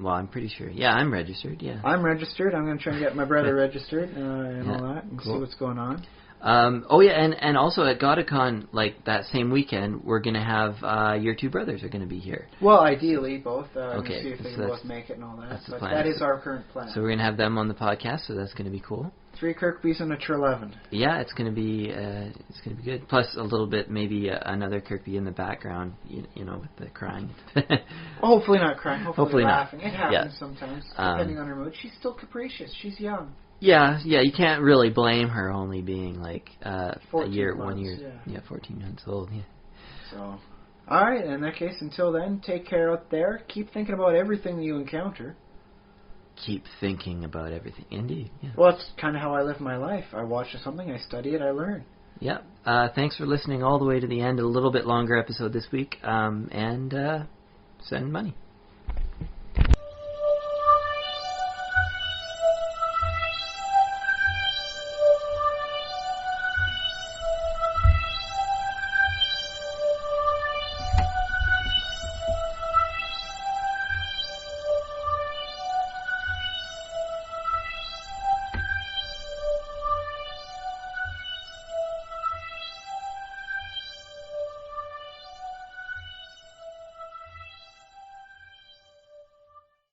[SPEAKER 2] I'm pretty sure. Yeah, I'm registered. Yeah,
[SPEAKER 3] I'm registered. I'm going to try and get my brother registered and all that, and see what's going on.
[SPEAKER 2] And also at GodaCon, that same weekend, we're going to have your two brothers are going to be here.
[SPEAKER 3] Well, ideally, both.
[SPEAKER 2] Okay.
[SPEAKER 3] See if they can both make it and all that.
[SPEAKER 2] That's the plan.
[SPEAKER 3] That is our current plan.
[SPEAKER 2] So we're going to have them on the podcast, so that's going to be cool.
[SPEAKER 3] 3 Kirkbys and a Treleaven.
[SPEAKER 2] Yeah, it's going to be good. Plus a little bit, maybe another Kirkby in the background, with the crying.
[SPEAKER 3] Hopefully not crying. Hopefully laughing.
[SPEAKER 2] Not.
[SPEAKER 3] It happens sometimes, depending on her mood. She's still capricious. She's young.
[SPEAKER 2] Yeah, you can't really blame her only being
[SPEAKER 3] 1 year,
[SPEAKER 2] 14 months old. Yeah.
[SPEAKER 3] So, all right. In that case, until then, take care out there. Keep thinking about everything that you encounter.
[SPEAKER 2] Keep thinking about everything. Indeed. Yeah.
[SPEAKER 3] Well, that's kind of how I live my life. I watch something, I study it, I learn.
[SPEAKER 2] Yeah. Thanks for listening all the way to the end. A little bit longer episode this week. And send money.